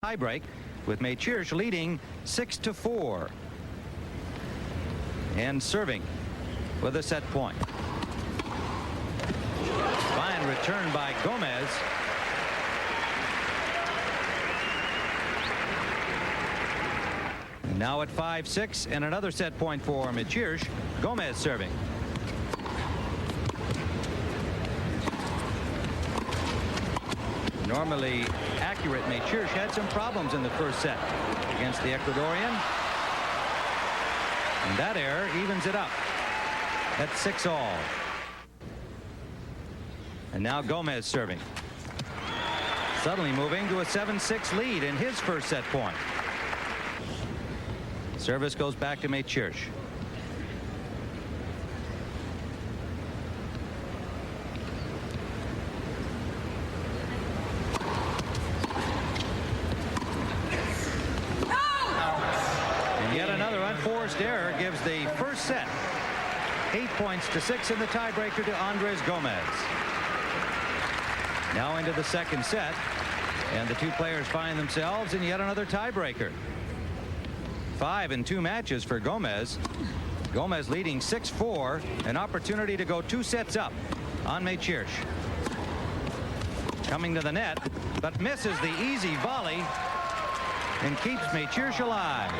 tiebreak, with Mecir leading 6-4. And serving with a set point. Fine return by Gomez. And now at 5-6 and another set point for Mecir. Gomez serving. Normally accurate Mecir had some problems in the first set against the Ecuadorian. And that error evens it up at 6-all. And now Gomez serving. Suddenly moving to a 7-6 lead in his first set point. Service goes back to Mecir. Unforced error gives the first set 8 points to 6 in the tiebreaker to Andres Gomez. Now into the second set, and the two players find themselves in yet another tiebreaker. 5 in 2 matches for Gomez. Gomez leading 6-4, an opportunity to go 2 sets up on Mecir. Coming to the net, but misses the easy volley and keeps Mecir alive.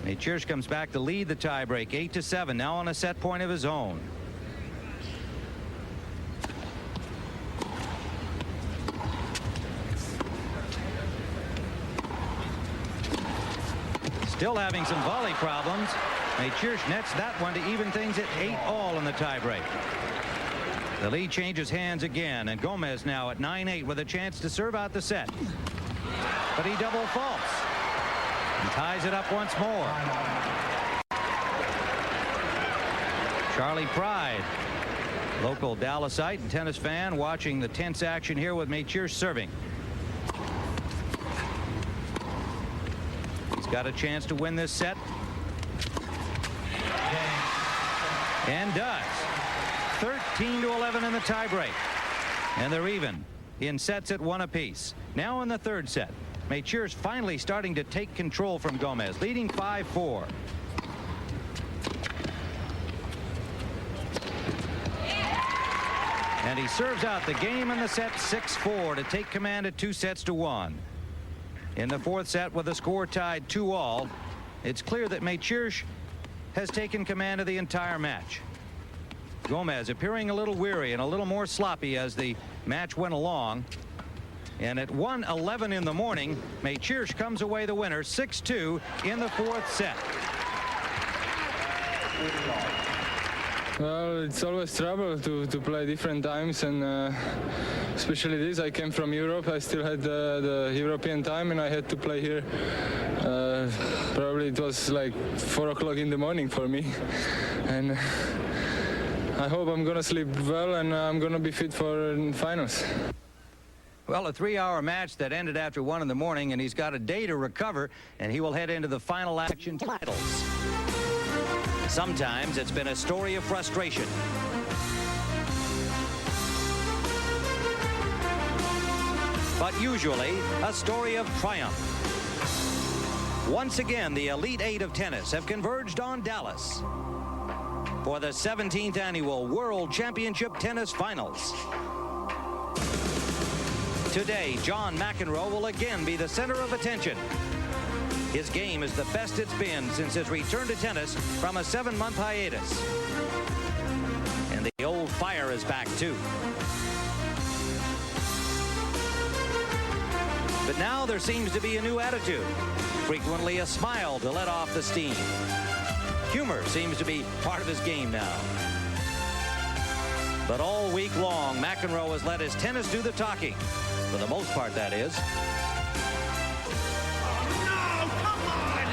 Mecir comes back to lead the tiebreak 8-7, now on a set point of his own. Still having some volley problems. Mecir nets that one to even things at 8-all in the tiebreak. The lead changes hands again, and Gomez now at 9-8 with a chance to serve out the set. But he double faults and ties it up once more. Charlie Pride, local Dallasite and tennis fan, watching the tense action here with Mecir serving. He's got a chance to win this set. And does. 13-11 in the tiebreak. And they're even in sets at 1 apiece. Now in the third set, Mecir's finally starting to take control from Gomez, leading 5-4. And he serves out the game in the set 6-4 to take command at 2-1. In the fourth set with the score tied 2-all, it's clear that Mecir has taken command of the entire match. Gomez appearing a little weary and a little more sloppy as the match went along. And at 1:11 in the morning, Mecir comes away the winner 6-2 in the fourth set. Well, it's always trouble to play different times, and especially this. I came from Europe. I still had the European time, and I had to play here. Probably it was like 4 o'clock in the morning for me, and I hope I'm gonna sleep well and I'm gonna be fit for finals. Well, a 3-hour match that ended after 1 in the morning, and he's got a day to recover, and he will head into the final action titles. Sometimes it's been a story of frustration. But usually a story of triumph. Once again, the Elite Eight of tennis have converged on Dallas for the 17th annual World Championship Tennis Finals. Today, John McEnroe will again be the center of attention. His game is the best it's been since his return to tennis from a 7-month hiatus. And the old fire is back, too. But now there seems to be a new attitude. Frequently a smile to let off the steam. Humor seems to be part of his game now. But all week long, McEnroe has let his tennis do the talking. For the most part, that is. Oh, no! Come on!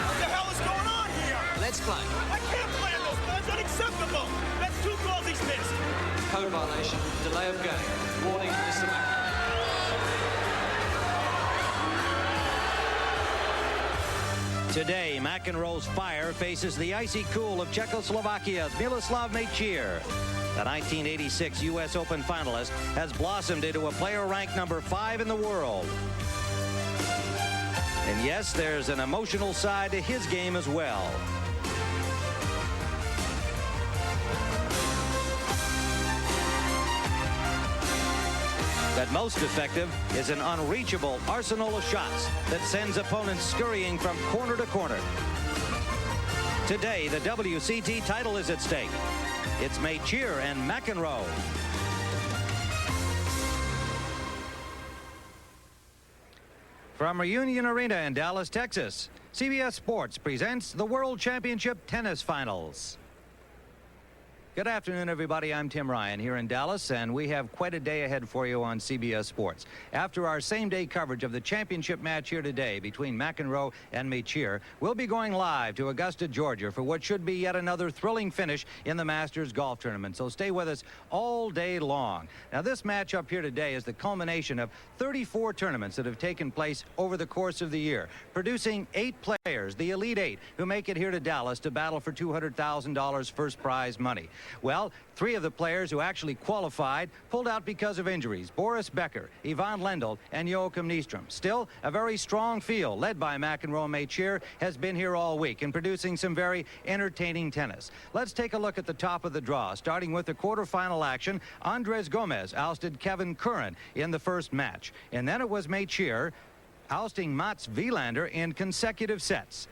What the hell is going on here? Let's play. I can't play on those. That's unacceptable. That's 2 calls he's missed. Code violation. Delay of game. Warning, Mr. McEnroe. Today, McEnroe's fire faces the icy cool of Czechoslovakia's Miloslav Mecir. The 1986 U.S. Open finalist has blossomed into a player ranked number 5 in the world. And yes, there's an emotional side to his game as well. But most effective is an unreachable arsenal of shots that sends opponents scurrying from corner to corner. Today, the WCT title is at stake. It's Mecir and McEnroe. From Reunion Arena in Dallas, Texas, CBS Sports presents the World Championship Tennis Finals. Good afternoon, everybody. I'm Tim Ryan here in Dallas, and we have quite a day ahead for you on CBS Sports. After our same-day coverage of the championship match here today between McEnroe and Mecir, we'll be going live to Augusta, Georgia for what should be yet another thrilling finish in the Masters Golf Tournament. So stay with us all day long. Now, this match up here today is the culmination of 34 tournaments that have taken place over the course of the year, producing 8 players, the Elite 8, who make it here to Dallas to battle for $200,000 first prize money. Well, 3 of the players who actually qualified pulled out because of injuries: Boris Becker, Ivan Lendl, and Joachim Nystrom. Still, a very strong field led by McEnroe and Mecir has been here all week and producing some very entertaining tennis. Let's take a look at the top of the draw. Starting with the quarterfinal action, Andres Gomez ousted Kevin Curran in the first match. And then it was Mecir ousting Mats Wilander in consecutive sets.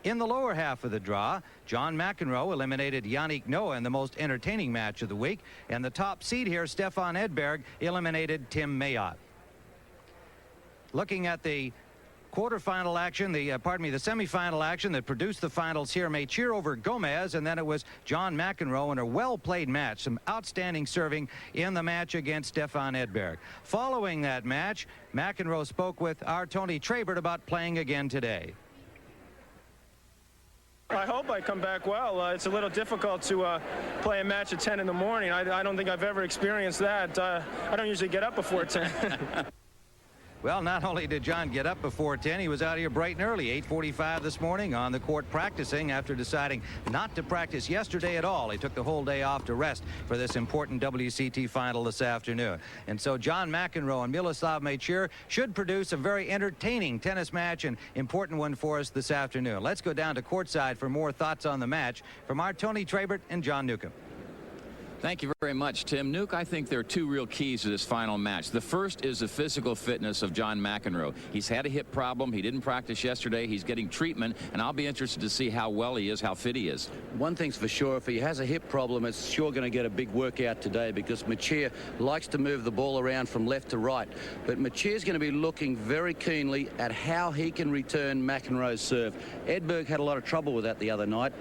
In the lower half of the draw, John McEnroe eliminated Yannick Noah in the most entertaining match of the week, and the top seed here, Stefan Edberg, eliminated Tim Mayotte. Looking at the quarterfinal action, the semifinal action that produced the finals here, Mecir over Gomez, and then it was John McEnroe in a well-played match, some outstanding serving in the match against Stefan Edberg. Following that match, McEnroe spoke with our Tony Trabert about playing again today. I hope I come back well. It's a little difficult to play a match at 10 in the morning. I don't think I've ever experienced that. I don't usually get up before 10. Well, not only did John get up before 10, he was out here bright and early, 8:45 this morning on the court practicing after deciding not to practice yesterday at all. He took the whole day off to rest for this important WCT final this afternoon. And so John McEnroe and Miloslav Mecir should produce a very entertaining tennis match, and important one for us this afternoon. Let's go down to courtside for more thoughts on the match from our Tony Trabert and John Newcomb. Thank you very much, Tim. Nuke, I think there are 2 real keys to this final match. The first is the physical fitness of John McEnroe. He's had a hip problem. He didn't practice yesterday. He's getting treatment, and I'll be interested to see how well he is, how fit he is. One thing's for sure, if he has a hip problem, it's sure going to get a big workout today, because Mecir likes to move the ball around from left to right. But Mecir's going to be looking very keenly at how he can return McEnroe's serve. Edberg had a lot of trouble with that the other night.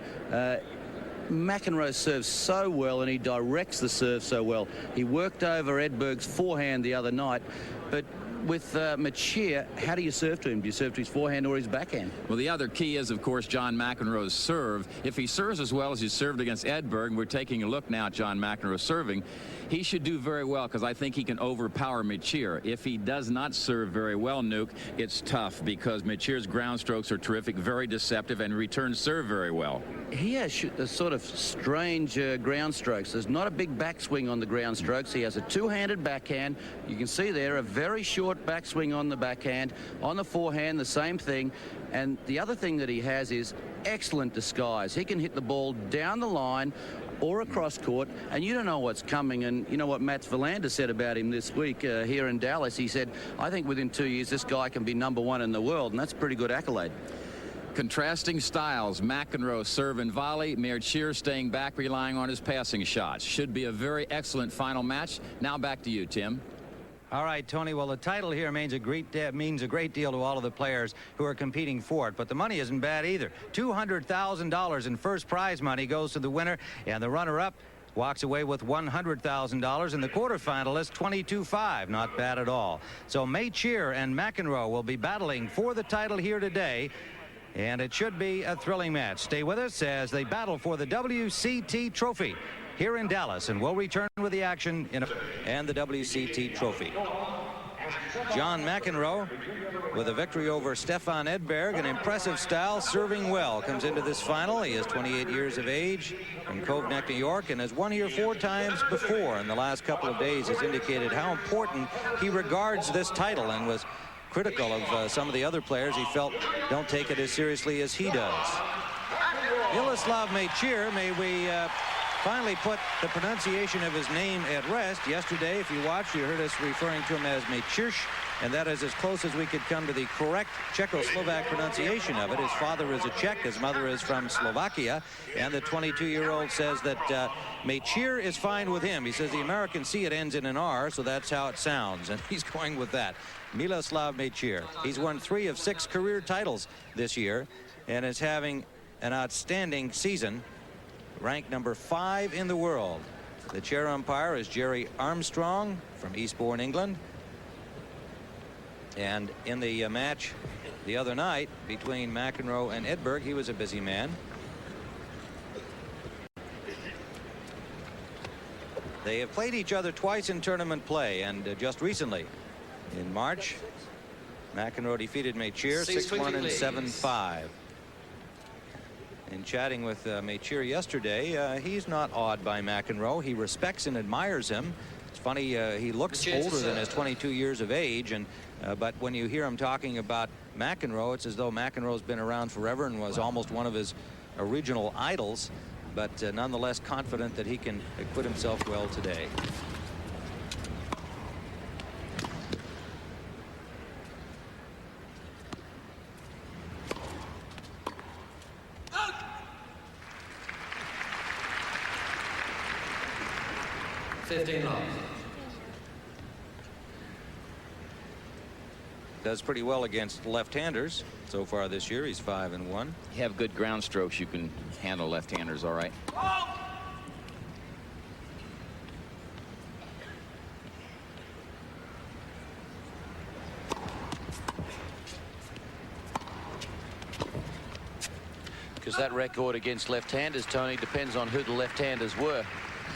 McEnroe serves so well, and he directs the serve so well. He worked over Edberg's forehand the other night, but with Mecir, how do you serve to him? Do you serve to his forehand or his backhand? Well, the other key is, of course, John McEnroe's serve. If he serves as well as he served against Edberg, and we're taking a look now at John McEnroe serving, he should do very well, because I think he can overpower Mecir. If he does not serve very well, Nuke, it's tough, because Mecir's ground strokes are terrific, very deceptive, and returns serve very well. He has a sort of strange ground strokes. There's not a big backswing on the ground strokes. He has a two-handed backhand. You can see there a very short backswing on the backhand. On the forehand, the same thing. And the other thing that he has is excellent disguise. He can hit the ball down the line or across court, and you don't know what's coming. And you know what Mats Wilander said about him this week here in Dallas? He said, I think within 2 years this guy can be #1 in the world, and that's a pretty good accolade. Contrasting styles. McEnroe serve and volley. Mecir staying back, relying on his passing shots. Should be a very excellent final match. Now back to you, Tim. All right, Tony. Well, the title here means a great deal to all of the players who are competing for it. But the money isn't bad either. $200,000 in first prize money goes to the winner, and the runner-up walks away with $100,000, and the quarterfinalist $22,500. Not bad at all. So Mecir and McEnroe will be battling for the title here today, and it should be a thrilling match. Stay with us as they battle for the WCT trophy here in Dallas, and we'll return with the action and the WCT trophy. John McEnroe with a victory over Stefan Edberg. An impressive style, serving well, comes into this final. He is 28 years of age from Cove Neck, New York, and has won here 4 times before. In the last couple of days has indicated how important he regards this title, and was critical of some of the other players he felt don't take it as seriously as he does. Miloslav Mecir, may we finally put the pronunciation of his name at rest. Yesterday, if you watched, you heard us referring to him as Mecir, and that is as close as we could come to the correct Czechoslovak pronunciation of it. His father is a Czech, his mother is from Slovakia, and the 22-year-old says that Mecir is fine with him. He says the Americans see it ends in an R, so that's how it sounds, and he's going with that. Miloslav Mecir. He's won 3 of 6 career titles this year and is having an outstanding season, ranked number 5 in the world. The chair umpire is Jerry Armstrong from Eastbourne, England. And in the match the other night between McEnroe and Edberg, he was a busy man. They have played each other twice in tournament play, and just recently in March, McEnroe defeated Mecir 6-1 and 7-5. In chatting with Mecir yesterday, he's not awed by McEnroe. He respects and admires him. It's funny, he looks older than his 22 years of age, and but when you hear him talking about McEnroe, it's as though McEnroe's been around forever and was almost one of his original idols, but nonetheless confident that he can acquit himself well today. Does pretty well against left-handers so far this year. He's 5-1. You have good ground strokes, you can handle left-handers all right. Because that record against left-handers, Tony, depends on who the left-handers were.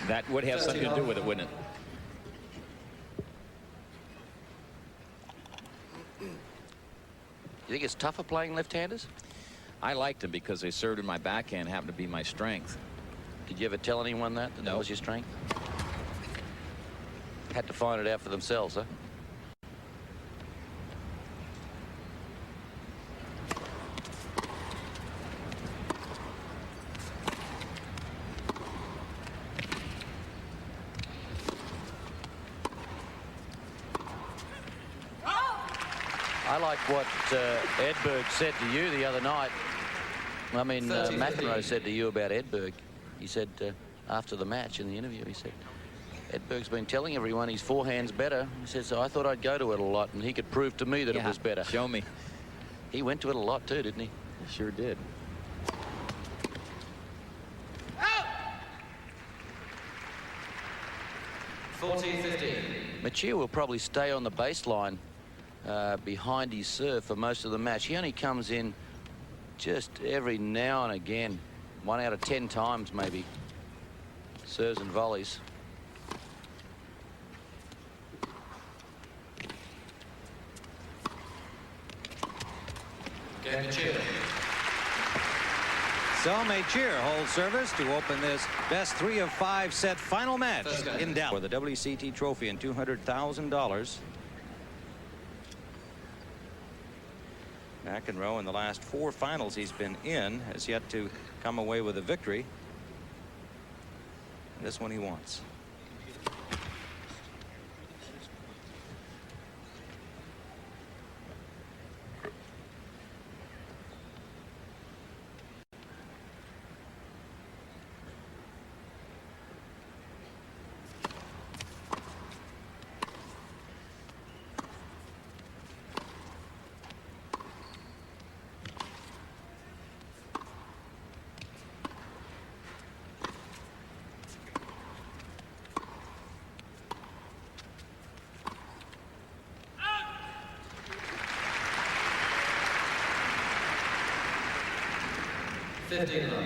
That would have something to do with it, wouldn't it? You think it's tougher playing left-handers? I liked them because they served in my backhand, happened to be my strength. Did you ever tell anyone that No. was your strength? Had to find it out for themselves, huh? I like what Edberg said to you the other night. I mean, McEnroe said to you about Edberg. He said after the match in the interview, he said, Edberg's been telling everyone his forehand's better. He said, so I thought I'd go to it a lot and he could prove to me that it was better. Show me. He went to it a lot too, didn't he? He sure did. Mecir will probably stay on the baseline behind his serve for most of the match. He only comes in just every now and again, 1 out of 10 times maybe, serves and volleys. So Mecir holds service to open this best 3 of 5 set final match in Dallas for the WCT trophy and $200,000. McEnroe in the last 4 finals he's been in has yet to come away with a victory. This one he wants.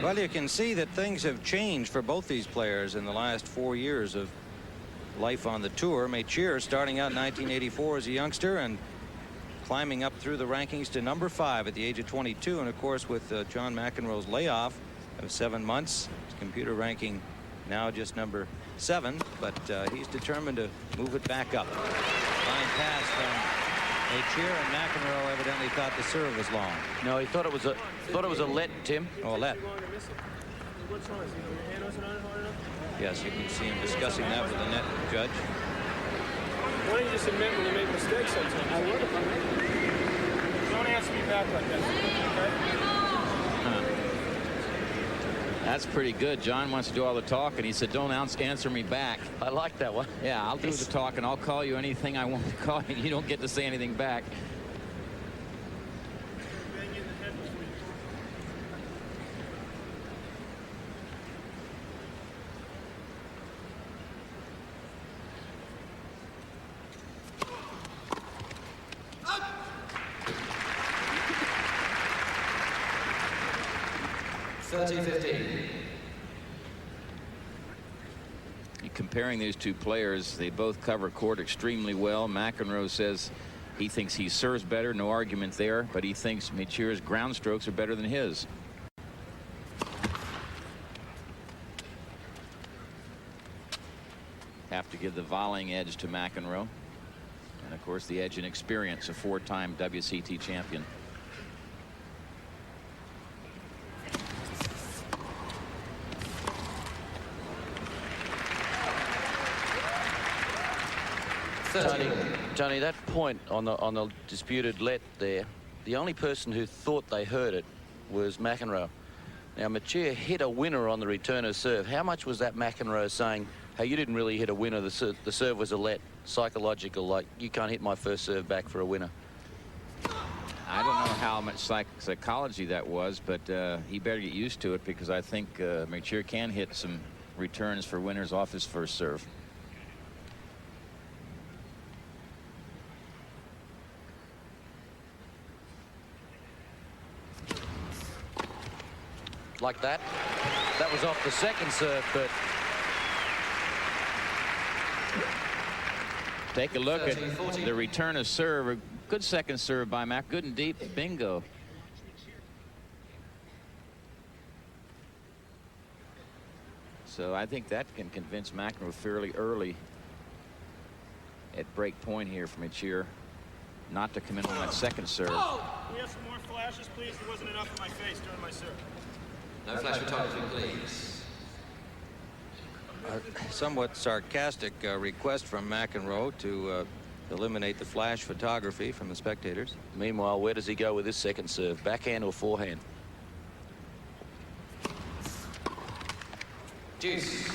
Well, you can see that things have changed for both these players in the last 4 years of life on the tour. Mecir starting out in 1984 as a youngster and climbing up through the rankings to number 5 at the age of 22. And of course, with John McEnroe's layoff of 7 months, his computer ranking now just number 7, but he's determined to move it back up. Fine pass from Mecir, and McEnroe evidently thought the serve was long. No, he thought it was a let, Tim. Oh, a let. What's wrong? Is your hand wasn't on it hard enough? Yes, you can see him discussing that with the net judge. Why don't you just admit when you make mistakes sometimes? I would if I made them. Don't answer me back like that, okay? That's pretty good. John wants to do all the talking. He said, don't answer me back. I like that one. Yeah, I'll do the talking. I'll call you anything I want to call you. You don't get to say anything back. Comparing these two players, they both cover court extremely well. McEnroe says he thinks he serves better, no argument there, but he thinks Mecir's ground strokes are better than his. Have to give the volleying edge to McEnroe, and of course the edge in experience, a 4-time WCT champion. Tony, that point on the disputed let there, the only person who thought they heard it was McEnroe. Now, Mecir hit a winner on the returner serve. How much was that McEnroe saying, hey, you didn't really hit a winner, the serve was a let, psychological, like, you can't hit my first serve back for a winner? I don't know how much psychology that was, but he better get used to it, because I think Mecir can hit some returns for winners off his first serve. Like that. That was off the second serve, but take a look at the return of serve. A good second serve by Mac. Good and deep. Bingo. So I think that can convince McEnroe fairly early at break point here for Mecir not to come in on that second serve. We have some more flashes, please. There wasn't enough in my face during my serve. No flash photography, please. A somewhat sarcastic request from McEnroe to eliminate the flash photography from the spectators. meanwhile, where does he go with his second serve? Backhand or forehand? Deuce.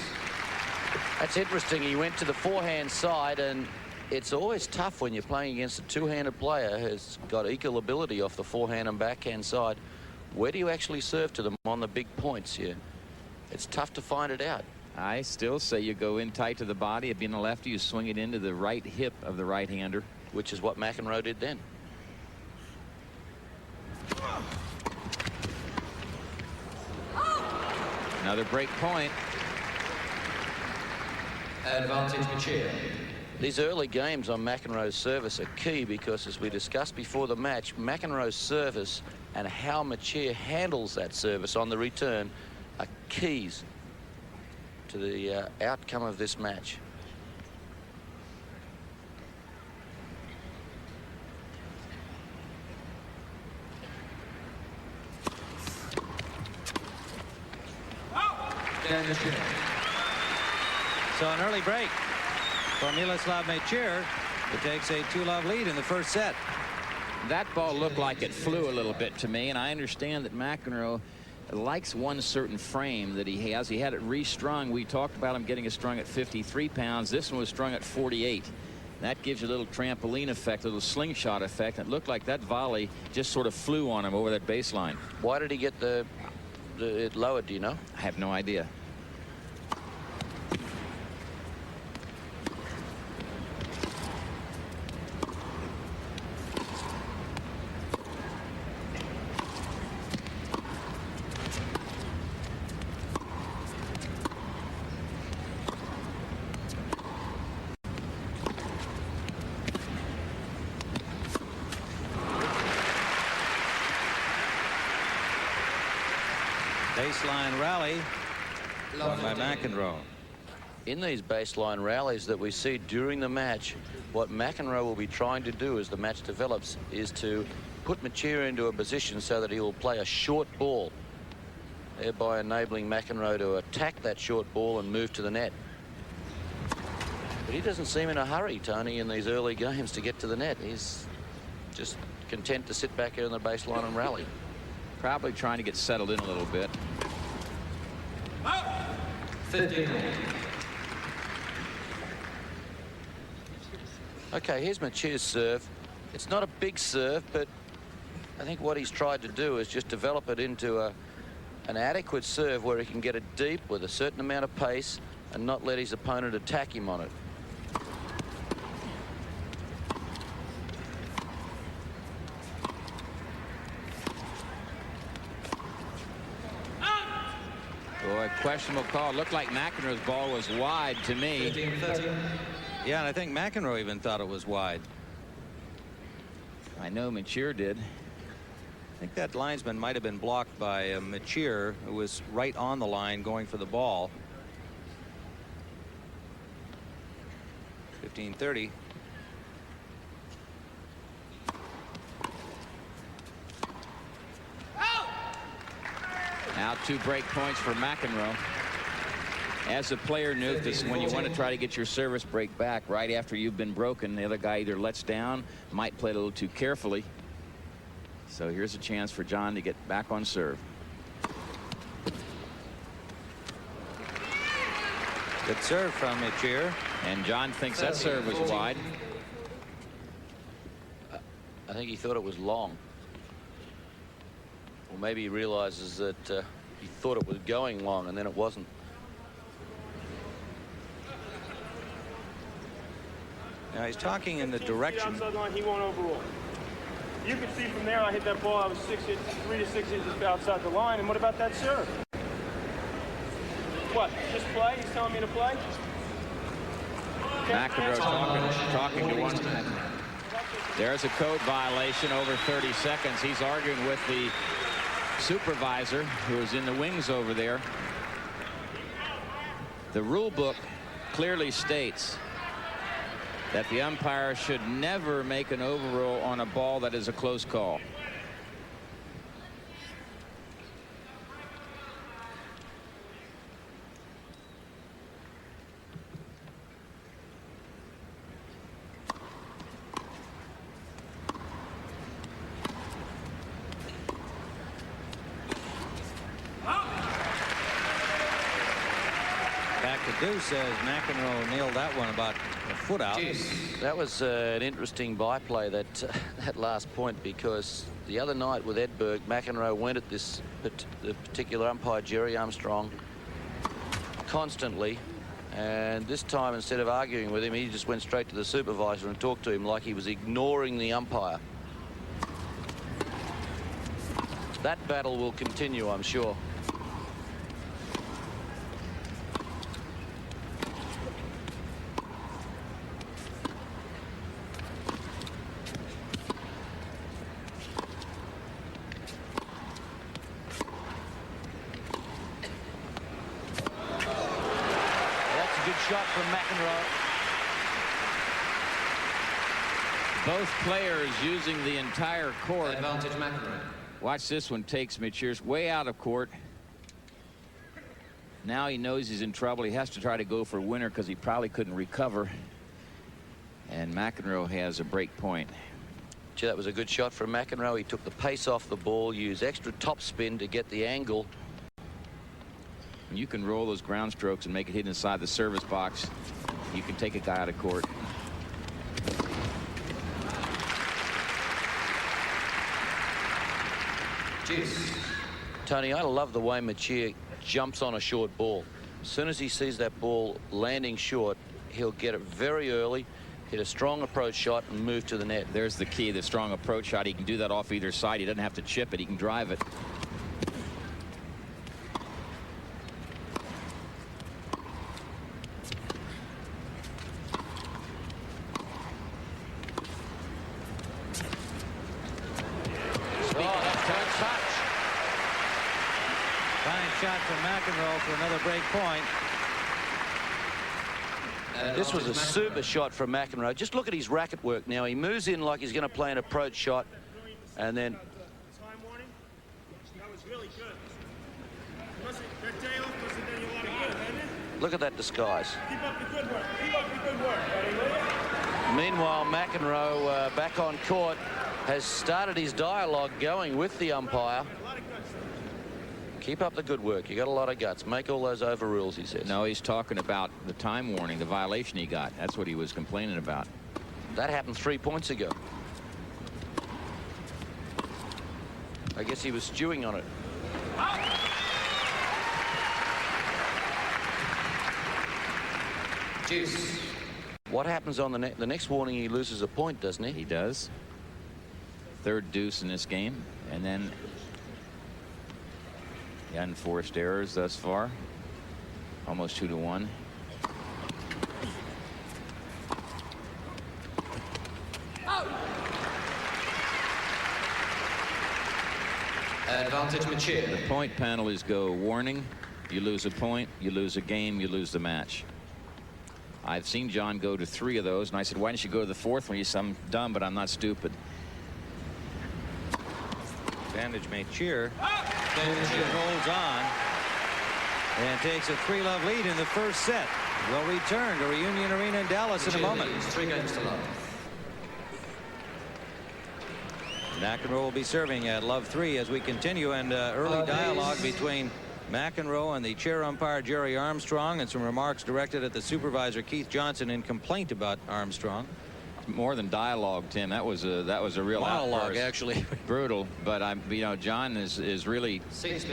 That's interesting. He went to the forehand side, and it's always tough when you're playing against a two-handed player who's got equal ability off the forehand and backhand side. Where do you actually serve to them on the big points here? It's tough to find it out. I still say you go in tight to the body. If being a lefty, you swing it into the right hip of the right-hander. Which is what McEnroe did then. Another break point. Advantage Mecir. These early games on McEnroe's service are key because, as we discussed before the match, McEnroe's service and how Mecir handles that service on the return are keys to the outcome of this match. So an early break for Miloslav Mecir, who takes a 2-love lead in the first set. That ball looked like it flew a little bit to me, and I understand that McEnroe likes one certain frame that he has. He had it restrung. We talked about him getting it strung at 53 pounds. This one was strung at 48. That gives you a little trampoline effect, a little slingshot effect. It looked like that volley just sort of flew on him over that baseline. Why did he get it lowered, do you know? I have no idea. Baseline rally won by McEnroe. In these baseline rallies that we see during the match, what McEnroe will be trying to do as the match develops is to put Mecir into a position so that he will play a short ball, thereby enabling McEnroe to attack that short ball and move to the net. But he doesn't seem in a hurry, Tony, in these early games to get to the net. He's just content to sit back here on the baseline and rally. Probably trying to get settled in a little bit. 15. Okay, here's Mecir's serve. It's not a big serve, but I think what he's tried to do is just develop it into an adequate serve where he can get it deep with a certain amount of pace and not let his opponent attack him on it. Boy, questionable call. Looked like McEnroe's ball was wide to me. 15, 13. Yeah, and I think McEnroe even thought it was wide. I know Mecir did. I think that linesman might have been blocked by Mecir, who was right on the line going for the ball. 15-30. Now 2 break points for McEnroe. As a player, Nuke, this is when you want to try to get your service break back right after you've been broken. The other guy either lets down, might play a little too carefully. So here's a chance for John to get back on serve. Good serve from Mecir. And John thinks that serve was wide. I think he thought it was long. Or maybe he realizes that he thought it was going long and then it wasn't. Now he's talking in the direction. Outside line, he won't overrule. You can see from there, I hit that ball, I was 3 to 6 inches outside the line. And what about that serve? What, just play? He's telling me to play? McEnroe talking to one. There's a code violation over 30 seconds. He's arguing with the supervisor who is in the wings over there. The rule book clearly states that the umpire should never make an overrule on a ball that is a close call. Deuce says McEnroe nailed that one about a foot out. That was an interesting byplay, that last point, because the other night with Edberg, McEnroe went at the particular umpire, Jerry Armstrong, constantly. And this time, instead of arguing with him, he just went straight to the supervisor and talked to him like he was ignoring the umpire. That battle will continue, I'm sure. Shot from McEnroe. Both players using the entire court. Advantage McEnroe. Watch this one. Takes Mecir's way out of court. Now he knows he's in trouble. He has to try to go for winner because he probably couldn't recover. And McEnroe has a break point. Gee, that was a good shot from McEnroe. He took the pace off the ball, used extra topspin to get the angle. You can roll those ground strokes and make it hit inside the service box. You can take a guy out of court. Tony, I love the way Mecir jumps on a short ball. As soon as he sees that ball landing short, he'll get it very early, hit a strong approach shot, and move to the net. There's the key, the strong approach shot. He can do that off either side. He doesn't have to chip it. He can drive it. Fine shot from McEnroe for another break point. This was a super shot from McEnroe. Just look at his racket work now. He moves in like he's going to play an approach shot, and then Time warning. That was really good. That day off must have done you a lot of good, hasn't it? look at that disguise. Keep up the good work. Keep up the good work, buddy, will you? Meanwhile, McEnroe back on court has started his dialogue going with the umpire. Keep up the good work. You got a lot of guts. Make all those overrules, he says. No, he's talking about the time warning, the violation he got. That's what he was complaining about. That happened 3 points ago. I guess he was stewing on it. Deuce. What happens on the next warning? He loses a point, doesn't he? He does. Third deuce in this game, and then the unforced errors thus far. Almost 2-1. Advantage Mecir. The point penalties go warning. You lose a point, you lose a game, you lose the match. I've seen John go to 3 of those, and I said, why didn't you go to the 4th one? He said, I'm dumb, but I'm not stupid. Advantage Mecir. Holds on and takes a 3-love lead in the first set. We'll return to Reunion Arena in Dallas in a moment. 3 games to love. McEnroe will be serving at love 3 as we continue, and early dialogue between McEnroe and the chair umpire Jerry Armstrong, and some remarks directed at the supervisor Keith Johnson in complaint about Armstrong. More than dialogue, Tim. That was a real Monologue, outburst. actually. Brutal, but John is really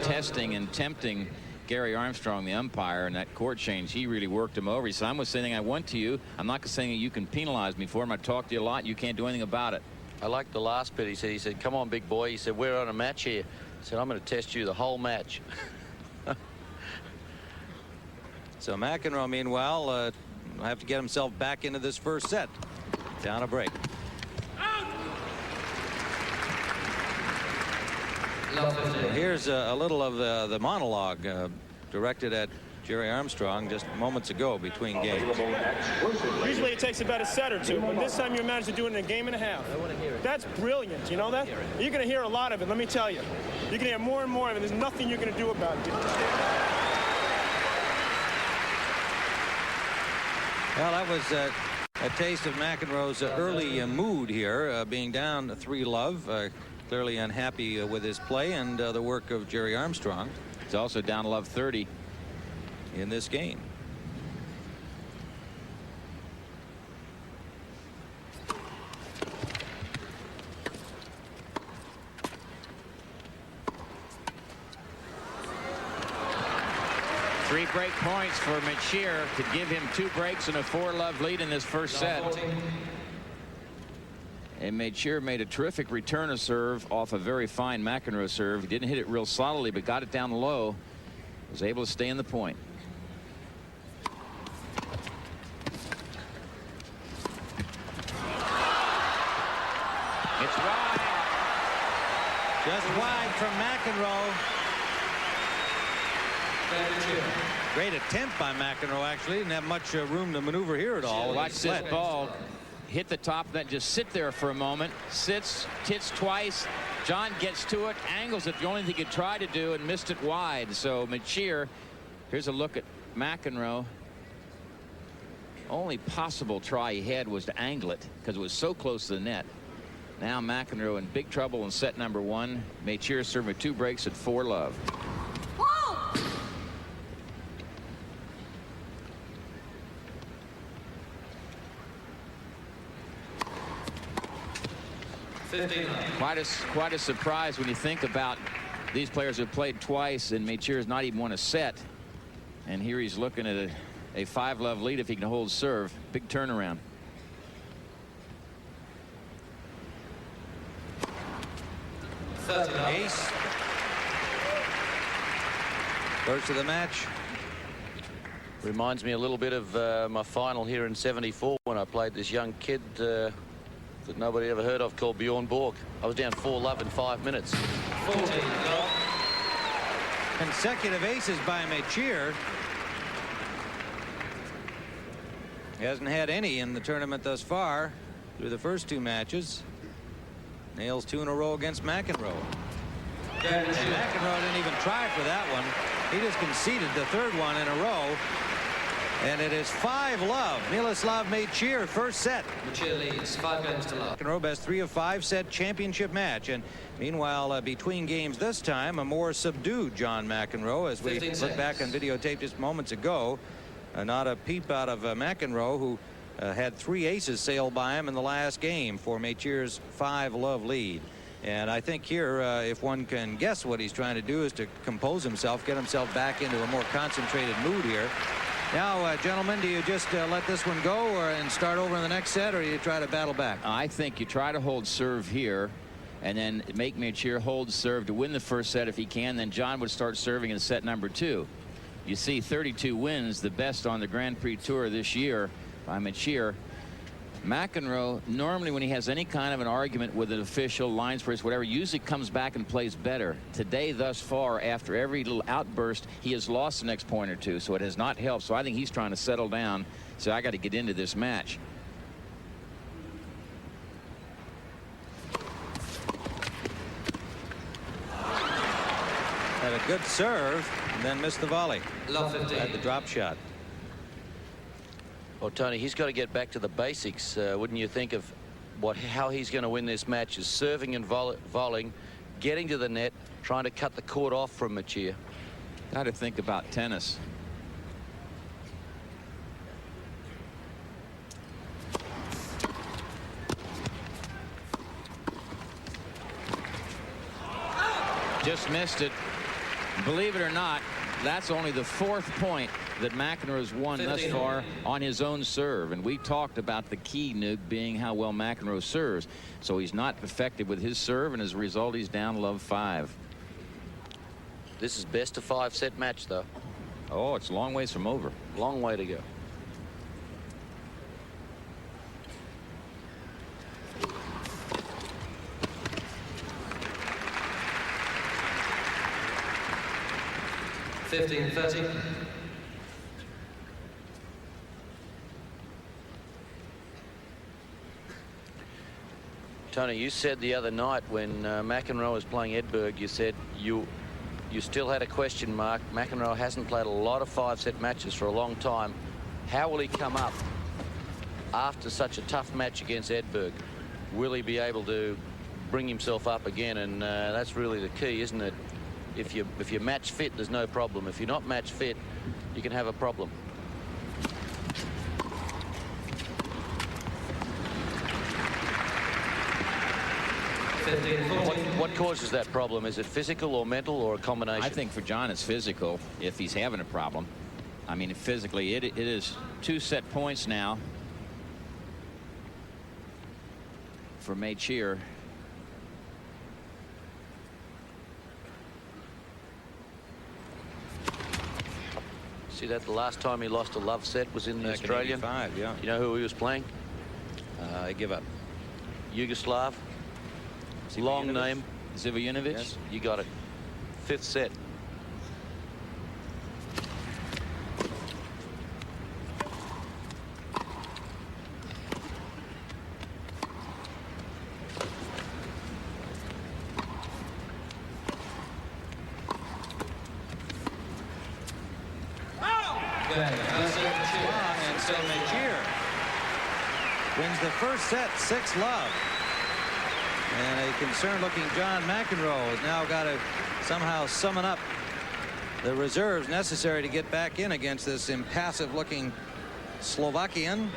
testing and tempting Gary Armstrong, the umpire, and that court change. He really worked him over. He said, I'm going to say anything I want to you. I'm not going to say anything you can penalize me for. I'm going to talk to you a lot. You can't do anything about it. I like the last bit. He said, come on, big boy. He said, we're on a match here. He said, I'm going to test you the whole match. So McEnroe, meanwhile, will have to get himself back into this first set. Down a break. Here's a little of the monologue directed at Jerry Armstrong just moments ago between games. Usually it takes about a set or two, but this time you managed to do it in a game and a half. That's brilliant. You know that? You're going to hear a lot of it, let me tell you. You're going to hear more and more of it. There's nothing you're going to do about it. Well, that was a taste of McEnroe's early mood here, being down 3-love, clearly unhappy with his play and the work of Jerry Armstrong. He's also down love 30 in this game. Three break points for Mecir to give him 2 breaks and a 4-love lead in this first set. And Mecir made a terrific return of serve off a very fine McEnroe serve. He didn't hit it real solidly, but got it down low. Was able to stay in the point. It's wide. Just wide from McEnroe. Great attempt by McEnroe, actually. Didn't have much room to maneuver here at all. Watch this ball hit the top of that, just sit there for a moment. Sits, hits twice. John gets to it, angles it, the only thing he could try to do, and missed it wide. So Mecir, here's a look at McEnroe. Only possible try he had was to angle it because it was so close to the net. Now McEnroe in big trouble in set number 1. Mecir served with 2 breaks at 4-love. 15. Quite a surprise when you think about these players have played twice and Mecir's not even won a set. And here he's looking at a 5-love lead if he can hold serve. Big turnaround. Ace. First of the match. Reminds me a little bit of my final here in '74 when I played this young kid that nobody ever heard of called Bjorn Borg. I was down 4-love in 5 minutes. 14. consecutive aces by Mecir. He hasn't had any in the tournament thus far through the first 2 matches. Nails 2 in a row against McEnroe. And McEnroe didn't even try for that one. He just conceded the 3rd one in a row. And it is 5-love. Miloslav Mecir, first set. Mecir leads 5 games to love. McEnroe best 3 of 5 set championship match. And meanwhile, between games this time, a more subdued John McEnroe, as we look back on videotape just moments ago. Not a peep out of McEnroe, who had 3 aces sailed by him in the last game for Mecir's 5-love lead. And I think here, if one can guess what he's trying to do, is to compose himself, get himself back into a more concentrated mood here. Now, gentlemen, do you just let this one go and start over in the next set, or do you try to battle back? I think you try to hold serve here and then make Mecir hold serve to win the first set if he can. Then John would start serving in set number 2. You see 32 wins, the best on the Grand Prix Tour this year by Mecir. McEnroe, normally when he has any kind of an argument with an official, line spreads, whatever, usually comes back and plays better. Today, thus far, after every little outburst, he has lost the next point or 2, so it has not helped. So I think he's trying to settle down. So I got to get into this match. Had a good serve and then missed the volley. Love 15. Had the drop shot. Well, Tony, he's got to get back to the basics. Wouldn't you think of how he's going to win this match is serving and volleying, getting to the net, trying to cut the court off from Mecir. Got to think about tennis. Just missed it. Believe it or not, that's only the 4th point that McEnroe has won thus far on his own serve. And we talked about the key, Nuke, being how well McEnroe serves. So he's not effective with his serve, and as a result, he's down love 5. This is best of 5 set match, though. Oh, it's a long ways from over. Long way to go. Tony, you said the other night when McEnroe was playing Edberg, you said you still had a question mark. McEnroe hasn't played a lot of 5-set matches for a long time. How will he come up after such a tough match against Edberg? Will he be able to bring himself up again? And that's really the key, isn't it? If you're match fit, there's no problem. If you're not match fit, you can have a problem. What causes that problem? Is it physical or mental or a combination? I think for John it's physical if he's having a problem. I mean, physically it is 2 set points now for Mecir. See that the last time he lost a love set was in the Australian. 85, yeah. You know who he was playing? I give up. Yugoslav. Long name. Zivojinovic. Yes, you got it. 5th set. And so Mecir wins the first set 6-love. And a concerned-looking John McEnroe has now got to somehow summon up the reserves necessary to get back in against this impassive-looking Slovakian,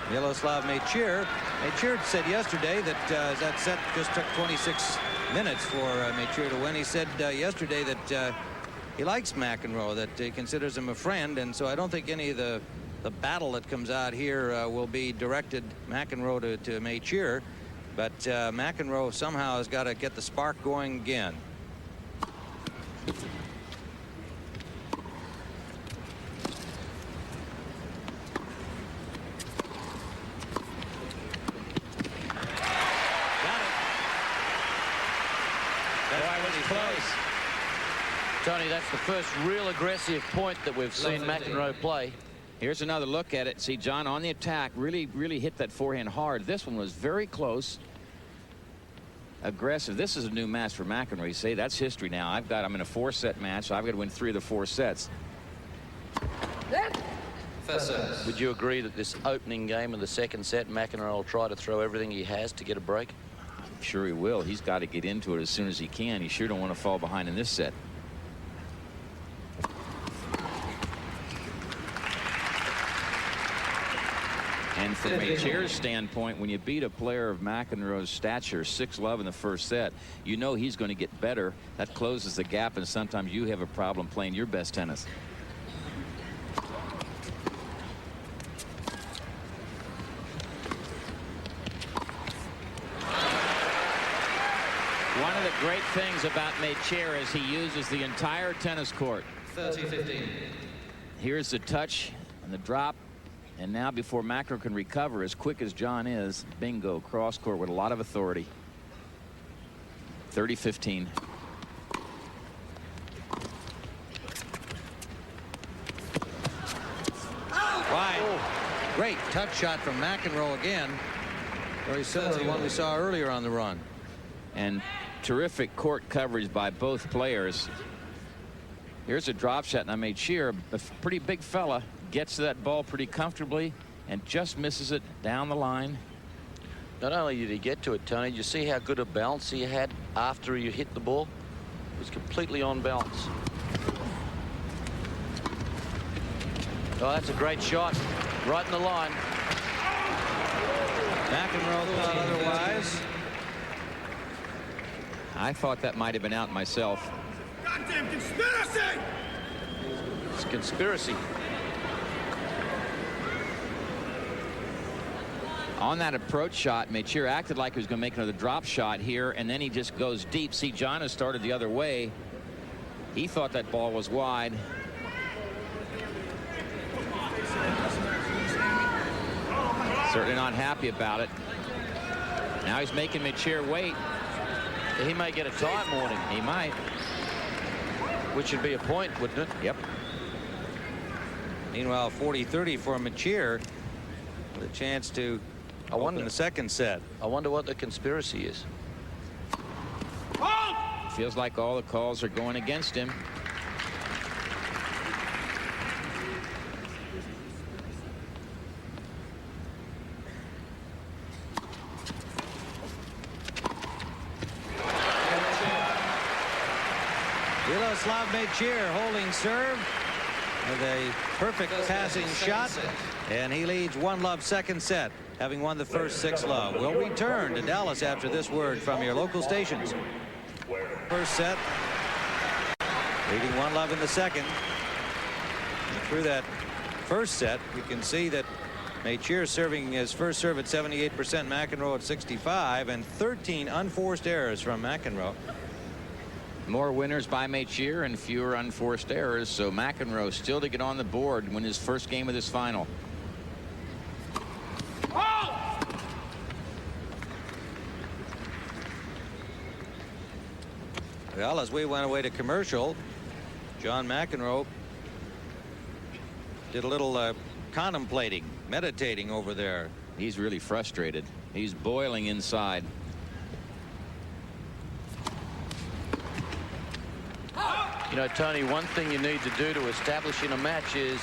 Miloslav Mecir. Mecir said yesterday that that set just took 26 minutes for Mecir to win. He said yesterday that he likes McEnroe, that he considers him a friend, and so I don't think any of the battle that comes out here will be directed McEnroe to Mecir. But McEnroe somehow has got to get the spark going again. Tony, that's the first real aggressive point that we've seen McEnroe play. Here's another look at it. See, John on the attack really hit that forehand hard. This one was very close. Aggressive. This is a new match for McEnroe. You say that's history now. I'm in a 4-set match. So I've got to win 3 of the 4 sets. Would you agree that this opening game of the second set, McEnroe will try to throw everything he has to get a break? I'm sure he will. He's got to get into it as soon as he can. He sure don't want to fall behind in this set. And from Mecir's standpoint, when you beat a player of McEnroe's stature, 6-love in the first set, you know he's going to get better. That closes the gap, and sometimes you have a problem playing your best tennis. One of the great things about Mecir is he uses the entire tennis court. 30-15. Here's the touch and the drop. And now, before McEnroe can recover, as quick as John is, bingo, cross court with a lot of authority. 30-15. Wide. Great touch shot from McEnroe again. Very similar to the one we saw earlier on the run. And terrific court coverage by both players. Here's a drop shot. Now Mecir, a pretty big fella, gets to that ball pretty comfortably and just misses it down the line. Not only did he get to it, Tony, did you see how good a bounce he had after he hit the ball? It was completely on balance. Oh, that's a great shot. Right in the line. McEnroe thought otherwise. I thought that might have been out myself. Goddamn conspiracy! It's conspiracy. On that approach shot, Mecir acted like he was going to make another drop shot here, and then he just goes deep. See, John has started the other way. He thought that ball was wide. Certainly not happy about it. Now he's making Mecir wait. He may get a time warning. He might. Which would be a point, wouldn't it? Yep. Meanwhile, 40-30 for Mecir with a chance to open the second set. I wonder what the conspiracy is. Feels like all the calls are going against him. Miloslav Mecir holding serve with a perfect passing shot, and he leads 1-love second set, having won the first 6-love. We'll return to Dallas after this word from your local stations. First set, leading 1-love in the second. And through that first set, you can see that Mecir serving his first serve at 78%, McEnroe at 65, and 13 unforced errors from McEnroe. More winners by Mecir and fewer unforced errors, so McEnroe still to get on the board and win his first game of this final. Well, as we went away to commercial, John McEnroe did a little contemplating, meditating over there. He's really frustrated. He's boiling inside. You know, Tony, one thing you need to do to establish in a match is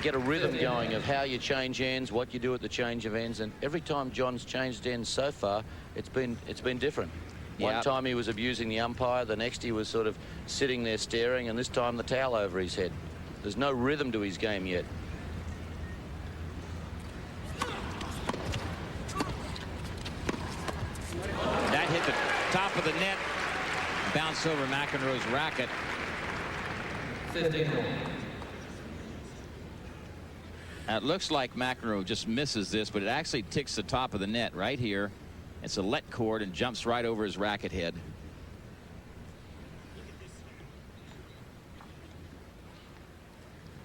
get a rhythm going of how you change ends, what you do at the change of ends, and every time John's changed ends so far, it's been different. Yeah. One time he was abusing the umpire, the next he was sort of sitting there staring, and this time the towel over his head. There's no rhythm to his game yet. That hit the top of the net, bounced over McEnroe's racket. 15. It looks like McEnroe just misses this, but it actually ticks the top of the net right here. It's a let cord and jumps right over his racket head.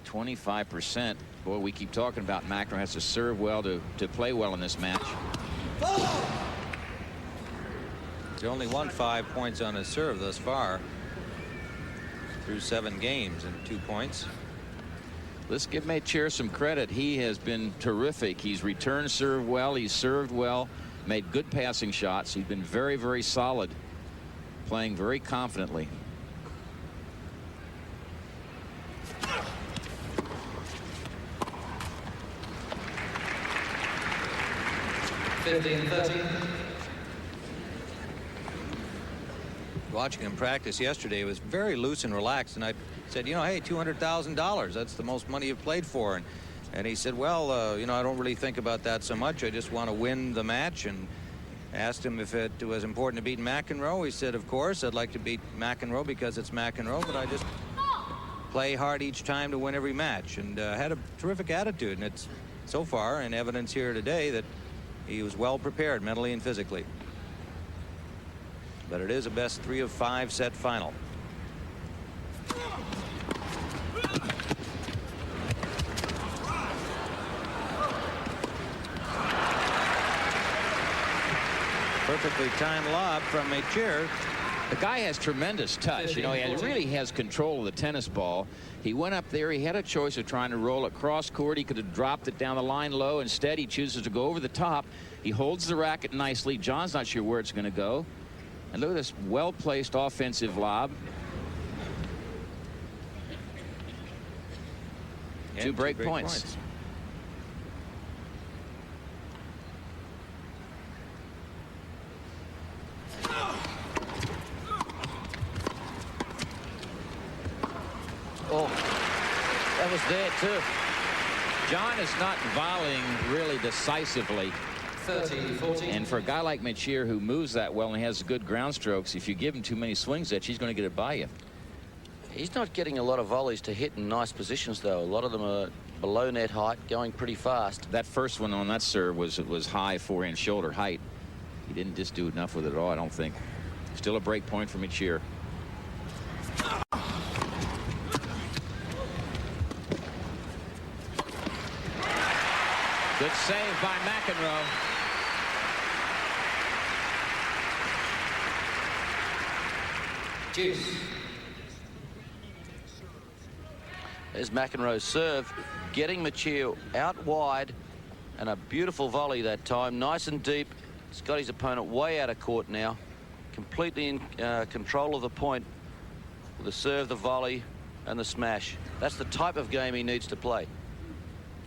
%. Boy, we keep talking about McEnroe has to serve well to play well in this match. He's only won 5 points on his serve thus far. through 7 games and 2 points. Let's give Mecir some credit. He has been terrific. He's returned serve well. He's served well, made good passing shots. He's been very, very solid, playing very confidently. Watching him practice yesterday, it was very loose and relaxed, and I said, you know, hey, $200,000, that's the most money you've played for. And he said, well, you know, I don't really think about that so much. I just want to win the match. And asked him if it was important to beat McEnroe. He said, of course, I'd like to beat McEnroe because it's McEnroe, but I just play hard each time to win every match. And had a terrific attitude, and it's so far in evidence here today that he was well prepared mentally and physically. But it is a best 3 of 5 set final. Perfectly timed lob from Mecir. The guy has tremendous touch. You know, he really has control of the tennis ball. He went up there. He had a choice of trying to roll it cross court. He could have dropped it down the line low. Instead, he chooses to go over the top. He holds the racket nicely. John's not sure where it's going to go. And look at this well-placed offensive lob. And 2 break points. Oh, that was there too. John is not volleying really decisively. 30-14. And for a guy like Mecir, who moves that well and has good ground strokes, if you give him too many swings at you, he's going to get it by you. He's not getting a lot of volleys to hit in nice positions, though. A lot of them are below net height, going pretty fast. That first one on that serve was high 4-inch shoulder height. He didn't just do enough with it at all, I don't think. Still a break point for Mecir. Good save by McEnroe. Juice. There's McEnroe's serve, getting Mecir out wide, and a beautiful volley that time, nice and deep. He's got his opponent way out of court now, completely in control of the point with the serve, the volley, and the smash. That's the type of game he needs to play.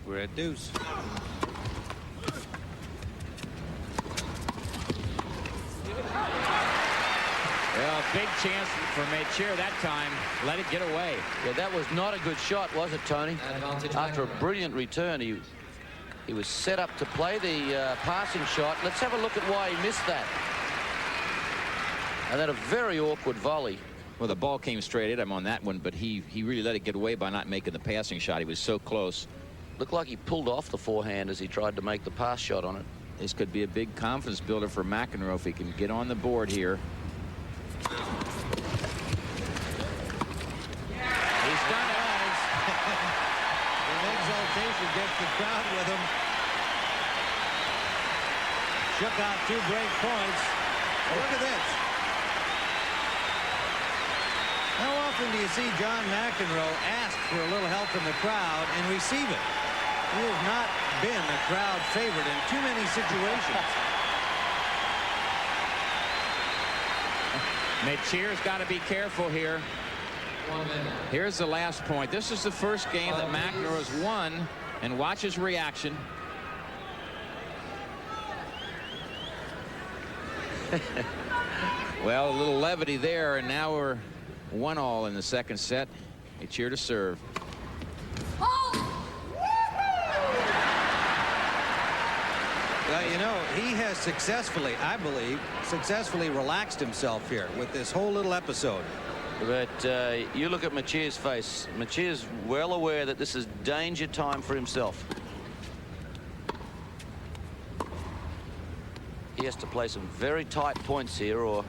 We're at deuce. Well, big chance for Mecir that time. Let it get away. Yeah, that was not a good shot, was it, Tony? Advantage After a McEnroe. brilliant return, he was set up to play the passing shot. Let's have a look at why he missed that. And then a very awkward volley. Well, the ball came straight at him on that one, but he really let it get away by not making the passing shot. He was so close. Looked like he pulled off the forehand as he tried to make the pass shot on it. This could be a big confidence builder for McEnroe if he can get on the board here. He's done it. The exaltation gets the crowd with him. Shook out 2 break points. Oh, look at this. How often do you see John McEnroe ask for a little help from the crowd and receive it? He has not been a crowd favorite in too many situations. Mecir's got to be careful here. Here's the last point. This is the first game that McEnroe has won, and watch his reaction. Well, a little levity there, and now we're 1-all in the second set. Mecir to serve. Well, you know, he has successfully, I believe, relaxed himself here with this whole little episode. But you look at Mecir's face. Mecir's well aware that this is danger time for himself. He has to play some very tight points here, or...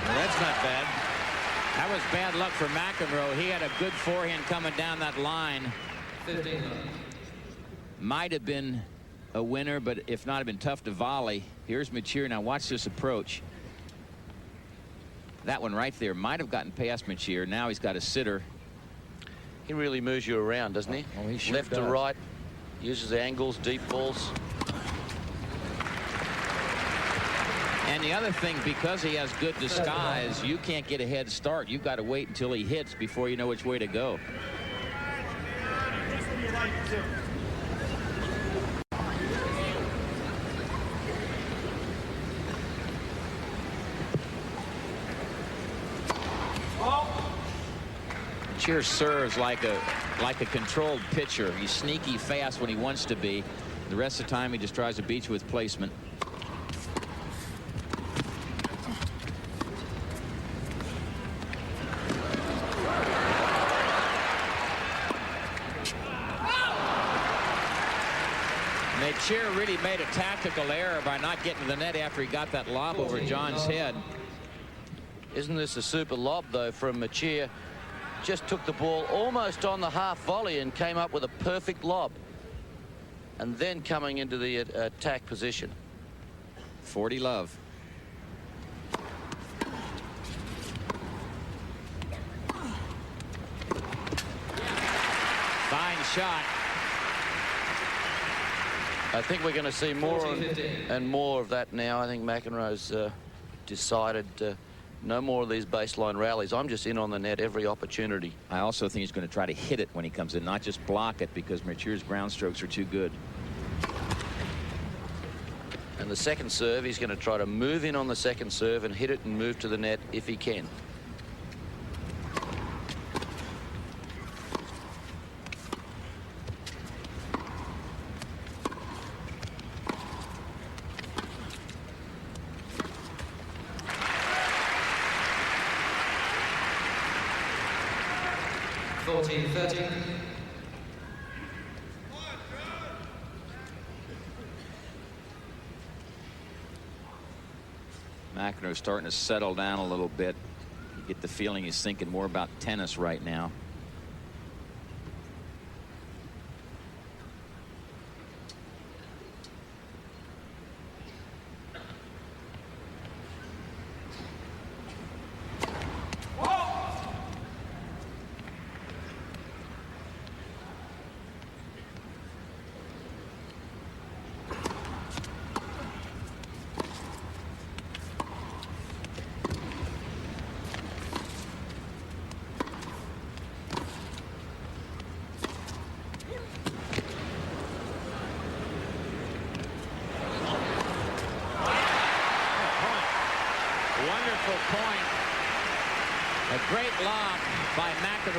Well, that's not bad. That was bad luck for McEnroe. He had a good forehand coming down that line. 15. Might have been a winner, but if not, have been tough to volley. Here's Mecir. Now watch this approach. That one right there might have gotten past Mecir. Now he's got a sitter. He really moves you around, doesn't he? Oh, he sure Left does. to right, uses angles, deep balls. And the other thing, because he has good disguise, you can't get a head start. You've got to wait until he hits before you know which way to go. Mecir serves like a controlled pitcher. He's sneaky fast when he wants to be. The rest of the time he just tries to beat you with placement. Mecir really made a tactical error by not getting to the net after he got that lob over John's head. Isn't this a super lob, though, from Mecir? Just took the ball almost on the half volley and came up with a perfect lob. And then coming into the attack position. 40 love. Fine shot. I think we're going to see more and more of that now. I think McEnroe's decided no more of these baseline rallies. I'm just in on the net every opportunity. I also think he's going to try to hit it when he comes in, not just block it, because Mecir's ground strokes are too good. And the second serve, he's going to try to move in on the second serve and hit it and move to the net if he can. McEnroe's starting to settle down a little bit. You get the feeling he's thinking more about tennis right now.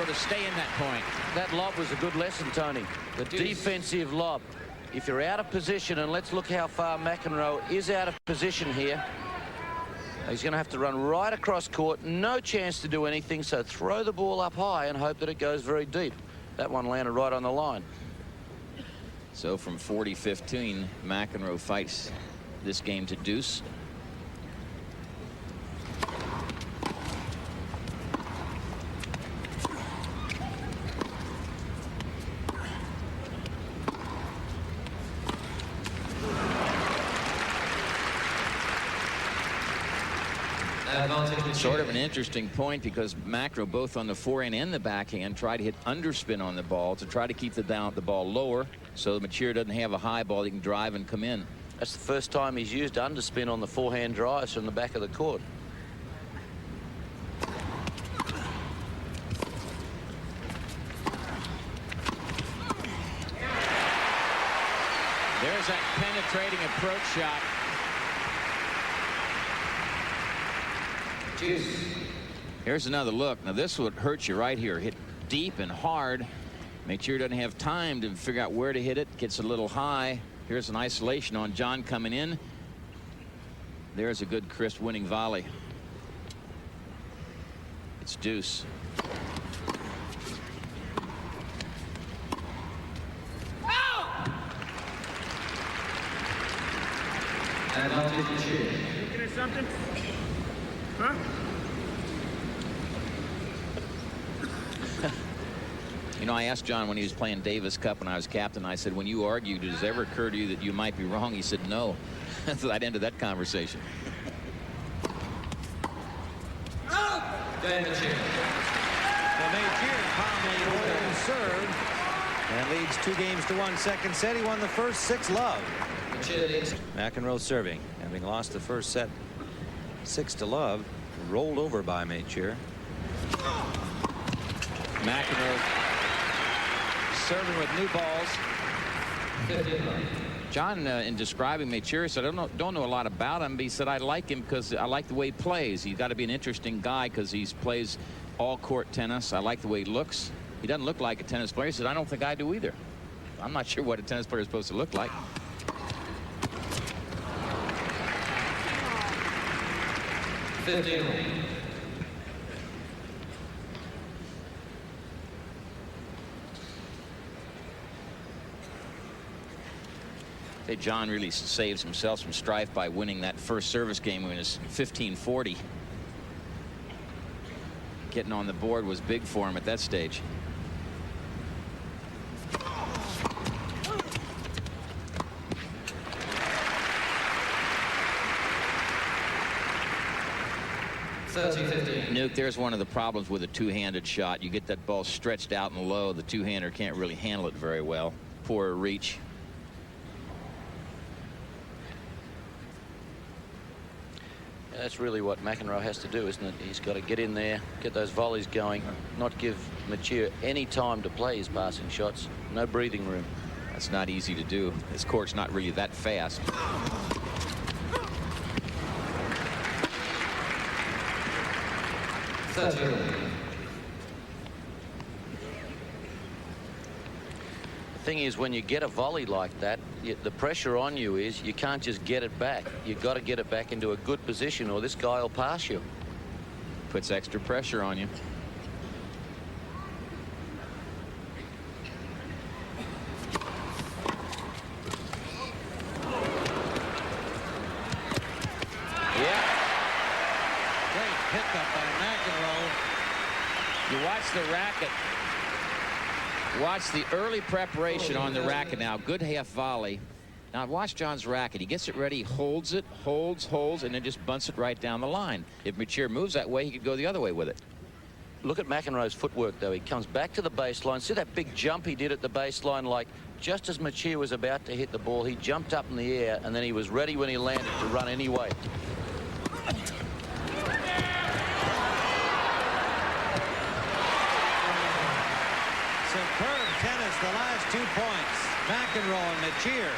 To stay in that point. That lob was a good lesson, Tony. The defensive lob. If you're out of position, and let's look how far McEnroe is out of position here. He's going to have to run right across court. No chance to do anything, so throw the ball up high and hope that it goes very deep. That one landed right on the line. So from 40-15, McEnroe fights this game to deuce. Sort of an interesting point, because McEnroe, both on the forehand and the backhand, tried to hit underspin on the ball to try to keep the ball lower, so Mecir doesn't have a high ball he can drive and come in. That's the first time he's used underspin on the forehand drives from the back of the court. There's that penetrating approach shot. Here's another look. Now this would hurt you right here. Hit deep and hard. Mecir doesn't have time to figure out where to hit it. Gets a little high. Here's an isolation on John coming in. There's a good crisp winning volley. It's deuce. Looking at something? Huh? You know, I asked John when he was playing Davis Cup when I was captain, I said, when you argued, does it ever occur to you that you might be wrong? He said, no. So I'd ended that conversation. Game Mecir. Well, Mecir calmly holds serve and leads 2-1 second set. He won the first 6-love. McEnroe serving, having lost the first set 6-love, rolled over by Mecir. McEnroe serving with new balls. John, in describing Mecir, said, I don't know a lot about him, but he said, I like him because I like the way he plays. He's got to be an interesting guy because he plays all-court tennis. I like the way he looks. He doesn't look like a tennis player. He said, I don't think I do either. I'm not sure what a tennis player is supposed to look like. Hey, John really saves himself some strife by winning that first service game when it was 15-40. Getting on the board was big for him at that stage. Nuke, there's one of the problems with a two-handed shot. You get that ball stretched out and low. The two-hander can't really handle it very well. Poor reach. That's really what McEnroe has to do, isn't it? He's got to get in there, get those volleys going, not give Mecir any time to play his passing shots. No breathing room. That's not easy to do. This court's not really that fast. The thing is, when you get a volley like that, the pressure on you is you can't just get it back. You've got to get it back into a good position or this guy will pass you. Puts extra pressure on you. Yeah. Great pickup by McEnroe. You watch the racket. Watch the early preparation on the racket now. Good half volley. Now watch John's racket. He gets it ready, holds it, holds, and then just bunts it right down the line. If Mecir moves that way, he could go the other way with it. Look at McEnroe's footwork, though. He comes back to the baseline. See that big jump he did at the baseline? Like, just as Mecir was about to hit the ball, he jumped up in the air, and then he was ready when he landed to run anyway. Superb tennis the last 2 points. McEnroe and Mecir.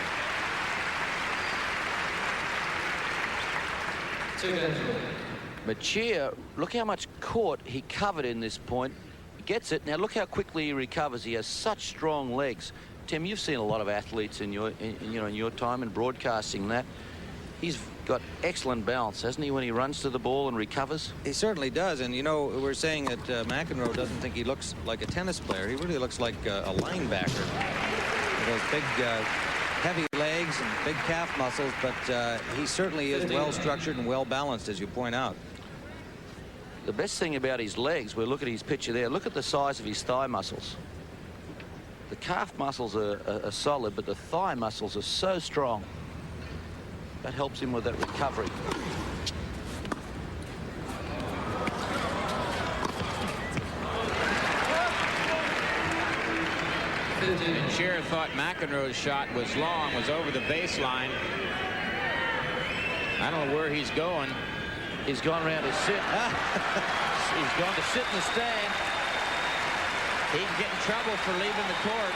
Mecir, look how much court he covered in this point. He gets it. Now look how quickly he recovers. He has such strong legs. Tim, you've seen a lot of athletes in your time in broadcasting that. He's got excellent balance, hasn't he, when he runs to the ball and recovers? He certainly does. And, you know, we're saying that McEnroe doesn't think he looks like a tennis player. He really looks like a linebacker. With those big, heavy legs and big calf muscles. But he certainly is well-structured and well-balanced, as you point out. The best thing about his legs, we'll look at his picture there. Look at the size of his thigh muscles. The calf muscles are solid, but the thigh muscles are so strong. That helps him with that recovery. Mecir thought McEnroe's shot was long, was over the baseline. I don't know where he's going. He's gone around to sit. He's gone to sit in the stand. He can get in trouble for leaving the court.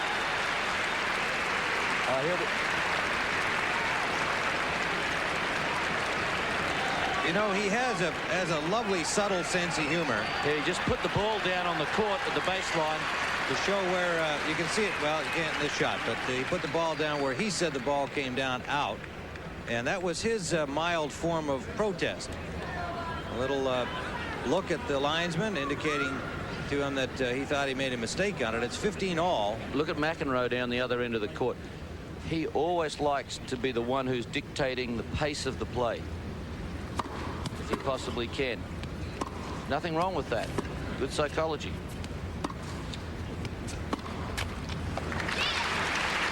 You know, he has a lovely, subtle sense of humor. He just put the ball down on the court at the baseline to show where you can see it. Well, you can't in this shot, but he put the ball down where he said the ball came down out. And that was his mild form of protest. A little look at the linesman indicating to him that he thought he made a mistake on it. It's 15-all. Look at McEnroe down the other end of the court. He always likes to be the one who's dictating the pace of the play, if he possibly can. Nothing wrong with that. Good psychology.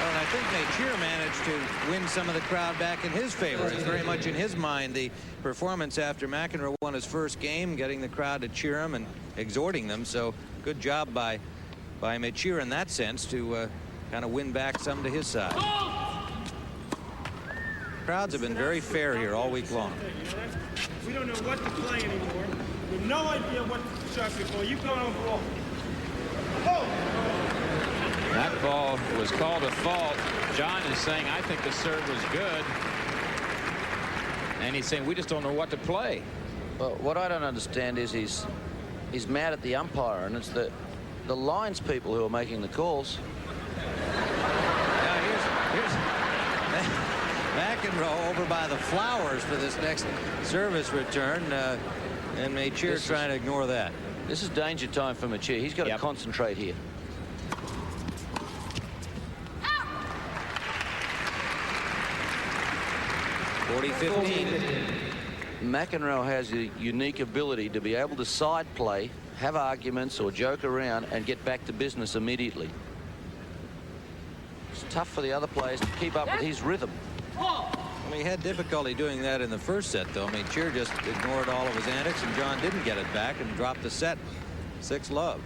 Well, and I think Mecir managed to win some of the crowd back in his favor. It's very much in his mind, the performance after McEnroe won his first game, getting the crowd to cheer him and exhorting them. So good job by Mecir in that sense to kind of win back some to his side. Crowds have been very fair here all week long. We don't know what to play anymore. We have no idea what shot to play. You go overall. That ball was called a fault. John is saying, I think the serve was good. And he's saying, we just don't know what to play. Well, what I don't understand is he's mad at the umpire, and it's the lines people who are making the calls. Now here's McEnroe over by the flowers for this next service return, and Mecir trying to ignore that. This is danger time for Mecir. He's got to concentrate here. McEnroe has a unique ability to be able to side play, have arguments or joke around, and get back to business immediately. It's tough for the other players to keep up with his rhythm. Well, he had difficulty doing that in the first set, though. Mecir just ignored all of his antics, and John didn't get it back and dropped the set 6-love.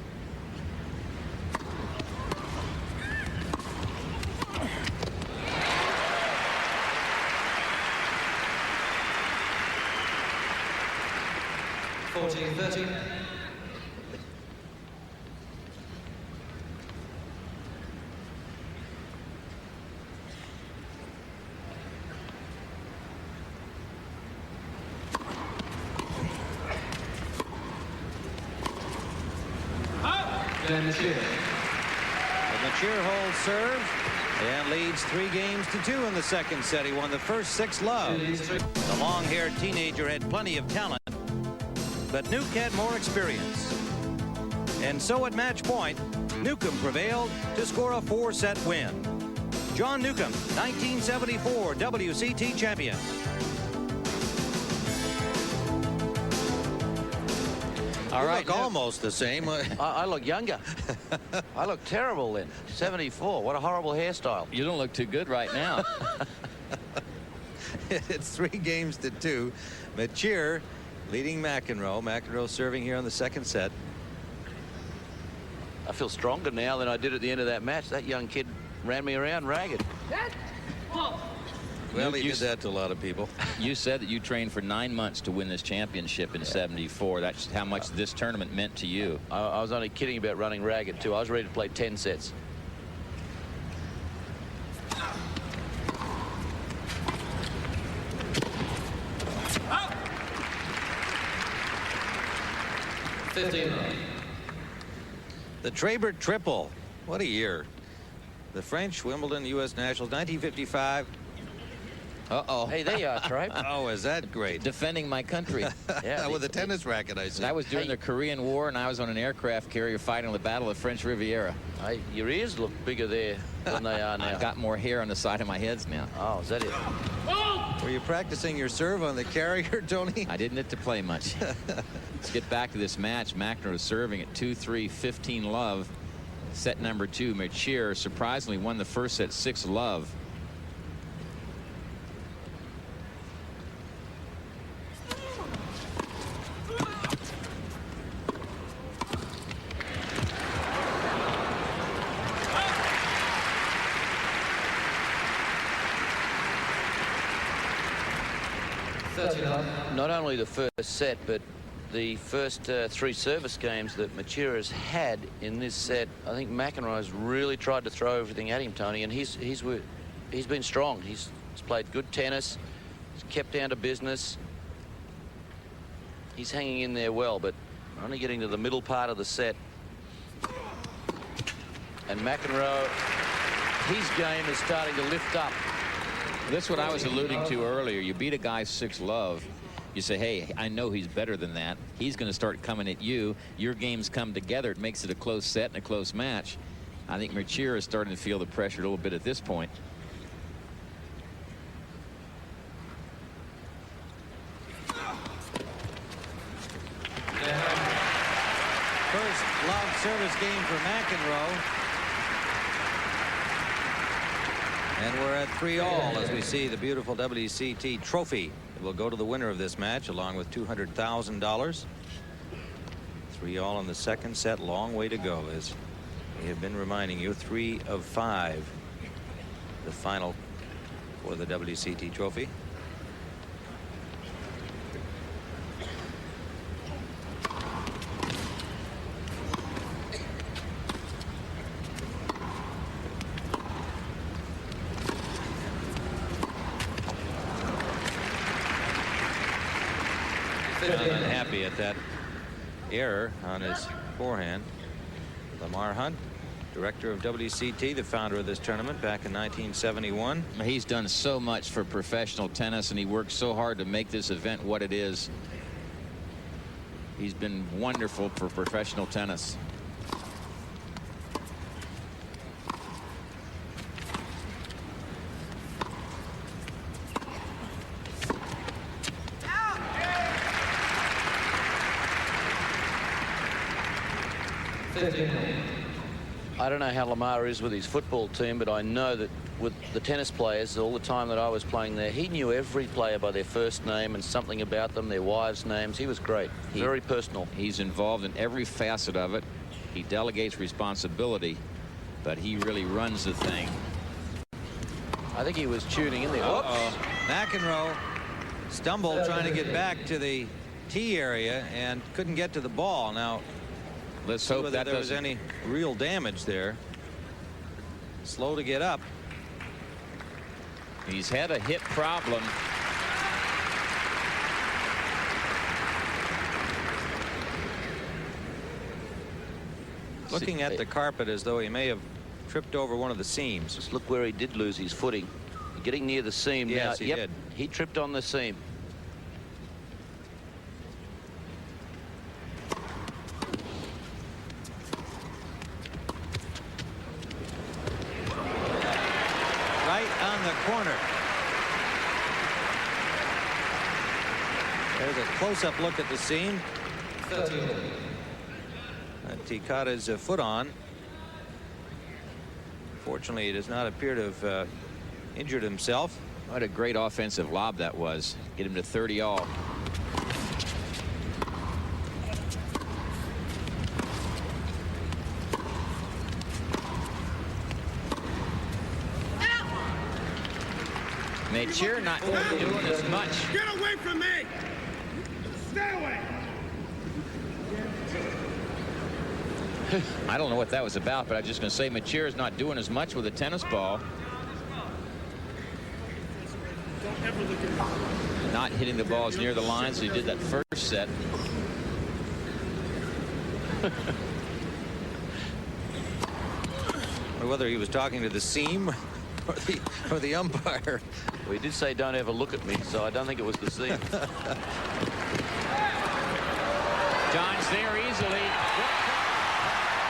Mecir holds serve and leads 3 games to 2 in the second set. He won the first 6-love. The long-haired teenager had plenty of talent, but Nuke had more experience. And so at match point, Newcomb prevailed to score a 4-set win. John Newcomb, 1974 WCT champion. All right, look almost the same. I look younger. I look terrible then. 74. What a horrible hairstyle. You don't look too good right now. It's 3 games to 2. Mecir leading McEnroe. McEnroe serving here on the second set. I feel stronger now than I did at the end of that match. That young kid ran me around ragged. Well, he did that to a lot of people. You said that you trained for 9 months to win this championship in '74. That's how much this tournament meant to you. I was only kidding about running ragged, too. I was ready to play 10 sets. The Trabert triple. What a year. The French, Wimbledon, U.S. Nationals, 1955. Uh-oh. Hey, there you are, Trabe. Oh, is that great? Defending my country. Yeah, with a tennis racket, I see. That was during the Korean War, and I was on an aircraft carrier fighting the Battle of the French Riviera. Hey, your ears look bigger there than they are now. I've got more hair on the side of my head now. Oh, is that it? Were you practicing your serve on the carrier, Tony? I didn't get to play much. Let's get back to this match. McEnroe serving at 2-3, 15-love. Set number 2, Mecir surprisingly won the first set 6-love. Not only the first set, but the first 3 service games that Mecir has had in this set. I think McEnroe has really tried to throw everything at him, Tony, and he's been strong. He's played good tennis. He's kept down to business. He's hanging in there well, but only getting to the middle part of the set. And McEnroe, his game is starting to lift up. That's what I was alluding to earlier. You beat a guy 6-love. You say, hey, I know he's better than that. He's going to start coming at you. Your games come together. It makes it a close set and a close match. I think Mecir is starting to feel the pressure a little bit at this point. First love service game for McEnroe. And we're at 3-all as we see the beautiful WCT trophy that will go to the winner of this match along with $200,000. 3-all in the second set. Long way to go, as we have been reminding you. 3 of 5. The final for the WCT trophy. Unhappy at that error on his forehand. Lamar Hunt, director of WCT, the founder of this tournament back in 1971. He's done so much for professional tennis, and he worked so hard to make this event what it is. He's been wonderful for professional tennis. I don't know how Lamar is with his football team, but I know that with the tennis players, all the time that I was playing there, he knew every player by their first name and something about them, their wives' names. He was great. Very personal. He's involved in every facet of it. He delegates responsibility, but he really runs the thing. I think he was tuning in there. McEnroe stumbled trying to get back to the tee area and couldn't get to the ball. Now, let's hope whether that there was any real damage there. Slow to get up. He's had a hip problem. Looking at the carpet as though he may have tripped over one of the seams. Just look where he did lose his footing. Getting near the seam. Yes, now, he did. He tripped on the seam. On the corner. There's a close-up look at the seam. He caught his foot on. Fortunately, he does not appear to have injured himself. What a great offensive lob that was. Get him to 30-all. Mecir not doing as much. Get away from me! Stay away! I don't know what that was about, but I'm just going to say Mecir is not doing as much with a tennis ball. Don't ever look at me. Not hitting the balls near the line, so he did that first set. Or whether he was talking to the seam or the umpire. Well, he did say don't ever look at me, so I don't think it was the seam. John's there easily.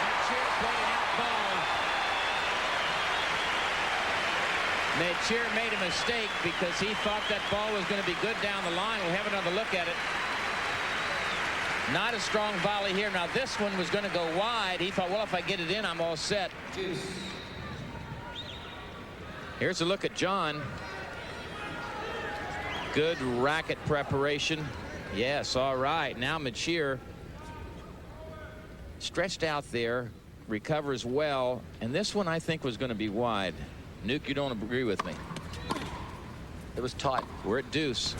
Mecir played an out ball. Mecir made a mistake because he thought that ball was going to be good down the line. We'll have another look at it. Not a strong volley here. Now this one was going to go wide. He thought, well, if I get it in, I'm all set. Here's a look at John. Good racket preparation. Yes, all right. Now Mecir stretched out there, recovers well, and this one I think was going to be wide. Nuke, you don't agree with me? It was tight. We're at deuce.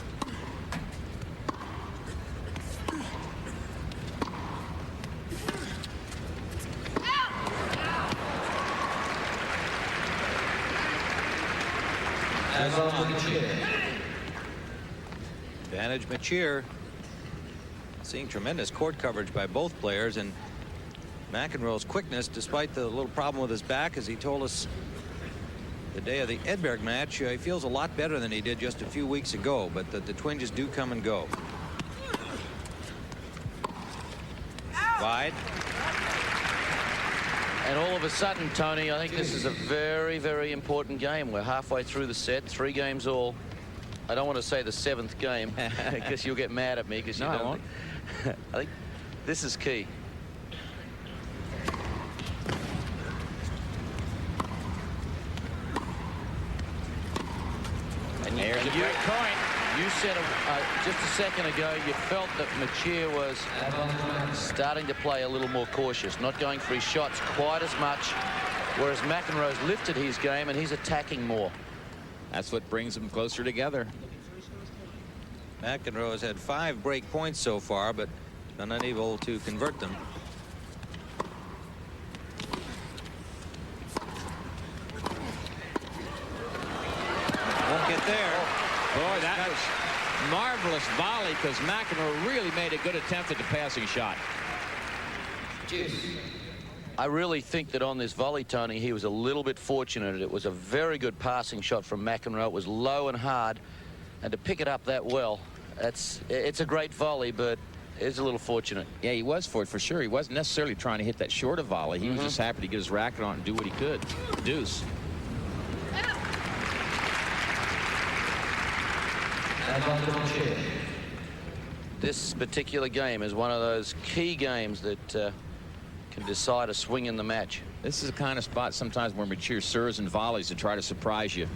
Advantage Mecir. Seeing tremendous court coverage by both players, and McEnroe's quickness, despite the little problem with his back, as he told us the day of the Edberg match, he feels a lot better than he did just a few weeks ago, but the twinges do come and go. Wide. And all of a sudden, Tony, I think this is a very, very important game. We're halfway through the set, 3 games all. I don't want to say the 7th game because you'll get mad at me because you No, I don't. won't. I think this is key. You said just a second ago you felt that Mecir was starting to play a little more cautious, not going for his shots quite as much, whereas McEnroe's lifted his game and he's attacking more. That's what brings them closer together. McEnroe has had 5 break points so far, but been unable to convert them. Won't get there. Boy, that was marvelous volley because McEnroe really made a good attempt at the passing shot. I really think that on this volley, Tony, he was a little bit fortunate. It was a very good passing shot from McEnroe. It was low and hard, and to pick it up that well, it's a great volley, but it's a little fortunate. Yeah, he was for sure. He wasn't necessarily trying to hit that shorter volley. He was just happy to get his racket on and do what he could. Deuce. This particular game is one of those key games that can decide a swing in the match. This is the kind of spot sometimes where Mecir serves and volleys to try to surprise you.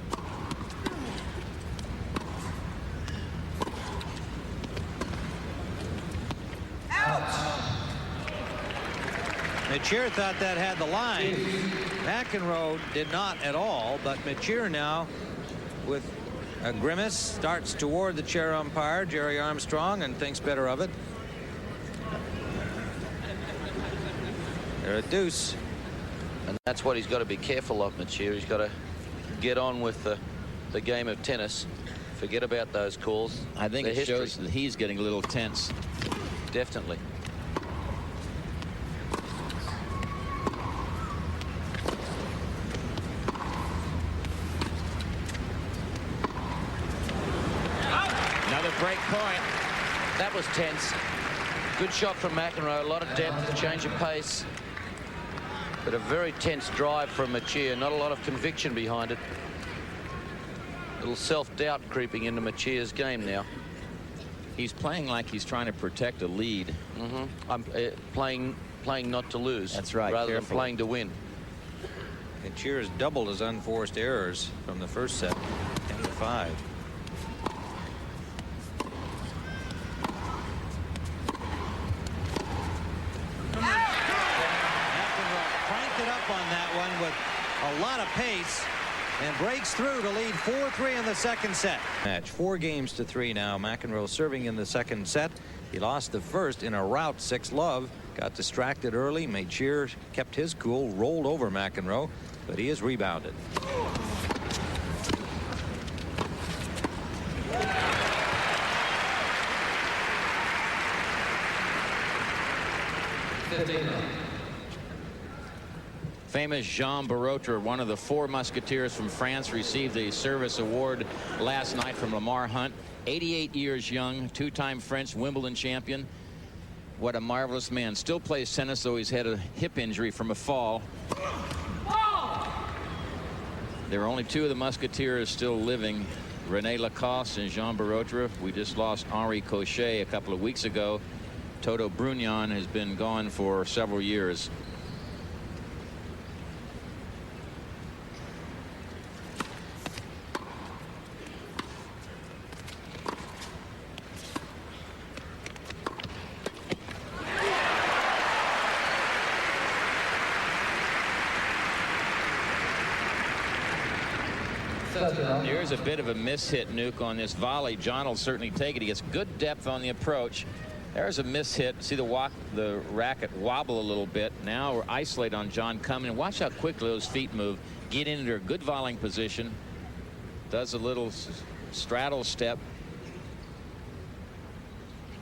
Mecir thought that had the line. McEnroe did not at all, but Mecir now with a grimace starts toward the chair umpire, Jerry Armstrong, and thinks better of it. They're a deuce. And that's what he's got to be careful of, Mecir. He's got to get on with the game of tennis. Forget about those calls. I think it shows that he's getting a little tense. Definitely. Another break point. That was tense. Good shot from McEnroe. A lot of depth, change of pace. But a very tense drive from Mecir. Not a lot of conviction behind it. A little self-doubt creeping into Mecir's game now. He's playing like he's trying to protect a lead. I'm playing not to lose. That's right. Rather Carefully. than playing to win. Mecir has doubled his unforced errors from the first set, 10-5. On that one with a lot of pace and breaks through to lead 4-3 in the second set. Match 4 games to 3 now. McEnroe serving in the second set. He lost the first in a rout 6-love. Got distracted early. Mecir kept his cool, rolled over McEnroe, but he has rebounded. Famous Jean Barotre, one of the 4 musketeers from France, received the service award last night from Lamar Hunt. 88 years young, 2-time French Wimbledon champion. What a marvelous man. Still plays tennis, though he's had a hip injury from a fall. There are only 2 of the musketeers still living, René Lacoste and Jean Barotre. We just lost Henri Cochet a couple of weeks ago. Toto Brugnon has been gone for several years. Here's a bit of a mishit, Nuke, on this volley. John will certainly take it. He gets good depth on the approach. There's a mishit. See the racket wobble a little bit. Now we're isolated on John coming. Watch how quickly those feet move. Get into a good volleying position. Does a little straddle step.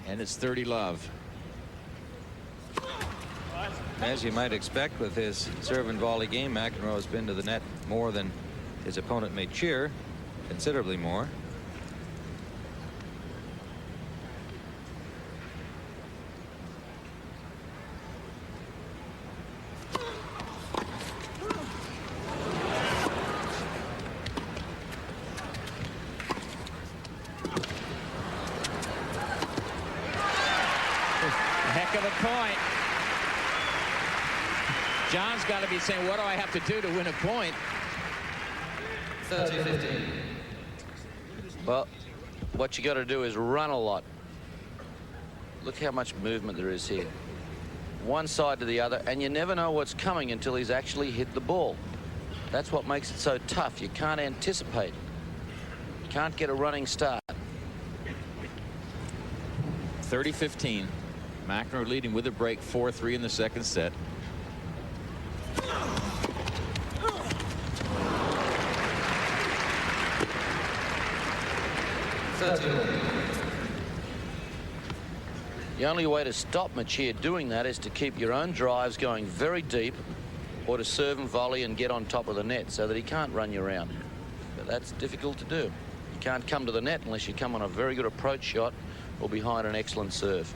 And it's 30-love. As you might expect with his serve and volley game, McEnroe has been to the net more than his opponent Mecir, considerably more. Heck of a point. John's got to be saying, what do I have to do to win a point? 30-15. Well, what you got to do is run a lot. Look how much movement there is here. One side to the other, and you never know what's coming until he's actually hit the ball. That's what makes it so tough. You can't anticipate. You can't get a running start. 30-15. McEnroe leading with a break, 4-3 in the second set. The only way to stop Mecir doing that is to keep your own drives going very deep, or to serve and volley and get on top of the net so that he can't run you around. But that's difficult to do. You can't come to the net unless you come on a very good approach shot or behind an excellent serve.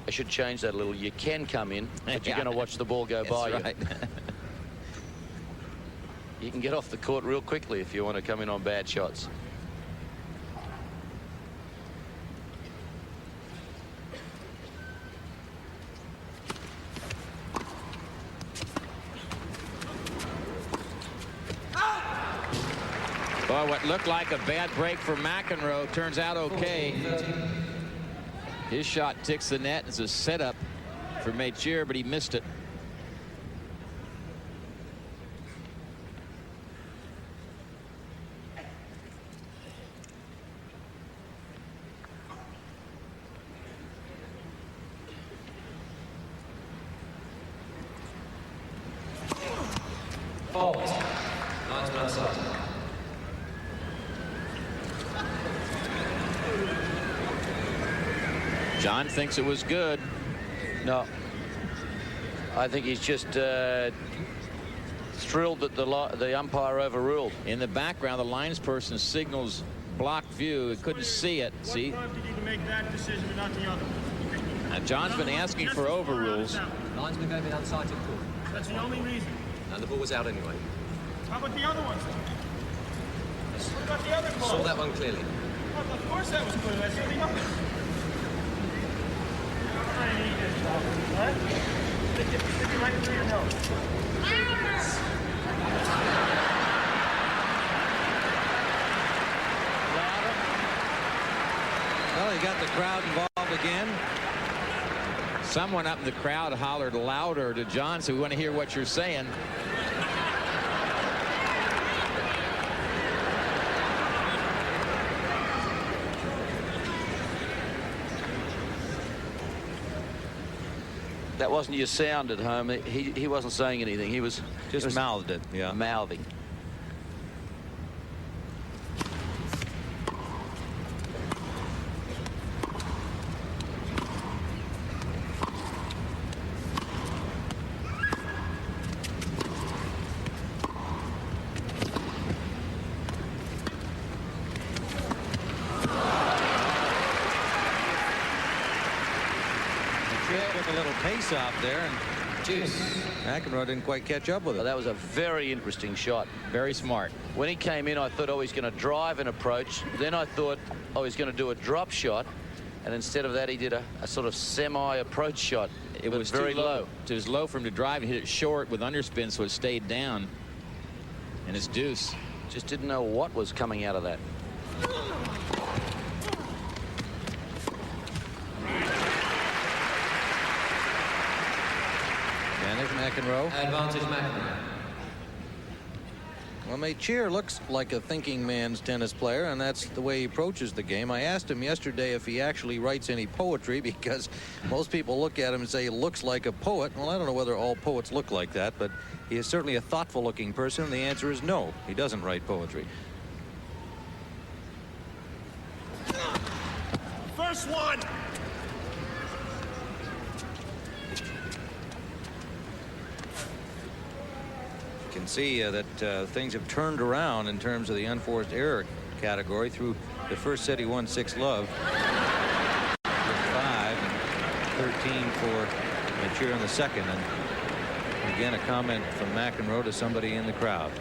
I should change that a little. You can come in, but you're going to watch the ball go by right. you. You can get off the court real quickly if you want to come in on bad shots. Well, what looked like a bad break for McEnroe turns out okay. His shot ticks the net. It's a setup for Mecir, but he missed it. John thinks it was good. No. I think he's just thrilled that the umpire overruled. In the background, the linesperson signals blocked view. He couldn't see it. See? What prompted you to make that decision and not the other? John's been asking for overrules. Linesman gave it unsighted call. That's the only reason. And the ball was out anyway. How about the other ones? What about the other calls? Saw that one clearly. Well, of course that was clear. That's the only other. Right? Stick it right through your nose. Well, he got the crowd involved again. Someone up in the crowd hollered louder to John, so we want to hear what you're saying. That wasn't your sound at home. He wasn't saying anything. He was Just mouthed it. Yeah. mouthing. Took a little pace off there, and McEnroe didn't quite catch up with Well, it. that was a very interesting shot. Very smart. When he came in, I thought, oh, he's going to drive and approach. Then I thought, oh, he's going to do a drop shot. And instead of that, he did a sort of semi-approach shot. It was very too low. It was low for him to drive and hit it short with underspin, so it stayed down. And it's deuce. Just didn't know what was coming out of that. McEnroe. Advantage McEnroe. Well, Mecir looks like a thinking man's tennis player, and that's the way he approaches the game. I asked him yesterday if he actually writes any poetry, because most people look at him and say he looks like a poet. Well, I don't know whether all poets look like that, but he is certainly a thoughtful-looking person, and the answer is no. He doesn't write poetry. First one. You can see that things have turned around in terms of the unforced error category. Through the first set, he won 6-love. 5 and 13 for Mecir in the second. And again, a comment from McEnroe to somebody in the crowd.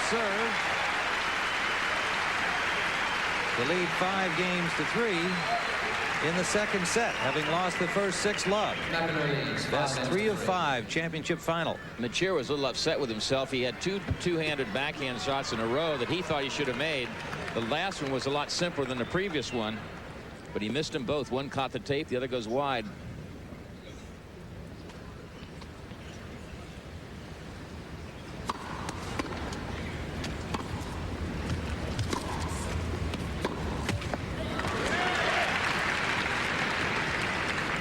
serve to lead 5-3 in the second set, having lost the first 6 love. Best 3 of 5 championship final. Mecir was a little upset with himself. He had two-handed backhand shots in a row that he thought he should have made. The last one was a lot simpler than the previous one, but he missed them both. One caught the tape, the other goes wide.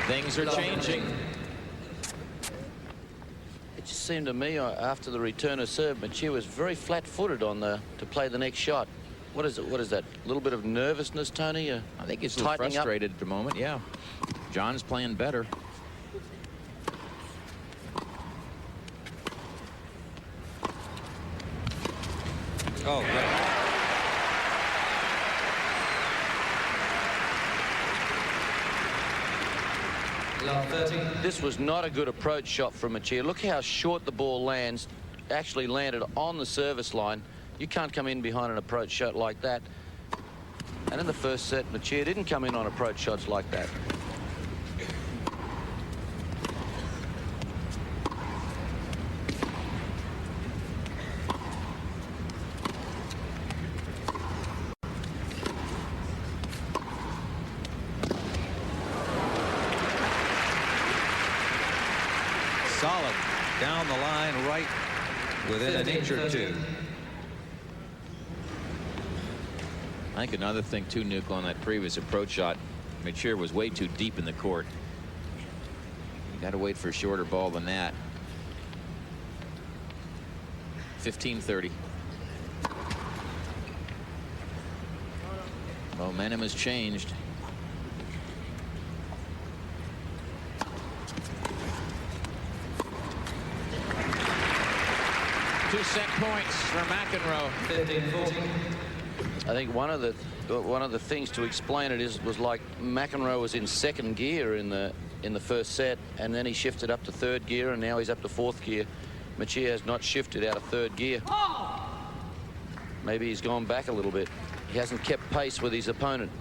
Things are changing. It just seemed to me after the return of serve, Mecir was very flat-footed on to play the next shot. What is it? What is that? A little bit of nervousness, Tony? I think he's a little frustrated at the moment. Yeah. John's playing better. Oh, great. This was not a good approach shot from Mecir. Look how short the ball lands. Actually landed on the service line. You can't come in behind an approach shot like that. And in the first set, Mecir didn't come in on approach shots like that. Solid down the line, right within an inch or two. I think another thing too, Nuke, on that previous approach shot, Mecir was way too deep in the court. You got to wait for a shorter ball than that. 15-30. Momentum has changed. Two-set points for McEnroe. 15-14. I think one of the things to explain it was like McEnroe was in second gear in the first set, and then he shifted up to third gear, and now he's up to fourth gear. Mecir has not shifted out of third gear. Maybe he's gone back a little bit. He hasn't kept pace with his opponent.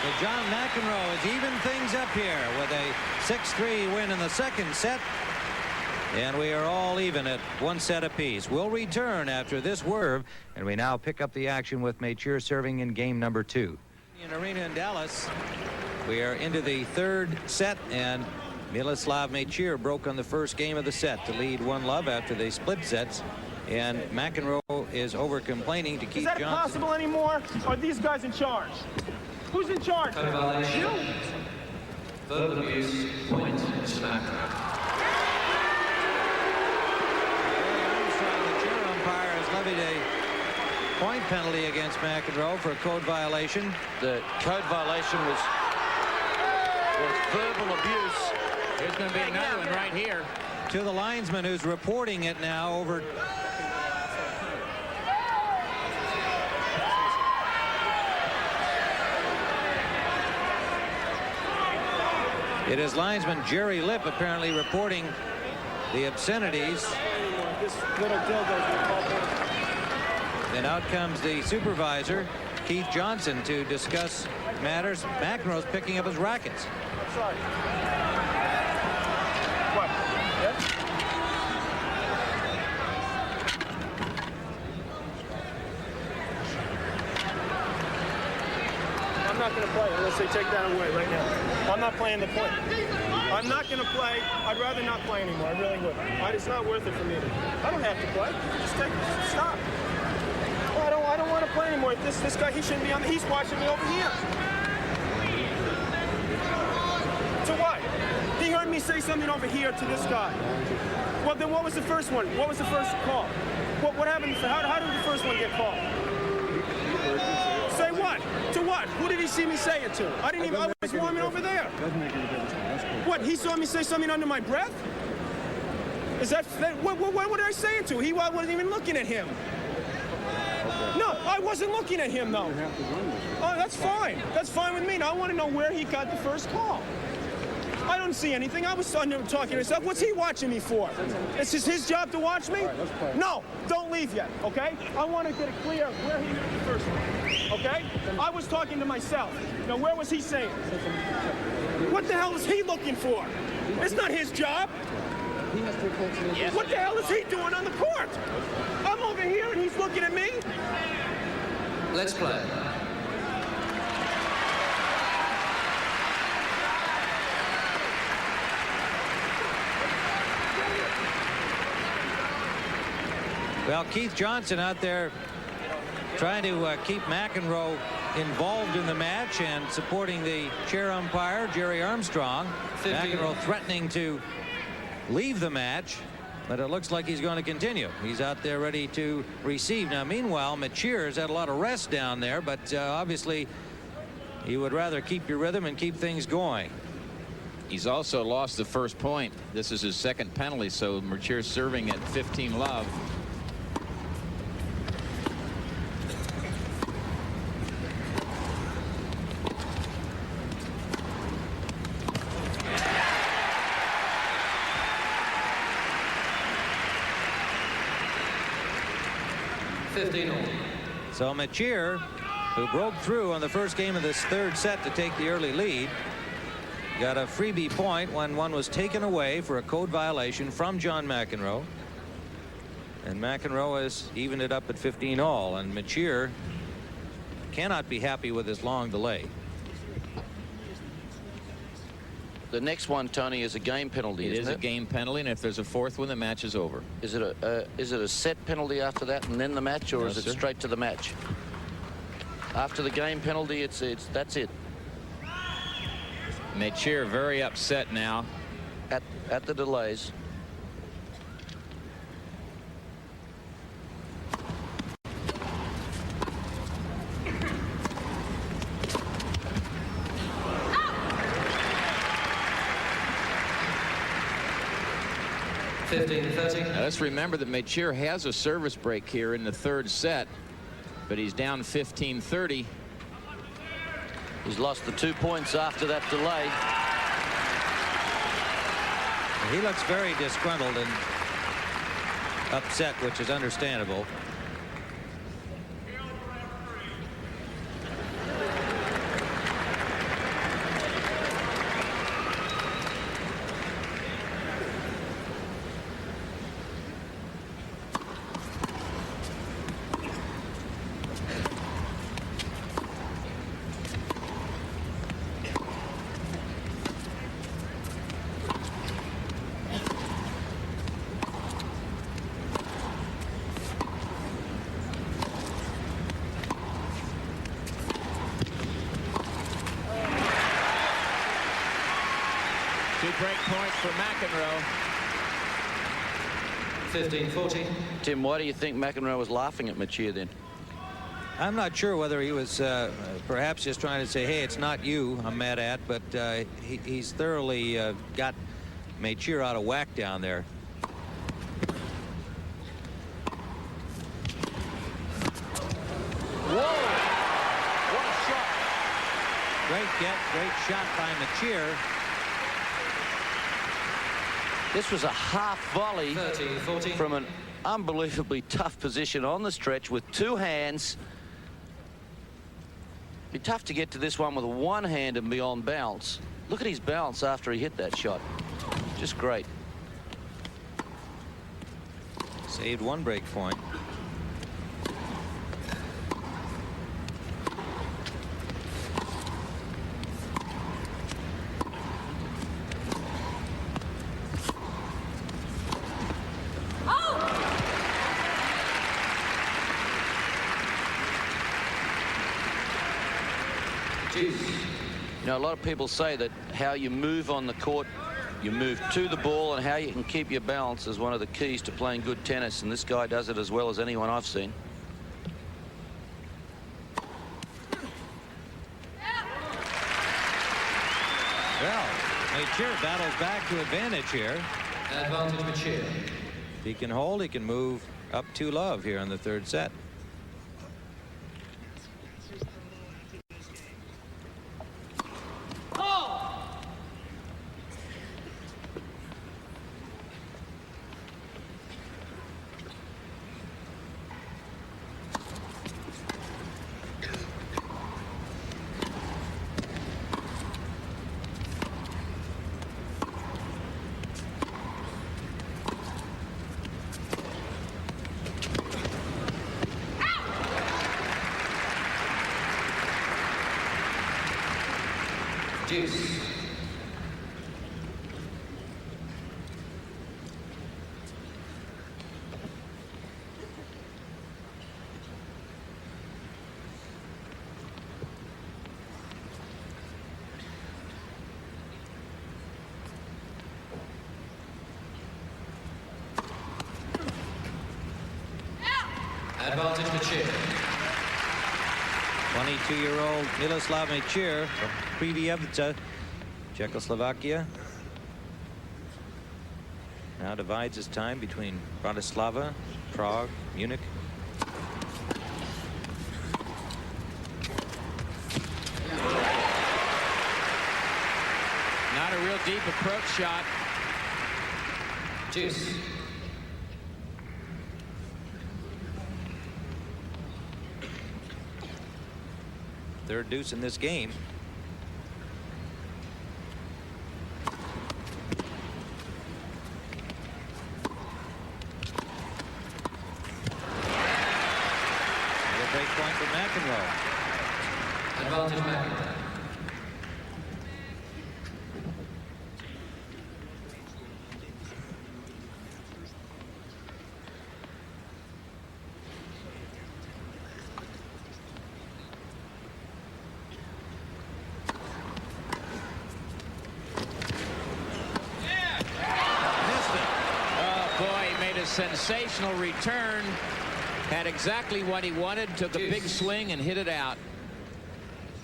So John McEnroe has evened things up here with a 6-3 win in the second set. And we are all even at 1 set apiece. We'll return after this word, and we now pick up the action with Mecir serving in game number 2. In arena in Dallas, we are into the third set, and Miloslav Mecir broke on the first game of the set to lead 1 love after they split sets. And McEnroe is over complaining to Keith Johnson. Is that possible anymore? Or are these guys in charge? Who's in charge? You? Verbal abuse, point, Mr. McEnroe. The chair umpire has levied a point penalty against McEnroe for a code violation. The code violation was verbal abuse. There's going to be another one right here. To the linesman who's reporting it now over. It is linesman Jerry Lipp apparently reporting the obscenities. And out comes the supervisor, Keith Johnson, to discuss matters. McEnroe's picking up his rackets. Sorry. What? Yeah? I'm not going to play unless they take that away right now. I'm not playing the point. I'm not going to play. I'd rather not play anymore. I really would. It's not worth it for me. I don't have to play. Just take it. Stop. Well, I don't want to play anymore. This guy, he shouldn't be on. He's watching me over here. To what? He heard me say something over here to this guy. Well, then what was the first one? What was the first call? What happened? How did the first one get called? Say what? To what? Who did he see me say it to? I didn't even. I was warming over there. Doesn't make any difference. What? He saw me say something under my breath? Is that what did I say it to? I wasn't even looking at him. No, I wasn't looking at him though. You have to run this. Oh, that's fine. That's fine with me. Now, I want to know where he got the first call. I don't see anything. I was talking to myself. What's he watching me for? This is his job to watch me? No, don't leave yet, okay? I want to get it clear where he made the first one, okay? I was talking to myself. Now, where was he saying? What the hell is he looking for? It's not his job. What the hell is he doing on the court? I'm over here and he's looking at me. Let's play. Well, Keith Johnson out there trying to keep McEnroe involved in the match and supporting the chair umpire, Jerry Armstrong. 15. McEnroe threatening to leave the match, but it looks like he's going to continue. He's out there ready to receive. Now, meanwhile, Mecir has had a lot of rest down there, but obviously he would rather keep your rhythm and keep things going. He's also lost the first point. This is his second penalty, so Mecir serving at 15 love. So Mecir, who broke through on the first game of this third set to take the early lead, got a freebie point when one was taken away for a code violation from John McEnroe. And McEnroe has evened it up at 15 all, and Mecir cannot be happy with his long delay. The next one, Tony, is a game penalty. It is a game penalty, and if there's a fourth one, the match is over. Is it a set penalty after that and then the match, or No, is it sir. straight to the match? After the game penalty, that's it. Mecir very upset now. At the delays. Now let's remember that Mecir has a service break here in the third set, but he's down 15-30. He's lost the 2 points after that delay. He looks very disgruntled and upset, which is understandable. Break points for McEnroe. 15-14. Tim, why do you think McEnroe was laughing at Mecir then? I'm not sure whether he was perhaps just trying to say, hey, it's not you I'm mad at, but he's thoroughly got Mecir out of whack down there. Whoa! What a shot. Great get, great shot by Mecir. This was a half volley 13-14. from an unbelievably tough position on the stretch with two hands. Be tough to get to this one with one hand and be on bounce. Look at his bounce after he hit that shot. Just great. Saved one break point. You know, a lot of people say that how you move on the court, you move to the ball, and how you can keep your balance is one of the keys to playing good tennis, and this guy does it as well as anyone I've seen. Well, Mecir battles back to advantage here. Advantage Mecir. If he can hold, he can move up 2-love here in the third set. Deuce. Advantage Mecir. 22-year-old Miloslav Mecir from Privyevca, Czechoslovakia. Now divides his time between Bratislava, Prague, Munich. Not a real deep approach shot. Deuce. Third deuce in this game. Another break point for McEnroe. Advantage McEnroe. Sensational return, had exactly what he wanted, took a big swing and hit it out.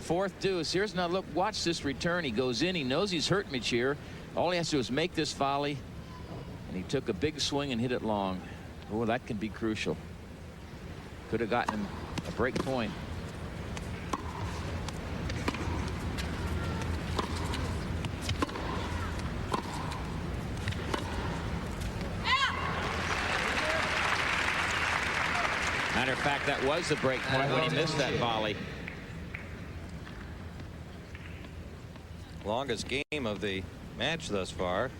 Fourth deuce. Here's now, look, watch this return. He goes in, he knows he's hurt Mecir. All he has to do is make this volley, and he took a big swing and hit it long. Oh, that can be crucial. Could have gotten him a break point. Matter of fact, that was the break point when he missed that volley. Longest game of the match thus far.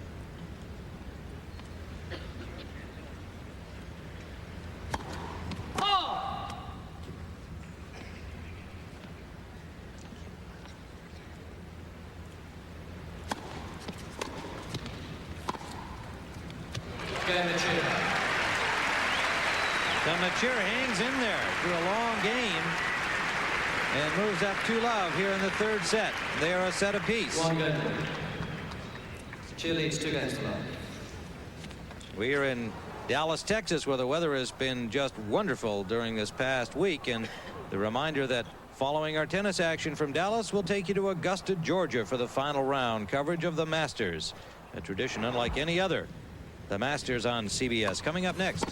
So Mecir hangs in there through a long game and moves up 2-love here in the third set. They are a set apiece. Mecir leads 2 games to love. We are in Dallas, Texas, where the weather has been just wonderful during this past week. And the reminder that following our tennis action from Dallas, we'll take you to Augusta, Georgia for the final round coverage of the Masters. A tradition unlike any other. The Masters on CBS coming up next.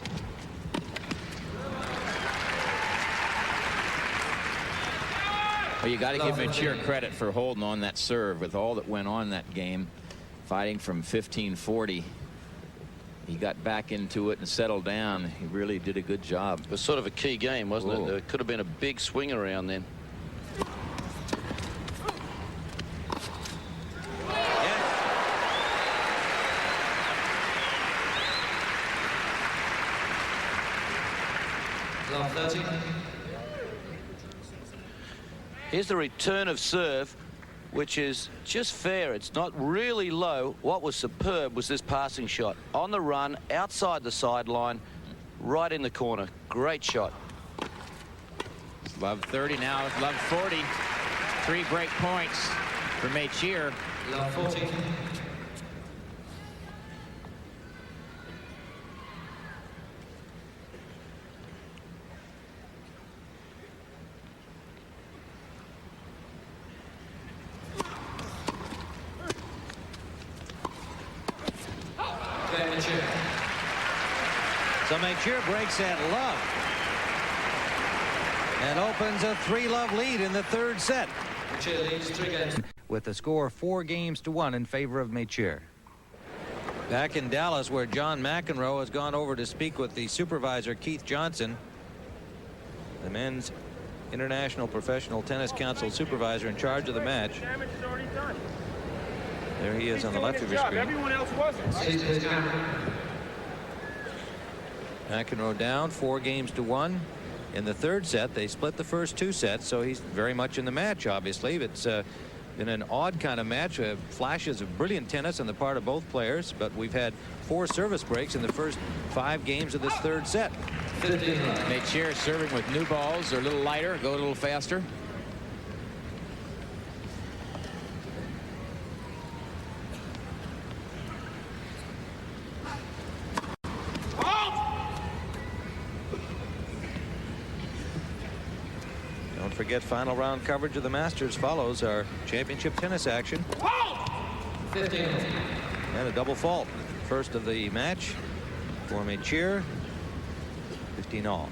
Well, you got to give Mecir credit for holding on that serve with all that went on that game, fighting from 15-40. He got back into it and settled down. He really did a good job. It was sort of a key game, wasn't it? There could have been a big swing around then. Love 30. Here's the return of serve, which is just fair. It's not really low. What was superb was this passing shot. On the run, outside the sideline, right in the corner. Great shot. Love 30 now. Love 40. 3 break points for Mecir. Love 40. So Mecir breaks that love and opens a 3-love lead in the third set. Mecir leads 3 games. With the score 4-1 in favor of Mecir. Back in Dallas, where John McEnroe has gone over to speak with the supervisor, Keith Johnson, the Men's International Professional Tennis Council supervisor in charge of the match. Damage is already done. There he is on the left of your screen. Everyone else wasn't. McEnroe down 4-1 in the third set. They split the first 2 sets, so he's very much in the match, obviously. It's Been an odd kind of match. Flashes of brilliant tennis on the part of both players, but we've had 4 service breaks in the first 5 games of this third set. Mecir serving with new balls. They're a little lighter, go a little faster. Don't forget, final round coverage of the Masters follows our championship tennis action. 15. And a double fault. First of the match for Mecir. 15 all.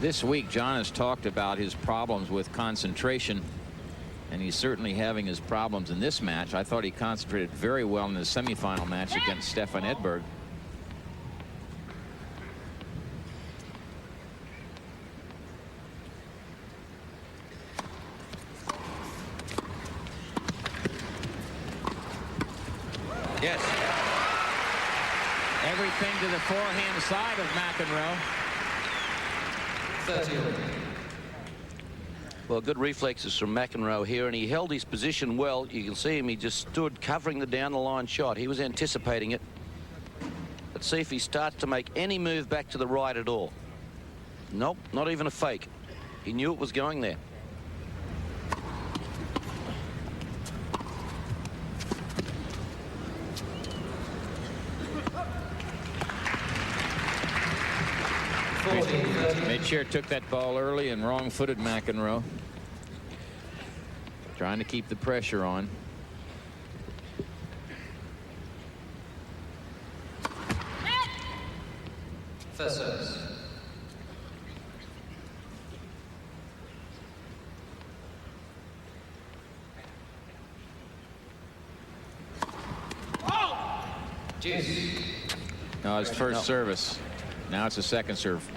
This week, John has talked about his problems with concentration, and he's certainly having his problems in this match. I thought he concentrated very well in the semifinal match against Stefan Edberg. Yes. Everything to the forehand side of McEnroe. 30. Well, good reflexes from McEnroe here, and he held his position well. You can see him, he just stood covering the down the line shot. He was anticipating it. Let's see if he starts to make any move back to the right at all. Nope, not even a fake. He knew it was going there. Mecir took that ball early and wrong-footed McEnroe. Trying to keep the pressure on. First service. Juice. No, his first service. Now it's a second serve.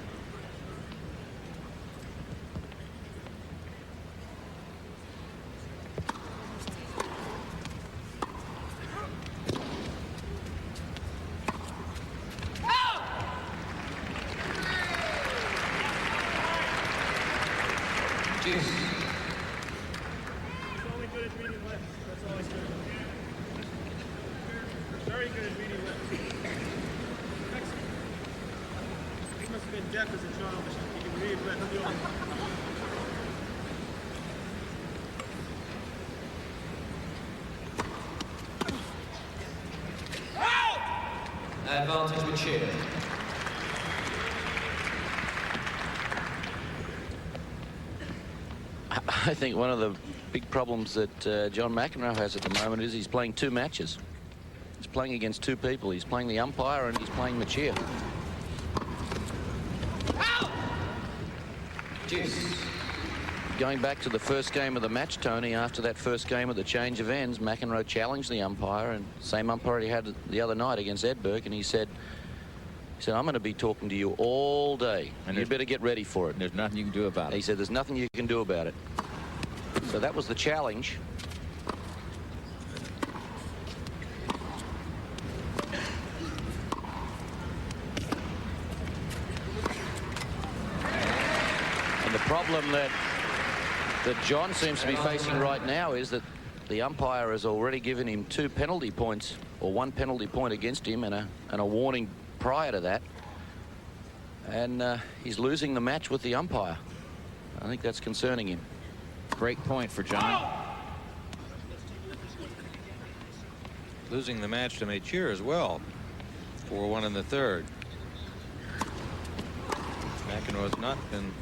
He's only good at reading lips. That's all he's good at. Very good at reading lips. He must have been deaf as a child. He can read lips. Advantage Mecir. I think one of the big problems that John McEnroe has at the moment is he's playing 2 matches. He's playing against 2 people. He's playing the umpire and he's playing Mecir. Juice. Going back to the first game of the match, Tony, after that first game of the change of ends, McEnroe challenged the umpire, and same umpire he had the other night against Edberg, and he said, I'm going to be talking to you all day, and you better get ready for it. There's nothing you can do about it. He said, there's nothing you can do about it. So that was the challenge. And the problem that John seems to be facing right now is that the umpire has already given him 2 penalty points, or 1 penalty point against him, and a warning prior to that. And he's losing the match with the umpire. I think that's concerning him. Great point for John. Losing the match to Mecir as well. 4-1 in the third. McEnroe has not been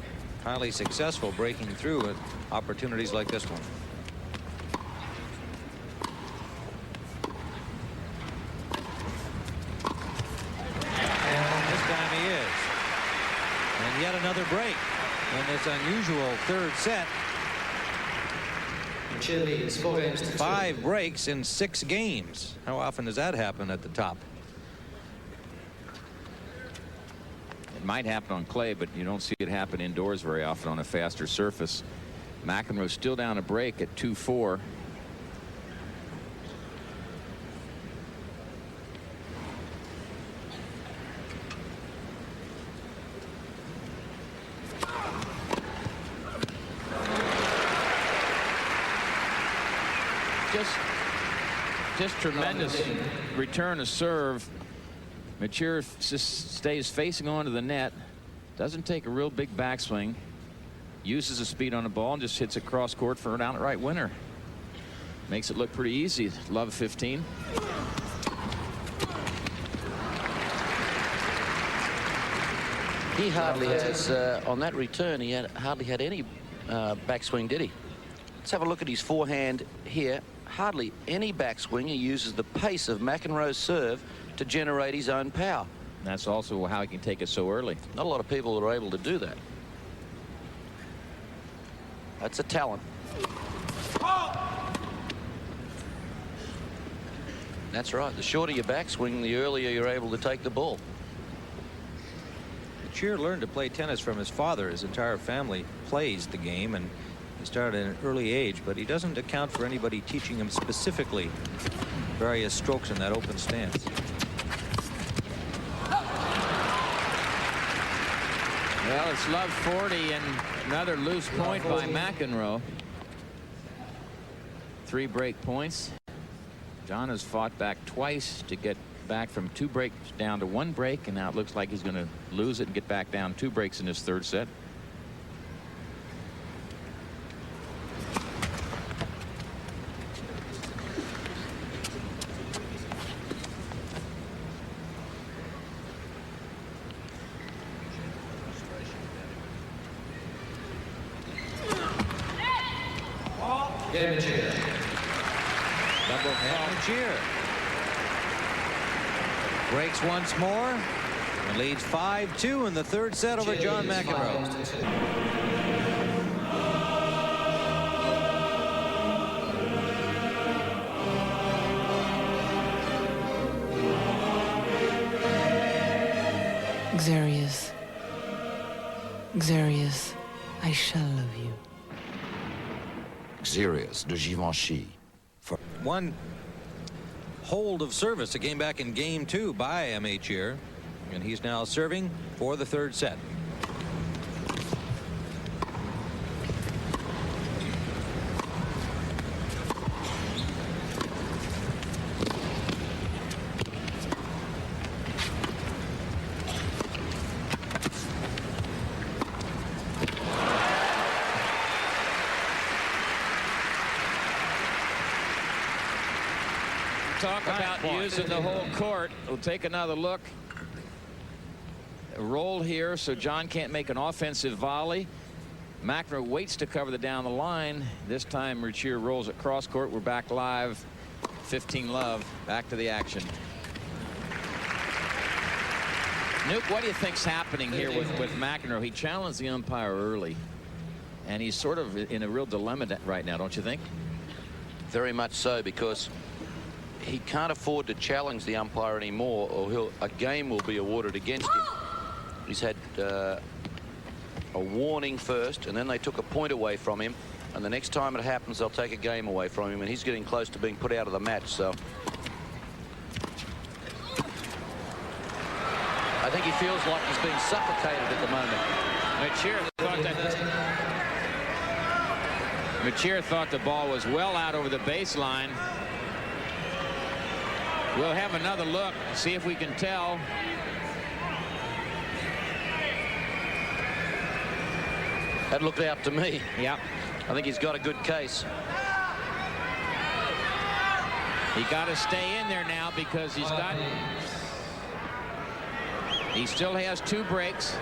highly successful breaking through at opportunities like this one. And this time he is. And yet another break in this unusual third set. Mecir leads 4 games to 2. 5 breaks in 6 games. How often does that happen at the top? It might happen on clay, but you don't see it happen indoors very often on a faster surface. McEnroe still down a break at 2-4. Just tremendous return of serve. Mecir just stays facing onto the net. Doesn't take a real big backswing. Uses the speed on the ball and just hits it cross court for an outright winner. Makes it look pretty easy. Love 15. He hardly has, on that return, he hardly had any backswing, did he? Let's have a look at his forehand here. Hardly any backswing. He uses the pace of McEnroe's serve to generate his own power. That's also how he can take it so early. Not a lot of people are able to do that. That's a talent. That's right. The shorter your backswing, the earlier you're able to take the ball. Mecir learned to play tennis from his father. His entire family plays the game, and he started at an early age, but he doesn't account for anybody teaching him specifically various strokes in that open stance. Well, it's love 40 and another loose point by McEnroe. 3 break points. John has fought back twice to get back from 2 breaks down to 1 break, and now it looks like he's going to lose it and get back down 2 breaks in his 3rd set. Double Mecir breaks once more and leads 5-2 in the 3rd set over John McEnroe. Xerius, I shall love you. Xerius de Givenchy. For one hold of service, a game back in game 2 by Mecir, and he's now serving for the 3rd set. Talk about using the whole court. We'll take another look. A roll here, so John can't make an offensive volley. McEnroe waits to cover the down the line. This time Mecir rolls it cross court. We're back live. 15 love. Back to the action. Nuke, what do you think's happening here with McEnroe? He challenged the umpire early, and he's sort of in a real dilemma right now, don't you think? Very much so, because he can't afford to challenge the umpire anymore, or a game will be awarded against him. He's had a warning first, and then they took a point away from him, and the next time it happens they'll take a game away from him, and he's getting close to being put out of the match. So I think he feels like he's being suffocated at the moment. Mecir thought the ball was well out over the baseline. We'll have another look, see if we can tell. That looked out to me. Yep. I think he's got a good case. He got to stay in there now because he still has 2 breaks.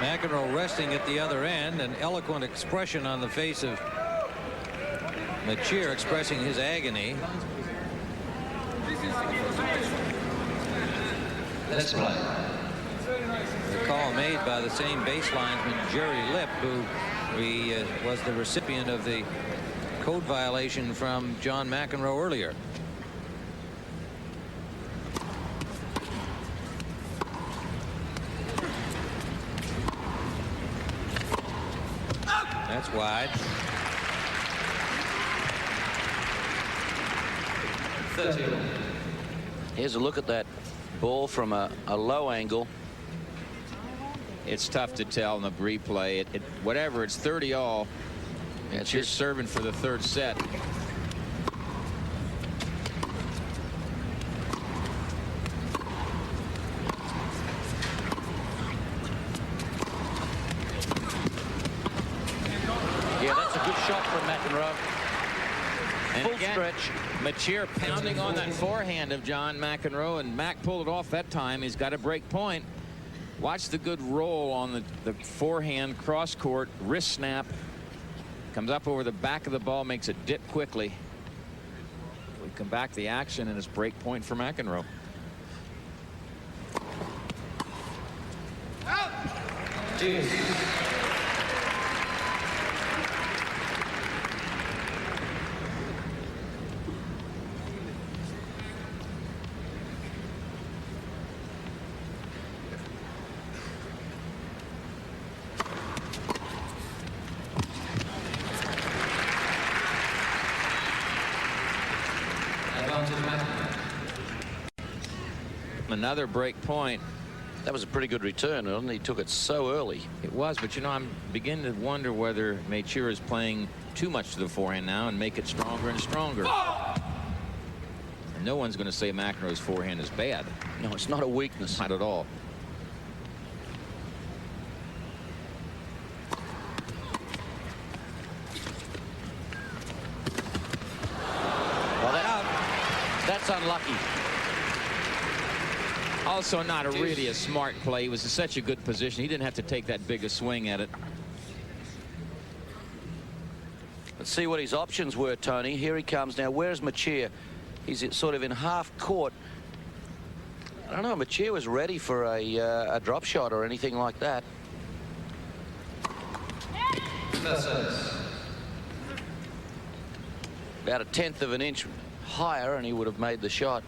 McEnroe resting at the other end, an eloquent expression on the face of Mecir, expressing his agony. Let's play. The call made by the same baselinesman, Jerry Lipp, who was the recipient of the code violation from John McEnroe earlier. That's wide. 30. Here's a look at that ball from a low angle. It's tough to tell in the replay. Whatever, it's 30-all. It's You're serving for the third set. Yeah, that's a good shot from McEnroe. And Full again, stretch. Mecir pounding on that forehand of John McEnroe, and Mac pulled it off that time. He's got a break point. Watch the good roll on the forehand cross court, wrist snap. Comes up over the back of the ball, makes it dip quickly. We come back to the action, and it's break point for McEnroe. Another break point. That was a pretty good return, and he took it so early. It was, but you know, I'm beginning to wonder whether Mecir is playing too much to the forehand now and make it stronger and stronger. And no one's going to say McEnroe's forehand is bad. No, it's not a weakness. Not at all. Well, that's unlucky. Also not really a smart play. He was in such a good position. He didn't have to take that big a swing at it. Let's see what his options were, Tony. Here he comes now. Where's Mecir? He's sort of in half court. I don't know. Mecir was ready for a drop shot or anything like that. About 1/10 of an inch higher, and he would have made the shot.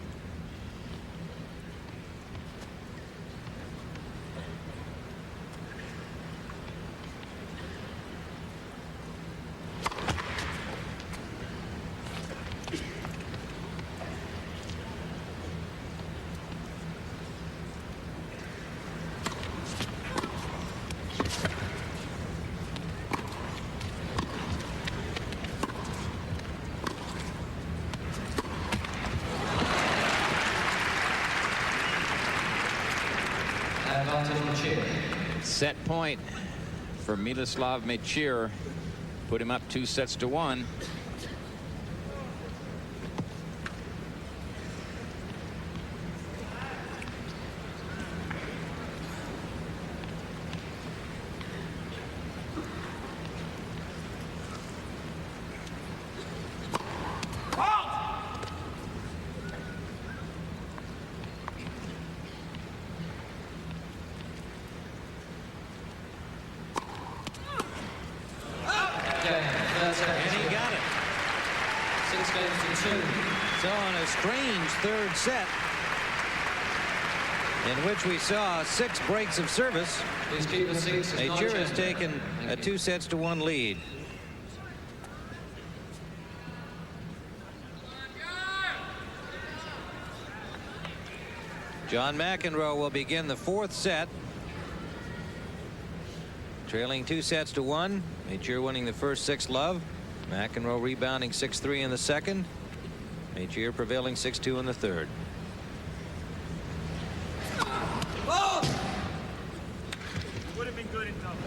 Set point for Miloslav Mecir. Put him up 2-1. And he got it. 6-2. So on a strange third set, in which we saw 6 breaks of service, Please keep the seats. Mecir has taken a 2-1 lead. John McEnroe will begin the 4th set. Trailing 2-1. Mecir winning the first 6 love. McEnroe rebounding 6-3 in the second. Mecir prevailing 6-2 in the third. Would have been good in doubles.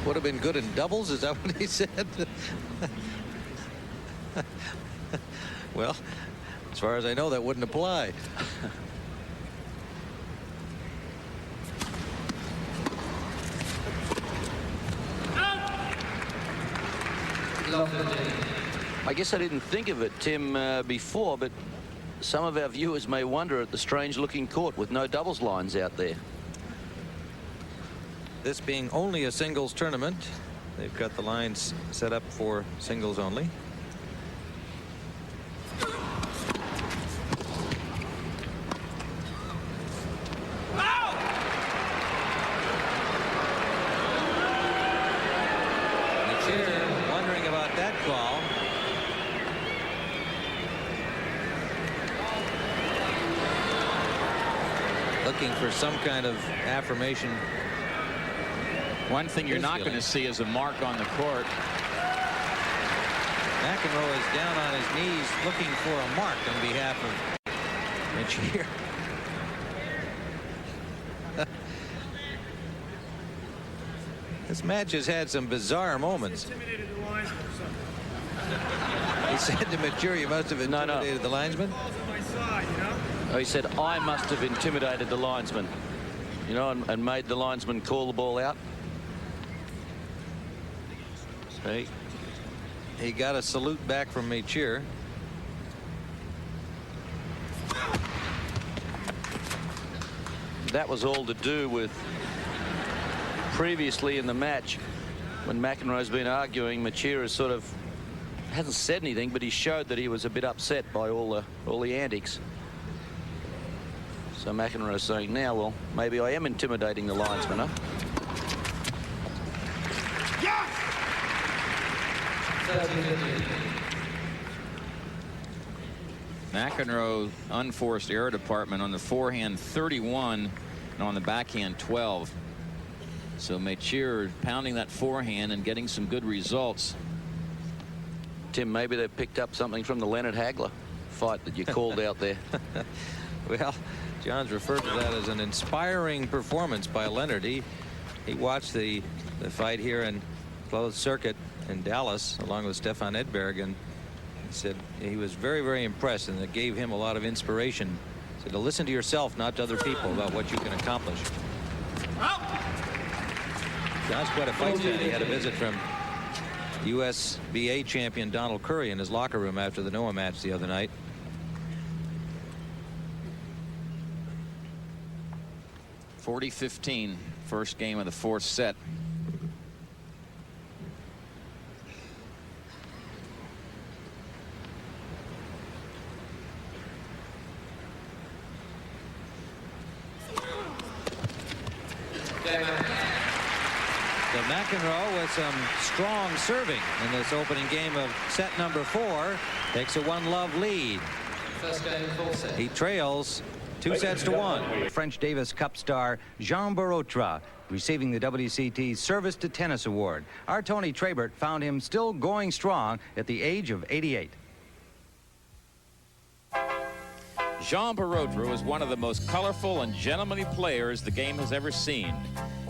Would have been good in doubles? Is that what he said? Well, as far as I know, that wouldn't apply. I guess I didn't think of it, Tim, before, but some of our viewers may wonder at the strange-looking court with no doubles lines out there. This being only a singles tournament, they've got the lines set up for singles only. looking for some kind of affirmation. One thing you're not going to see is a mark on the court. McEnroe is down on his knees looking for a mark on behalf of Mecir. This match has had some bizarre moments. He said to Mecir, you must have intimidated the linesman. Oh, he said, I must have intimidated the linesman, you know, and made the linesman call the ball out. See, he got a salute back from Mecir. That was all to do with previously in the match when McEnroe's been arguing. Mecir has sort of hasn't said anything, but he showed that he was a bit upset by all the antics. So McEnroe's saying now, well, maybe I am intimidating the linesman, huh? McEnroe unforced error department on the forehand 31 and on the backhand 12. So Mecir pounding that forehand and getting some good results. Tim, maybe they picked up something from the Leonard Hagler fight that you called out there. Well, John's referred to that as an inspiring performance by Leonard. He watched the fight here in closed circuit in Dallas along with Stefan Edberg, and he said he was very, very impressed, and it gave him a lot of inspiration. So to listen to yourself, not to other people, about what you can accomplish. John's quite a fight fan. He had a visit from USBA champion Donald Curry in his locker room after the Noah match the other night. (40-15) first game of the fourth set. So McEnroe with some strong serving in this opening game of set number 4 takes a 1-love lead. First game, full set. He trails 2 sets to 1. French Davis Cup star Jean Barotra receiving the WCT Service to Tennis Award. Our Tony Trabert found him still going strong at the age of 88. Jean Barotra was one of the most colorful and gentlemanly players the game has ever seen.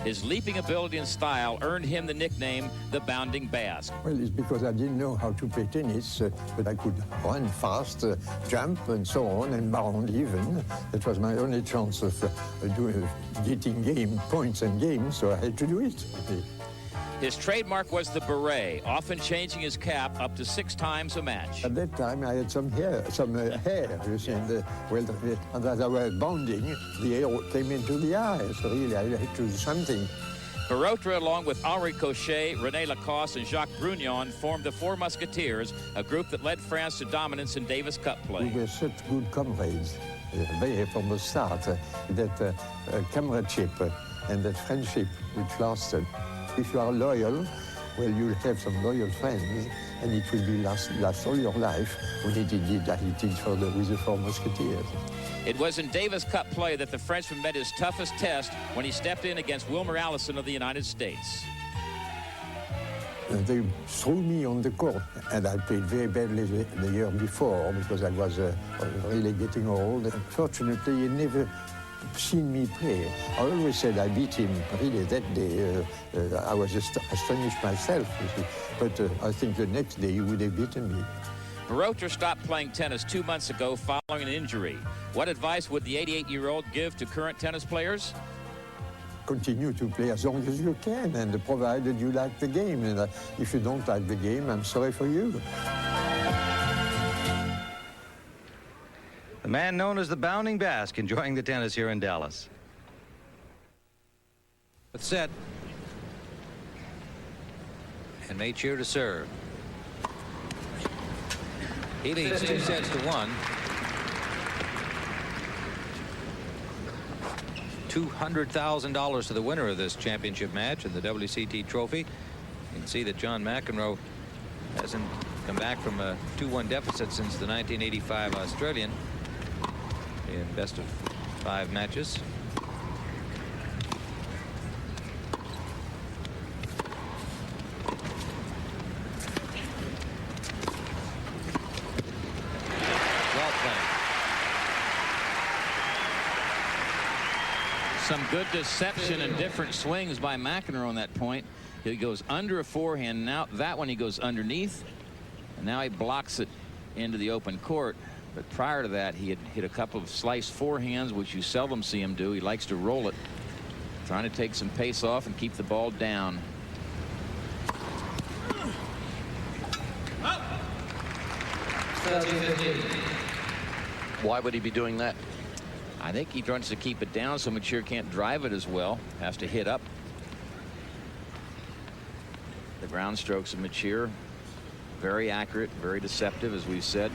His leaping ability and style earned him the nickname the Bounding Basque. Well, it's because I didn't know how to play tennis, but I could run fast, jump, and so on, and bound even. That was my only chance of getting points and games, so I had to do it. His trademark was the beret, often changing his cap up to 6 times a match. At that time, I had some hair, you see, and as I was bounding, the hair came into the eyes. So really, I had to do something. Barotra, along with Henri Cochet, René Lacoste, and Jacques Brugnon, formed the Four Musketeers, a group that led France to dominance in Davis Cup play. We were such good comrades, very from the start, that comradeship and that friendship which lasted. If you are loyal, well, you'll have some loyal friends, and it will be last all your life when it did with the Four Musketeers. It was in Davis Cup play that the Frenchman met his toughest test when he stepped in against Wilmer Allison of the United States. They threw me on the court, and I played very badly the year before because I was really getting old. Unfortunately, he never seen me play. I always said I beat him. Really, that day, I was just astonished myself. But I think the next day he would have beaten me. Barotra stopped playing tennis 2 months ago following an injury. What advice would the 88-year-old give to current tennis players? Continue to play as long as you can, and provided you like the game. And if you don't like the game, I'm sorry for you. The man known as the Bounding Basque enjoying the tennis here in Dallas. With set. And Mecir to serve. He leads 2 sets to 1. $200,000 to the winner of this championship match and the WCT trophy. You can see that John McEnroe hasn't come back from a 2-1 deficit since the 1985 Australian in best of 5 matches. Some good deception and different swings by McEnroe on that point. He goes under a forehand. Now that one he goes underneath. And now he blocks it into the open court. But prior to that, he had hit a couple of sliced forehands, which you seldom see him do. He likes to roll it, trying to take some pace off and keep the ball down. Why would he be doing that? I think he tries to keep it down so Mecir can't drive it as well. Has to hit up. The ground strokes of Mecir, very accurate, very deceptive, as we've said.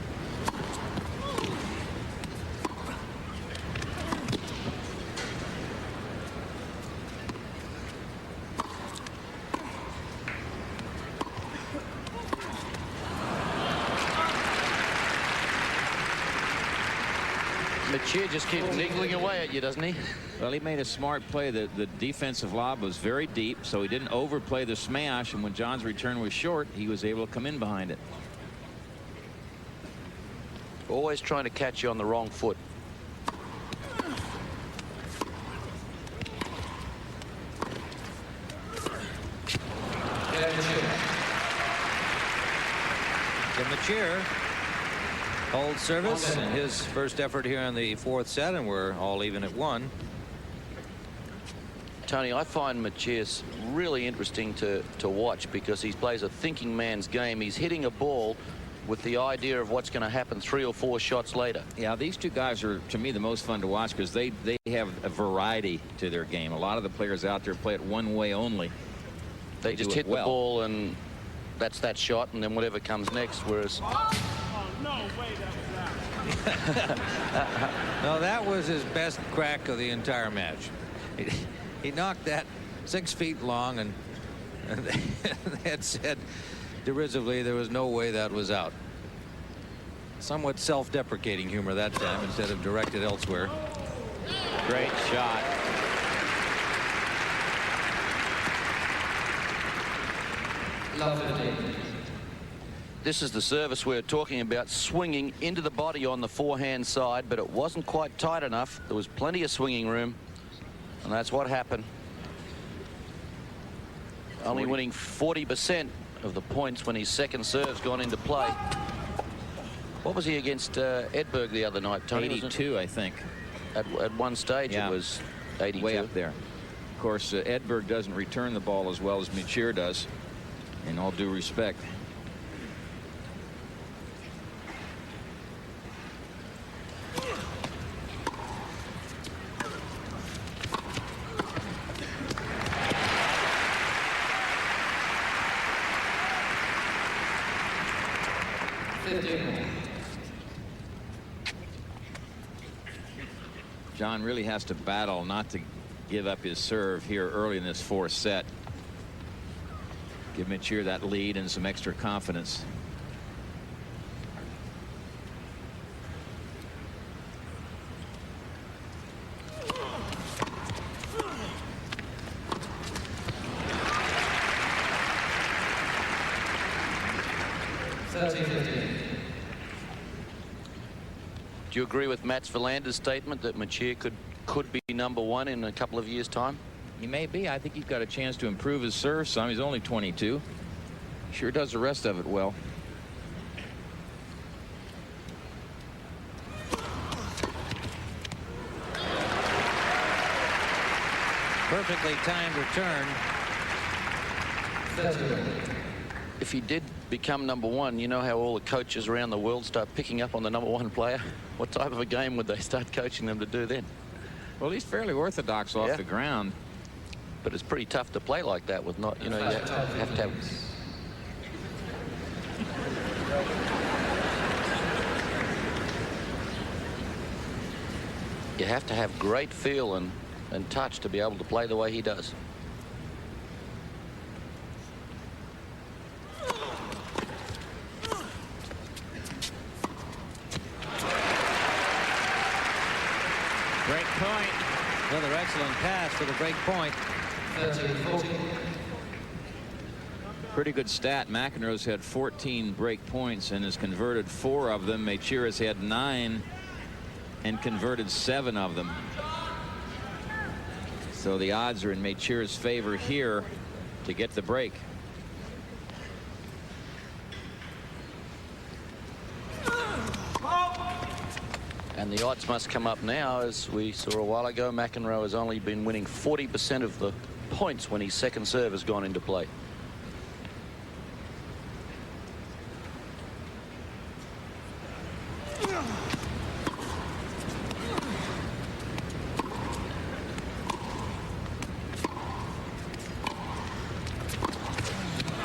Mecir just keeps niggling away at you, doesn't he? Well, he made a smart play. The defensive lob was very deep, so he didn't overplay the smash, and when John's return was short, he was able to come in behind it. Always trying to catch you on the wrong foot. So Mecir holds service in his first effort here in the fourth set, and we're all even at 1. Tony, I find Mecir really interesting to watch because he plays a thinking man's game. He's hitting a ball with the idea of what's going to happen 3 or 4 shots later. Yeah, these two guys are, to me, the most fun to watch because they have a variety to their game. A lot of the players out there play it one way only. They just hit the ball, and that's that shot, and then whatever comes next, whereas... No way that was out. No, that was his best crack of the entire match. He knocked that 6 feet long, and they had said derisively there was no way that was out. Somewhat self-deprecating humor that time instead of directed elsewhere. Great shot. This is the service we're talking about, swinging into the body on the forehand side, but it wasn't quite tight enough. There was plenty of swinging room, and that's what happened. Only winning 40% of the points when his second serve's gone into play. What was he against Edberg the other night, Tony? 82, I think. At one stage, yeah, it was 82. Way up there. Of course, Edberg doesn't return the ball as well as Mecir does, in all due respect. John really has to battle not to give up his serve here early in this fourth set. Give Mecir that lead and some extra confidence. Do you agree with Mats Verlander's statement that Mecir could be #1 in a couple of years' time? He may be. I think he's got a chance to improve his serve some. He's only 22. Sure does the rest of it well. Perfectly timed return. If he did become #1, you know how all the coaches around the world start picking up on the #1 player? What type of a game would they start coaching them to do then? Well, he's fairly orthodox off the ground. But it's pretty tough to play like that with not, you know, you have to have... You have to have great feel and touch to be able to play the way he does. Break point. Another excellent pass for the break point. Pretty good stat. McEnroe's had 14 break points and has converted 4 of them. Mecir has had 9 and converted 7 of them. So the odds are in Mecir's favor here to get the break. And the odds must come up now. As we saw a while ago, McEnroe has only been winning 40% of the points when his second serve has gone into play.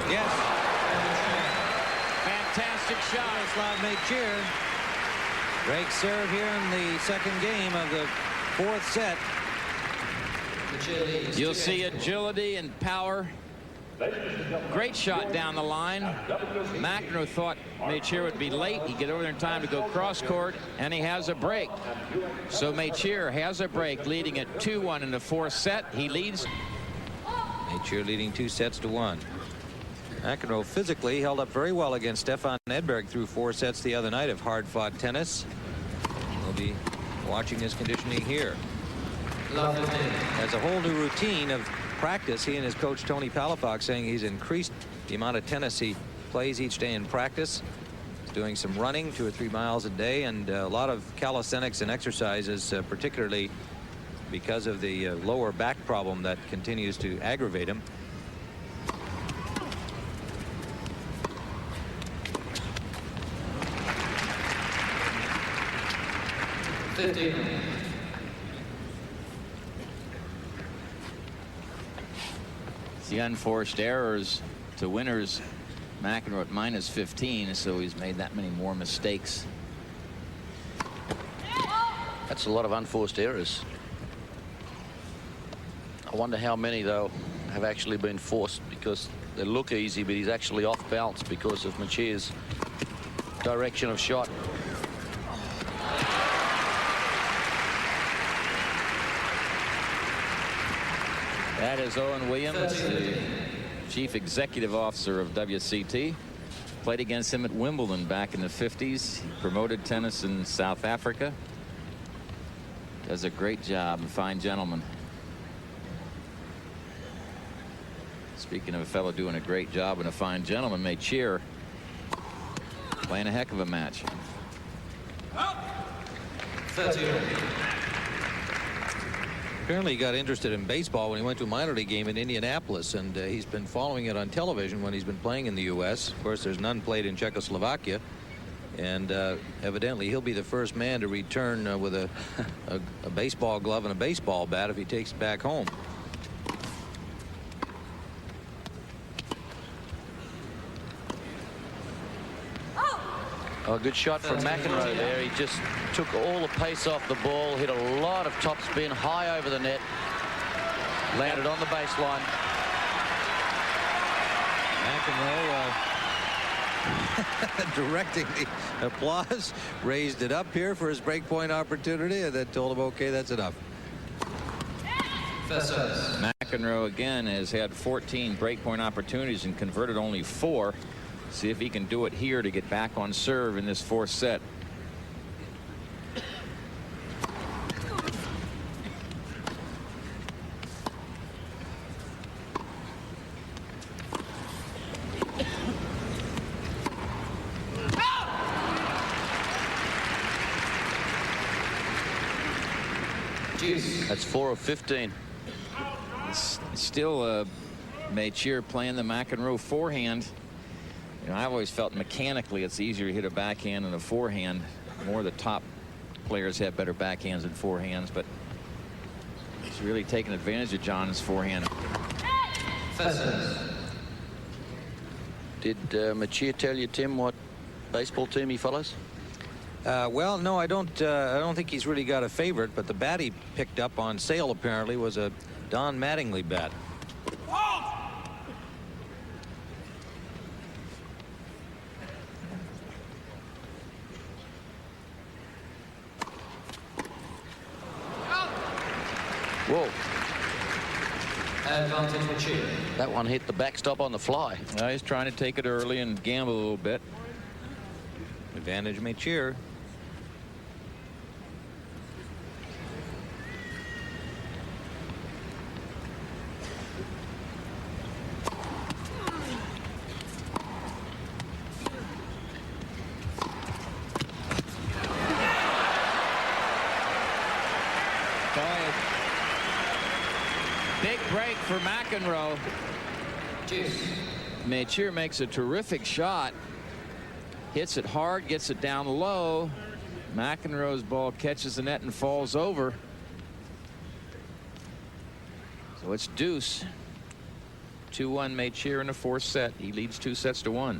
Yes. Fantastic shot. Miloslav Mecir. Great serve here in the second game of the fourth set. You'll see agility and power. Great shot down the line. McEnroe thought Mecir would be late. He'd get over there in time to go cross court, and he has a break. So Mecir has a break, leading at 2-1 in the fourth set. He leads. Mecir leading 2-1. McEnroe physically held up very well against Stefan Edberg through 4 sets the other night of hard-fought tennis. We'll be watching his conditioning here. Has a whole new routine of practice. He and his coach Tony Palafox saying he's increased the amount of tennis he plays each day in practice. He's doing some running 2 or 3 miles a day and a lot of calisthenics and exercises, particularly because of the lower back problem that continues to aggravate him. The unforced errors to winners. McEnroe at -15, so he's made that many more mistakes. That's a lot of unforced errors. I wonder how many, though, have actually been forced, because they look easy, but he's actually off balance because of Mecir's direction of shot. That is Owen Williams, the chief executive officer of WCT. Played against him at Wimbledon back in the 50s. He promoted tennis in South Africa. Does a great job, a fine gentleman. Speaking of a fellow doing a great job and a fine gentleman, Mecir playing a heck of a match. 30. Apparently he got interested in baseball when he went to a minor league game in Indianapolis, and he's been following it on television when he's been playing in the U.S. Of course, there's none played in Czechoslovakia, and evidently he'll be the first man to return with a baseball glove and a baseball bat if he takes it back home. Oh, good shot from McEnroe there. He just took all the pace off the ball, hit a lot of top spin high over the net, landed on the baseline. McEnroe directing the applause, raised it up here for his breakpoint opportunity, and then told him, okay, that's enough. McEnroe again has had 14 breakpoint opportunities and converted only 4. See if he can do it here to get back on serve in this fourth set. That's 4 of 15. It's still Mecir playing the McEnroe forehand. You know, I've always felt mechanically it's easier to hit a backhand than a forehand. More of the top players have better backhands than forehands, but he's really taking advantage of John's forehand. Did Mecir tell you, Tim, what baseball team he follows? Well, no, I don't think he's really got a favorite, but the bat he picked up on sale apparently was a Don Mattingly bat. Whoa. Advantage Mecir. That one hit the backstop on the fly. He's trying to take it early and gamble a little bit. Advantage Mecir. break for McEnroe. Mecir makes a terrific shot. Hits it hard, gets it down low. McEnroe's ball catches the net and falls over. So it's deuce. 2-1 Mecir in the fourth set. He leads 2-1.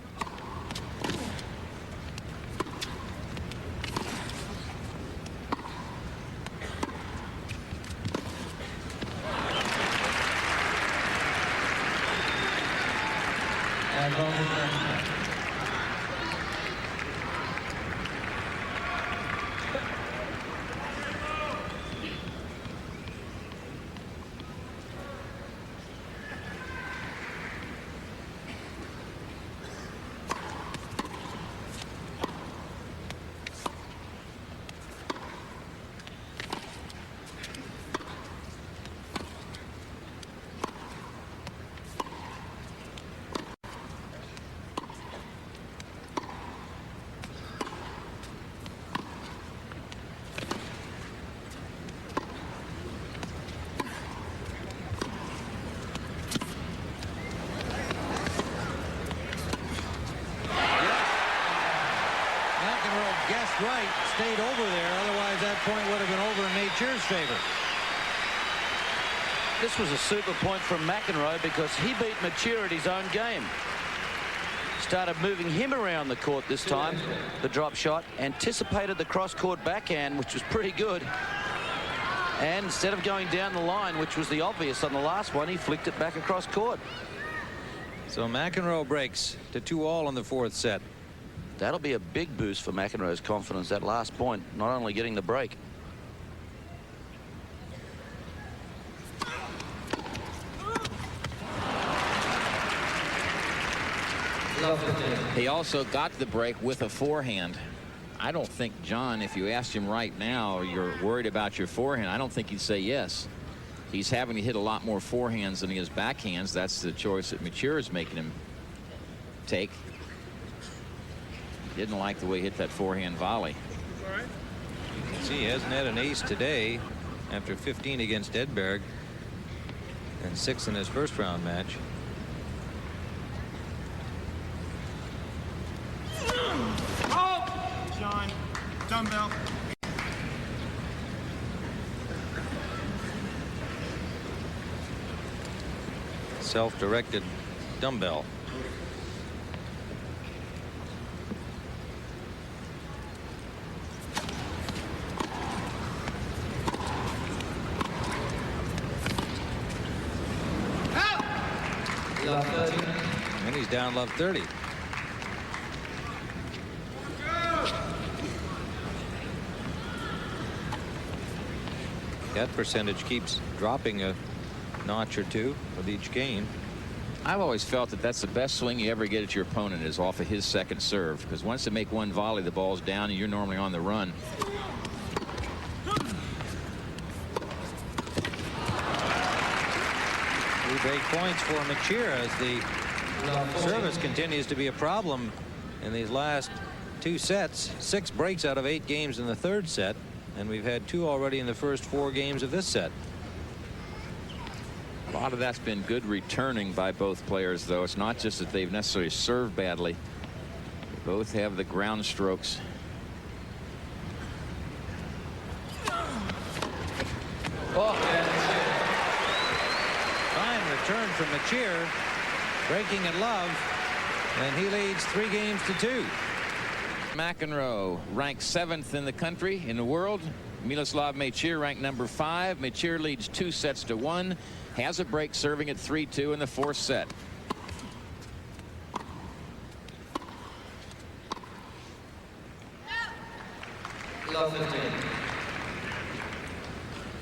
Guessed right, stayed over there. Otherwise, that point would have been over in Mecir's favor. This was a super point from McEnroe because he beat Mecir at his own game. Started moving him around the court this time. The drop shot anticipated the cross-court backhand, which was pretty good. And instead of going down the line, which was the obvious on the last one, he flicked it back across court. So McEnroe breaks to 2-all in the fourth set. That'll be a big boost for McEnroe's confidence, that last point, not only getting the break. He also got the break with a forehand. I don't think, John, if you asked him right now, you're worried about your forehand, I don't think he'd say yes. He's having to hit a lot more forehands than he is backhands. That's the choice that Mecir is making him take. Didn't like the way he hit that forehand volley. You can see he hasn't had an ace today after 15 against Edberg and 6 in his first round match. John, dumbbell. Self-directed dumbbell. And he's down love 30. That percentage keeps dropping a notch or two with each game. I've always felt that that's the best swing you ever get at your opponent is off of his second serve, because once they make one volley, the ball's down and you're normally on the run. Break points for Mecir as the service continues to be a problem in these last 2 sets. 6 breaks out of 8 games in the third set, and we've had 2 already in the first 4 games of this set. A lot of that's been good returning by both players, though. It's not just that they've necessarily served badly. They both have the ground strokes. Return from Mecir, breaking at love, and he leads 3 games to 2. McEnroe ranked 7th in the country, in the world. Miloslav Mecir ranked number 5. Mecir leads 2-1, has a break serving at 3-2 in the fourth set.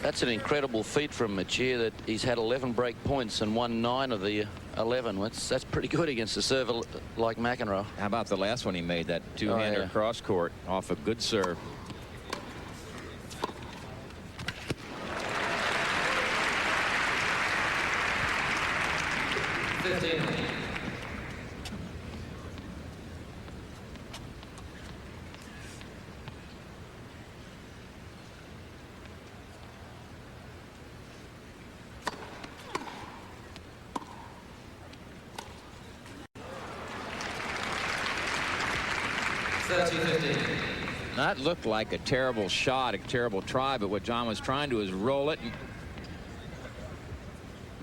That's an incredible feat from Mecir that he's had 11 break points and won 9 of the 11. That's pretty good against a server like McEnroe. How about the last one he made, that two-hander cross court off a good serve? 30-15. That looked like a terrible shot, a terrible try, but what John was trying to do is roll it and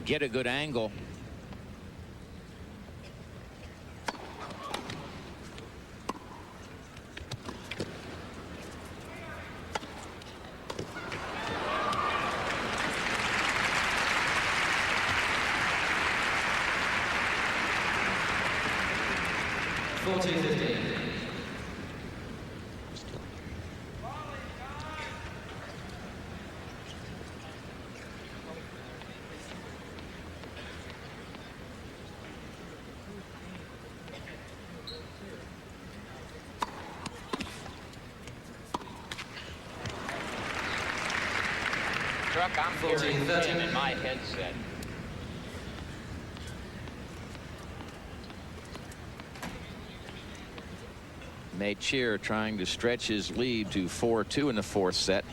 get a good angle. I'm hearing him in my headset. Mecir trying to stretch his lead to 4-2 in the fourth set.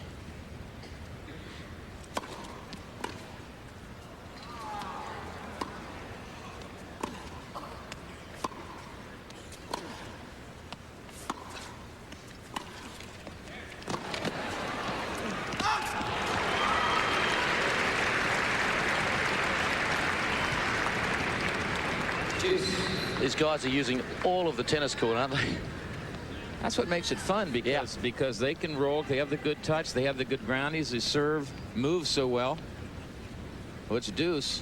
These guys are using all of the tennis court, aren't they? That's what makes it fun, because they can roll, they have the good touch, they have the good groundies, they serve, move so well. Well, it's deuce.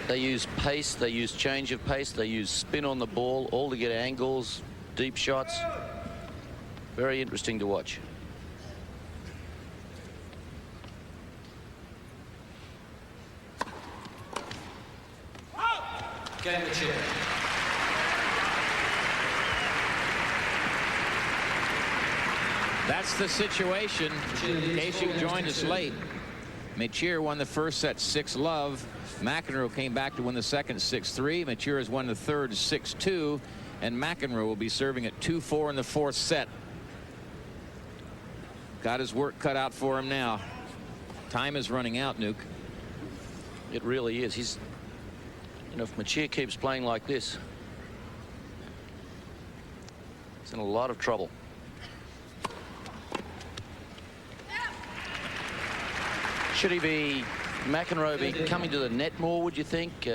They use pace, they use change of pace, they use spin on the ball, all to get angles, deep shots. Very interesting to watch. Game Mecir. That's the situation, in case you joined us late. Mecir won the first set 6-love. McEnroe came back to win the second 6-3. Mecir has won the third 6-2. And McEnroe will be serving at 2-4 in the fourth set. Got his work cut out for him now. Time is running out, Nuke. It really is. He's, you know, if Mecir keeps playing like this, he's in a lot of trouble. Should he be, McEnroe be coming to the net more, would you think?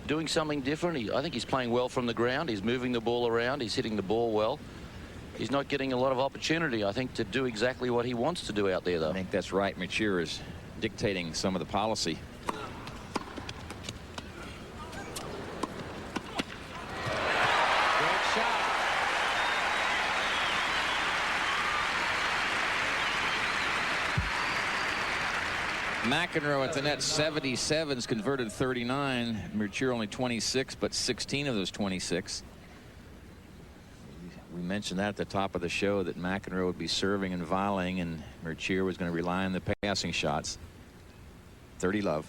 Doing something different? I think he's playing well from the ground. He's moving the ball around. He's hitting the ball well. He's not getting a lot of opportunity, I think, to do exactly what he wants to do out there, though. I think that's right. Mecir is dictating some of the policy. Great shot. McEnroe at the net 77's converted 39. Mecir only 26, but 16 of those 26. We mentioned that at the top of the show, that McEnroe would be serving and volleying, and Mecir was going to rely on the passing shots. 30-love.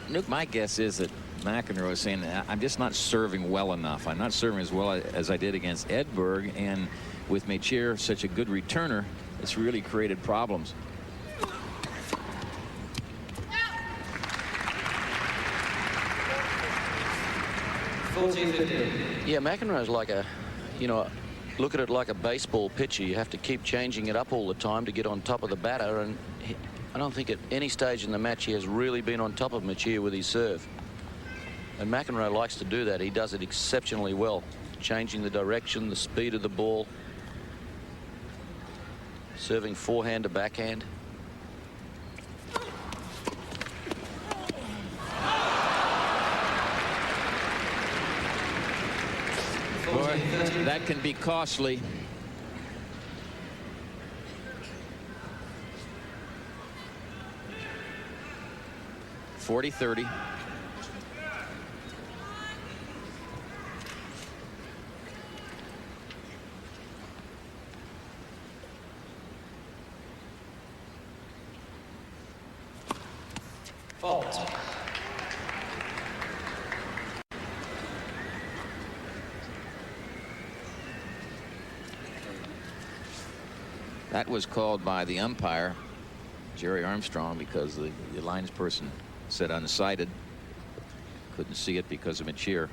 Nuke, my guess is that McEnroe is saying, I'm just not serving well enough. I'm not serving as well as I did against Edberg, and with Mecir such a good returner, it's really created problems. Yeah, McEnroe's like a, you know, look at it like a baseball pitcher. You have to keep changing it up all the time to get on top of the batter, and I don't think at any stage in the match he has really been on top of Mecir with his serve. And McEnroe likes to do that. He does it exceptionally well, changing the direction, the speed of the ball, serving forehand to backhand. Boy, that can be costly. .40-30. Fault. That was called by the umpire, Jerry Armstrong, because the linesperson said unsighted. Couldn't see it because of Mecir.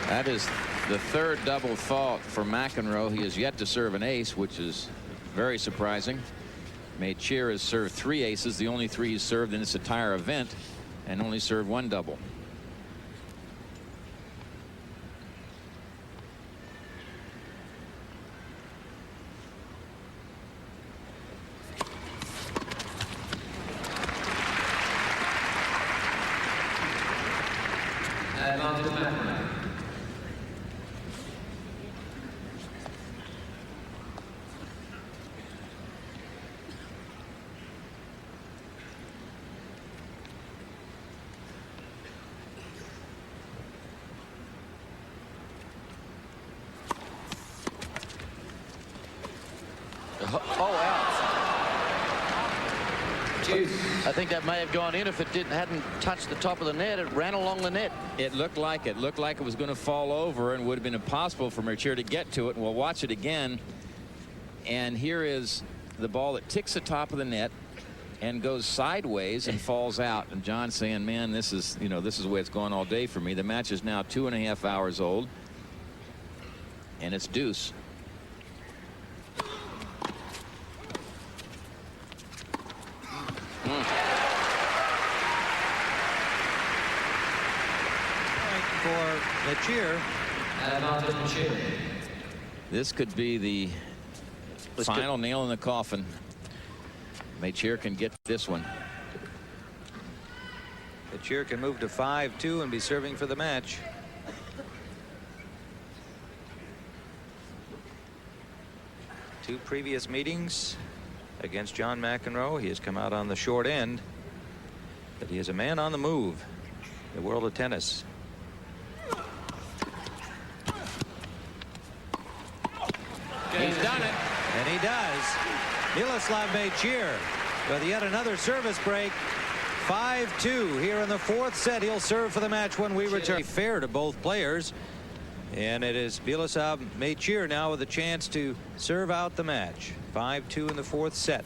That is the third double fault for McEnroe. He has yet to serve an ace, which is very surprising. Mecir has served 3 aces, the only 3 he's served in this entire event, and only served 1 double. I think that may have gone in if it hadn't touched the top of the net. It ran along the net. It looked like it. Looked like it was going to fall over and would have been impossible for Mecir to get to it. And we'll watch it again. And here is the ball that ticks the top of the net and goes sideways and falls out. And John's saying, man, this is, you know, this is the way it's going all day for me. The match is now 2.5 hours old. And it's deuce. For Mecir. This could be the final nail in the coffin. Mecir can get this one. Mecir can move to 5-2 and be serving for the match. Two previous meetings against John McEnroe. He has come out on the short end, but he is a man on the move in the world of tennis. He's done it. And he does. Miloslav Mecir with yet another service break. 5-2 here in the 4th set. He'll serve for the match when we return. Fair to both players. And it is Miloslav Mecir now with a chance to serve out the match. 5-2 in the 4th set.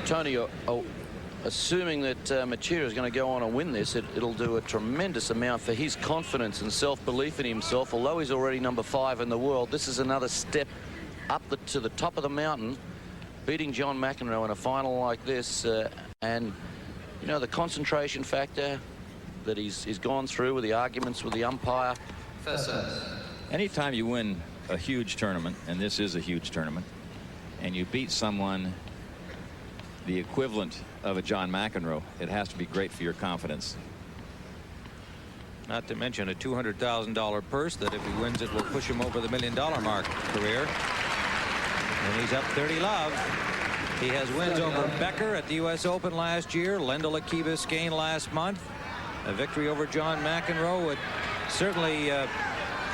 Tony, assuming that Mecir is going to go on and win this, it'll do a tremendous amount for his confidence and self-belief in himself. Although he's already number 5 in the world, this is another step up to the top of the mountain, beating John McEnroe in a final like this. And, you know, the concentration factor that he's gone through with the arguments with the umpire. Anytime you win a huge tournament, and this is a huge tournament, and you beat someone the equivalent of a John McEnroe, it has to be great for your confidence. Not to mention a $200,000 purse that if he wins it will push him over the $1 million mark career. And he's up 30 love. He has wins over Becker at the U.S. Open last year, Lendl at Key Biscayne last month. A victory over John McEnroe would certainly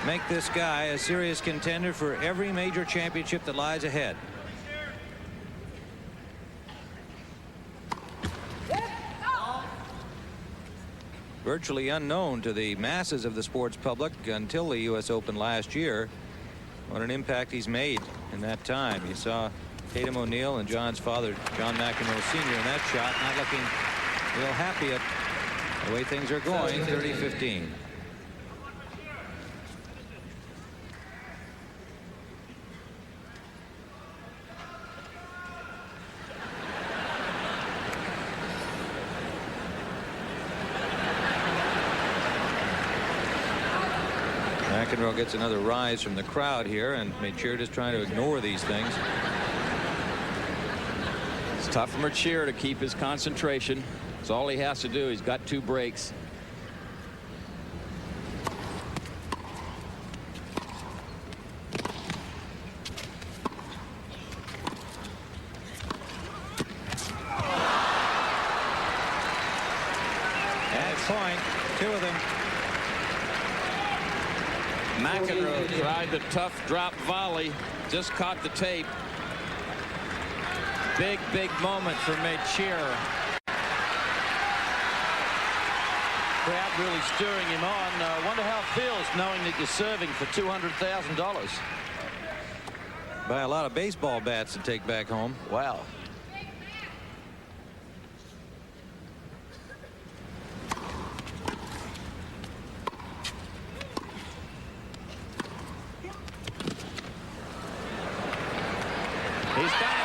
make this guy a serious contender for every major championship that lies ahead. Virtually unknown to the masses of the sports public until the U.S. Open last year. What an impact he's made in that time. You saw Tatum O'Neal and John's father, John McEnroe Sr. in that shot. Not looking real happy at the way things are going. 30-15. McEnroe gets another rise from the crowd here, and Mecir just trying to ignore these things. It's tough for Mecir to keep his concentration. It's all he has to do. He's got 2 breaks. At point, 2 of them. McEnroe tried the tough drop volley, just caught the tape. Big moment for Mecir. Crowd really stirring him on. Wonder how it feels knowing that you're serving for $200,000. Buy a lot of baseball bats to take back home. Wow. He's got it.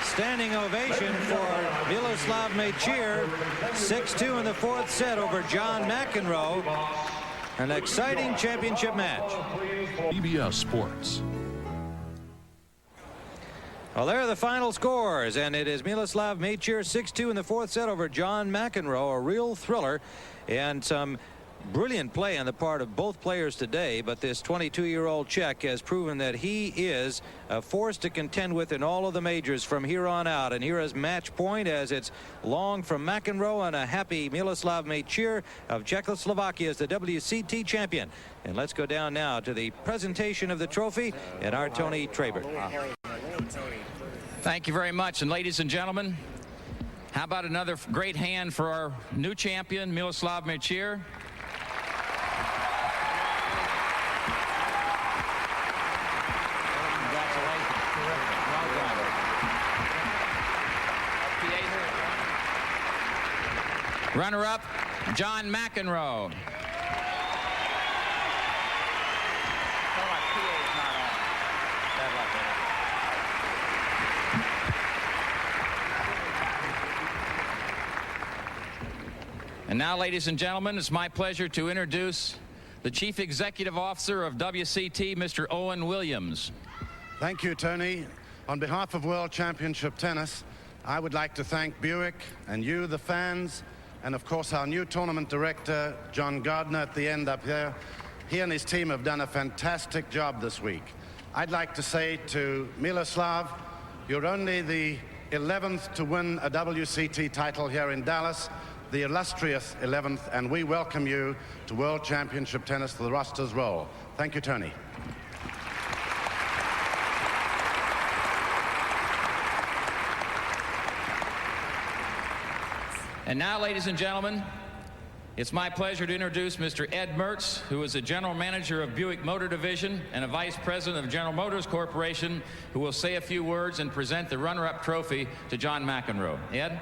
Standing ovation for Miloslav Mecir. 6-2 in the 4th set over John McEnroe. An exciting championship match. CBS Sports. Well, there are the final scores, and it is Miloslav Mecir 6-2 in the 4th set over John McEnroe. A real thriller, and some brilliant play on the part of both players today, but this 22-year-old Czech has proven that he is a force to contend with in all of the majors from here on out. And here is match point, as it's long from McEnroe, and a happy Miloslav Mecir of Czechoslovakia as the WCT champion. And let's go down now to the presentation of the trophy and our Tony Trabert. Thank you very much. And ladies and gentlemen, how about another great hand for our new champion, Miloslav Mecir. Runner-up, John McEnroe. And now, ladies and gentlemen, it's my pleasure to introduce the Chief Executive Officer of WCT, Mr. Owen Williams. Thank you, Tony. On behalf of World Championship Tennis, I would like to thank Buick and you, the fans, and of course our new tournament director, John Gardner, at the end up here. He and his team have done a fantastic job this week. I'd like to say to Miloslav, you're only the 11th to win a WCT title here in Dallas, the illustrious 11th, and we welcome you to World Championship Tennis to the roster's roll. Thank you, Tony. And now, ladies and gentlemen, it's my pleasure to introduce Mr. Ed Mertz, who is the General Manager of Buick Motor Division and a Vice President of General Motors Corporation, who will say a few words and present the runner-up trophy to John McEnroe. Ed?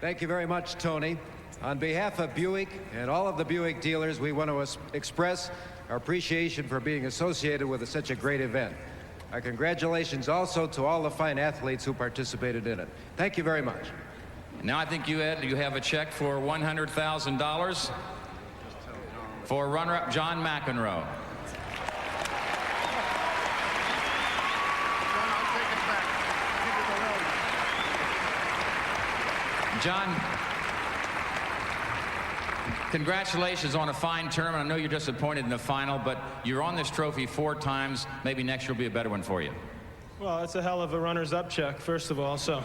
Thank you very much, Tony. On behalf of Buick and all of the Buick dealers, we want to express our appreciation for being associated with such a great event. Our congratulations also to all the fine athletes who participated in it. Thank you very much. Now I think you, Ed, you have a check for $100,000 for runner-up John McEnroe. John, congratulations on a fine tournament. I know you're disappointed in the final, but you're on this trophy 4 times. Maybe next year will be a better one for you. Well, that's a hell of a runner's-up check, first of all, so.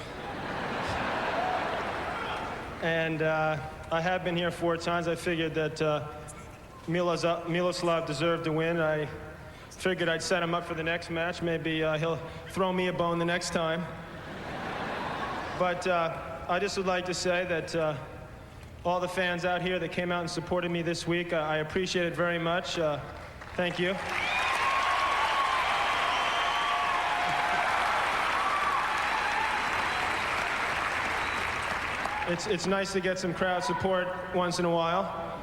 And I have been here 4 times. I figured that Miloslav deserved to win. I figured I'd set him up for the next match. Maybe he'll throw me a bone the next time. But I just would like to say that all the fans out here that came out and supported me this week, I appreciate it very much. Thank you. It's nice to get some crowd support once in a while.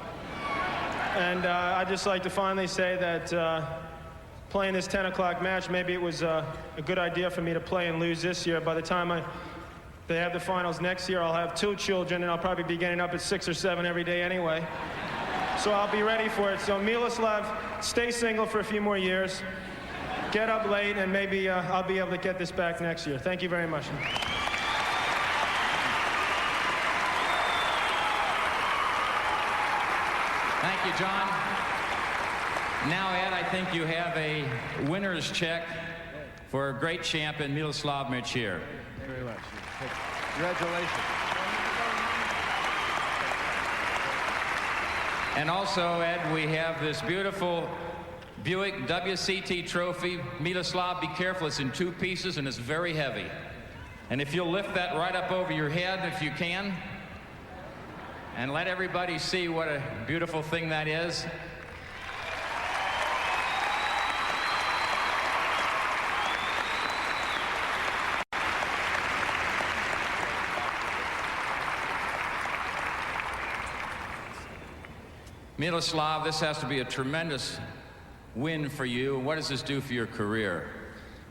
And I'd just like to finally say that playing this 10 o'clock match, maybe it was a good idea for me to play and lose this year. By the time they have the finals next year, I'll have 2 children, and I'll probably be getting up at 6 or 7 every day anyway. So I'll be ready for it. So Miloslav, stay single for a few more years. Get up late, and maybe I'll be able to get this back next year. Thank you very much. Thank you, John. Now, Ed, I think you have a winner's check for a great champion, Miloslav Mecir. Thank you very much. Congratulations. And also, Ed, we have this beautiful Buick WCT trophy. Miloslav, be careful. It's in 2 pieces, and it's very heavy. And if you'll lift that right up over your head, if you can, and let everybody see what a beautiful thing that is. Miloslav, this has to be a tremendous win for you. What does this do for your career?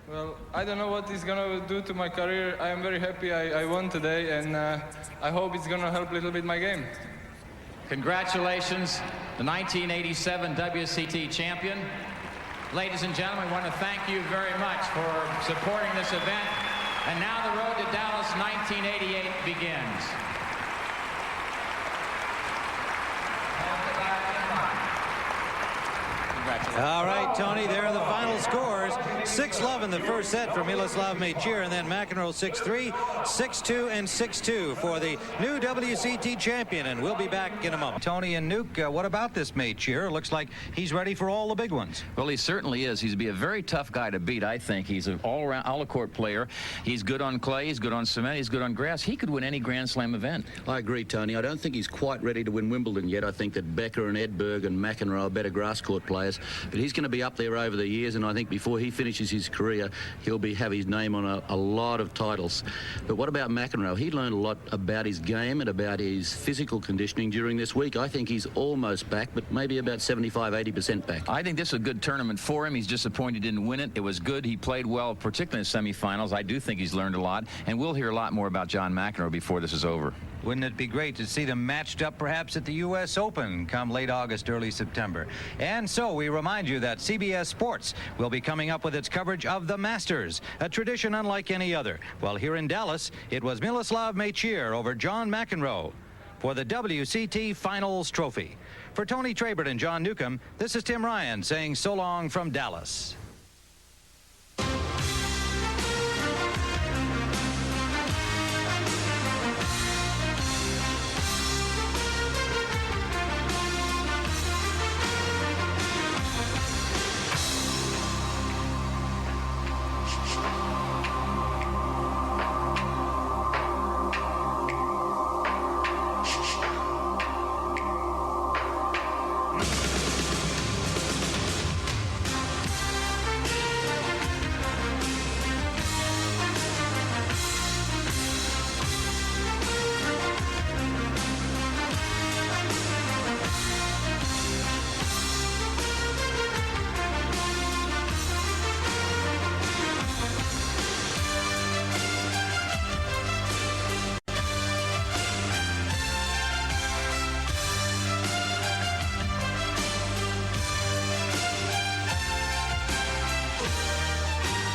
Well, I don't know what it's going to do to my career. I am very happy I won today, and I hope it's going to help a little bit my game. Congratulations, the 1987 WCT champion. Ladies and gentlemen, I want to thank you very much for supporting this event. And now the road to Dallas 1988 begins. All right, Tony, there are the final scores. 6-love in the first set for Miloslav Mecir, and then McEnroe 6-3, 6-2, and 6-2 for the new WCT champion. And we'll be back in a moment. Tony and Nuke, what about this Mecir? Looks like he's ready for all the big ones. Well, he certainly is. He's be a very tough guy to beat, I think. He's an all-around, all-court player. He's good on clay, he's good on cement, he's good on grass. He could win any Grand Slam event. I agree, Tony. I don't think he's quite ready to win Wimbledon yet. I think that Becker and Edberg and McEnroe are better grass court players. But he's going to be up there over the years, and I think before he finishes his career, he'll have his name on a lot of titles. But what about McEnroe? He learned a lot about his game and about his physical conditioning during this week. I think he's almost back, but maybe about 75-80% back. I think this is a good tournament for him. He's disappointed he didn't win it. It was good. He played well, particularly in the semifinals. I do think he's learned a lot, and we'll hear a lot more about John McEnroe before this is over. Wouldn't it be great to see them matched up perhaps at the U.S. Open come late August, early September? And so we remind you that CBS Sports will be coming up with its coverage of the Masters, a tradition unlike any other. Well, here in Dallas, it was Miloslav Mecir over John McEnroe for the WCT Finals Trophy. For Tony Trabert and John Newcomb, this is Tim Ryan saying so long from Dallas.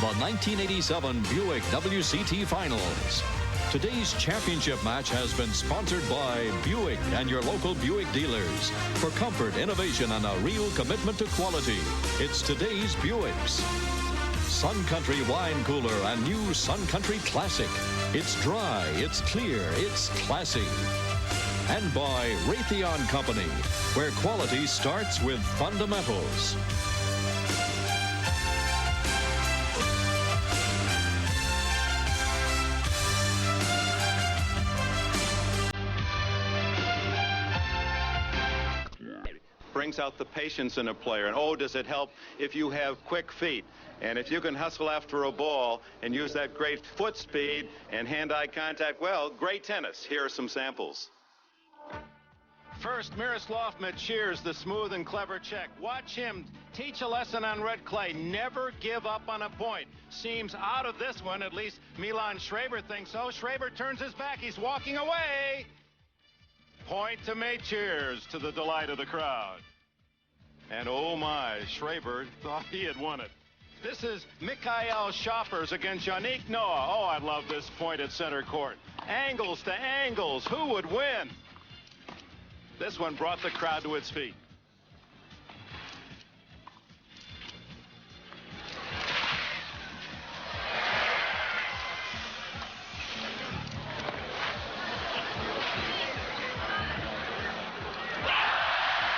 The 1987 Buick WCT Finals. Today's championship match has been sponsored by Buick and your local Buick dealers. For comfort, innovation, and a real commitment to quality, it's today's Buicks. Sun Country Wine Cooler and new Sun Country Classic. It's dry, it's clear, it's classy. and by Raytheon Company, where quality starts with fundamentals. Brings out the patience in a player, and oh, does it help if you have quick feet. And if you can hustle after a ball and use that great foot speed and hand-eye contact, well, great tennis. Here are some samples. First, Miloslav Mecir's the smooth and clever Czech. Watch him teach a lesson on red clay. Never give up on a point. Seems out of this one, at least Milan Schreiber thinks so. Schreiber turns his back. He's walking away. Point to Mecir's, to the delight of the crowd. And oh my, Schreiber thought he had won it. This is Mikhail Schoppers against Yannick Noah. Oh, I love this point at center court. Angles to angles. Who would win? This one brought the crowd to its feet.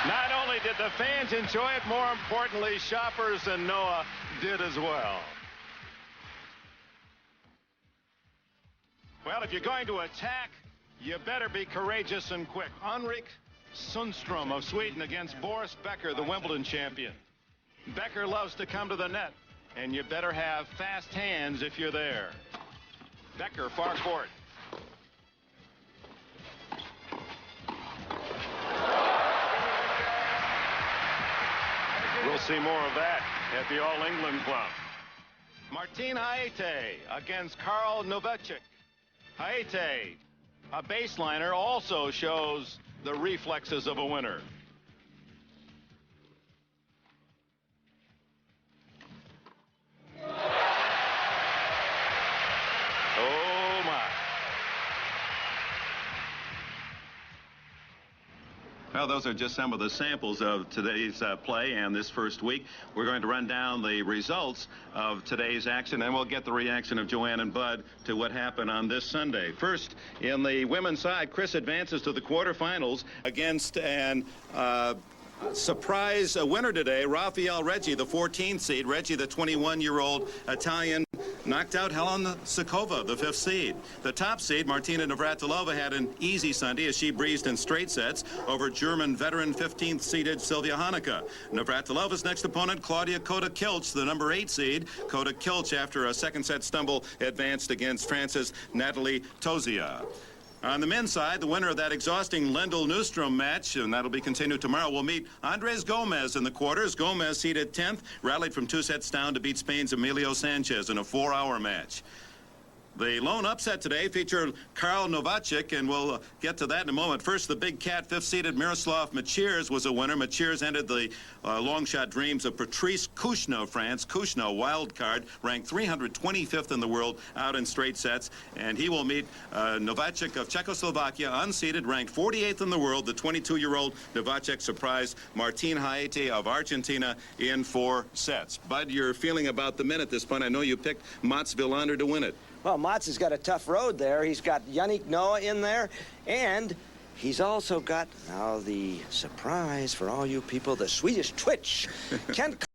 Not only did the fans enjoy it, more importantly, Schoppers and Noah did as well. Well, if you're going to attack, you better be courageous and quick. Henrik Sundström of Sweden against Boris Becker, the Wimbledon champion. Becker loves to come to the net, and you better have fast hands if you're there. Becker, far court. We'll see more of that at the All England Club. Martin Haite against Karl Novacek. Haite, a baseliner, also shows the reflexes of a winner. Oh my. Well, those are just some of the samples of today's play and this first week. We're going to run down the results of today's action, and we'll get the reaction of Joanne and Bud to what happened on this Sunday. First, in the women's side, Chris advances to the quarterfinals against an surprise winner today, Rafael Reggi, the 14th seed. Reggi, the 21-year-old Italian, knocked out Helen Sakova, the 5th seed. The top seed, Martina Navratilova, had an easy Sunday as she breezed in straight sets over German veteran 15th-seeded Sylvia Hanukkah. Navratilova's next opponent, Claudia Kota-Kilch, the number 8 seed. Kota-Kilch, after a second-set stumble, advanced against France's Natalie Tozia. On the men's side, the winner of that exhausting Lendl-Newstrom match, and that'll be continued tomorrow, will meet Andres Gomez in the quarters. Gomez, seeded 10th, rallied from 2 sets down to beat Spain's Emilio Sanchez in a 4-hour match. The lone upset today featured Karl Novacek, and we'll get to that in a moment. First, the big cat, 5th-seeded Miroslav Mecir was a winner. Mecir ended the long shot dreams of Patrice Couchneau of France. Couchneau, wild card, ranked 325th in the world, out in straight sets. And he will meet Novacek of Czechoslovakia, unseeded, ranked 48th in the world. The 22-year-old Novacek surprised Martin Haite of Argentina in 4 sets. Bud, your feeling about the men at this point? I know you picked Mats Wilander to win it. Well, Mats has got a tough road there. He's got Yannick Noah in there, and he's also got, now the surprise for all you people, the Swedish Twitch. Kent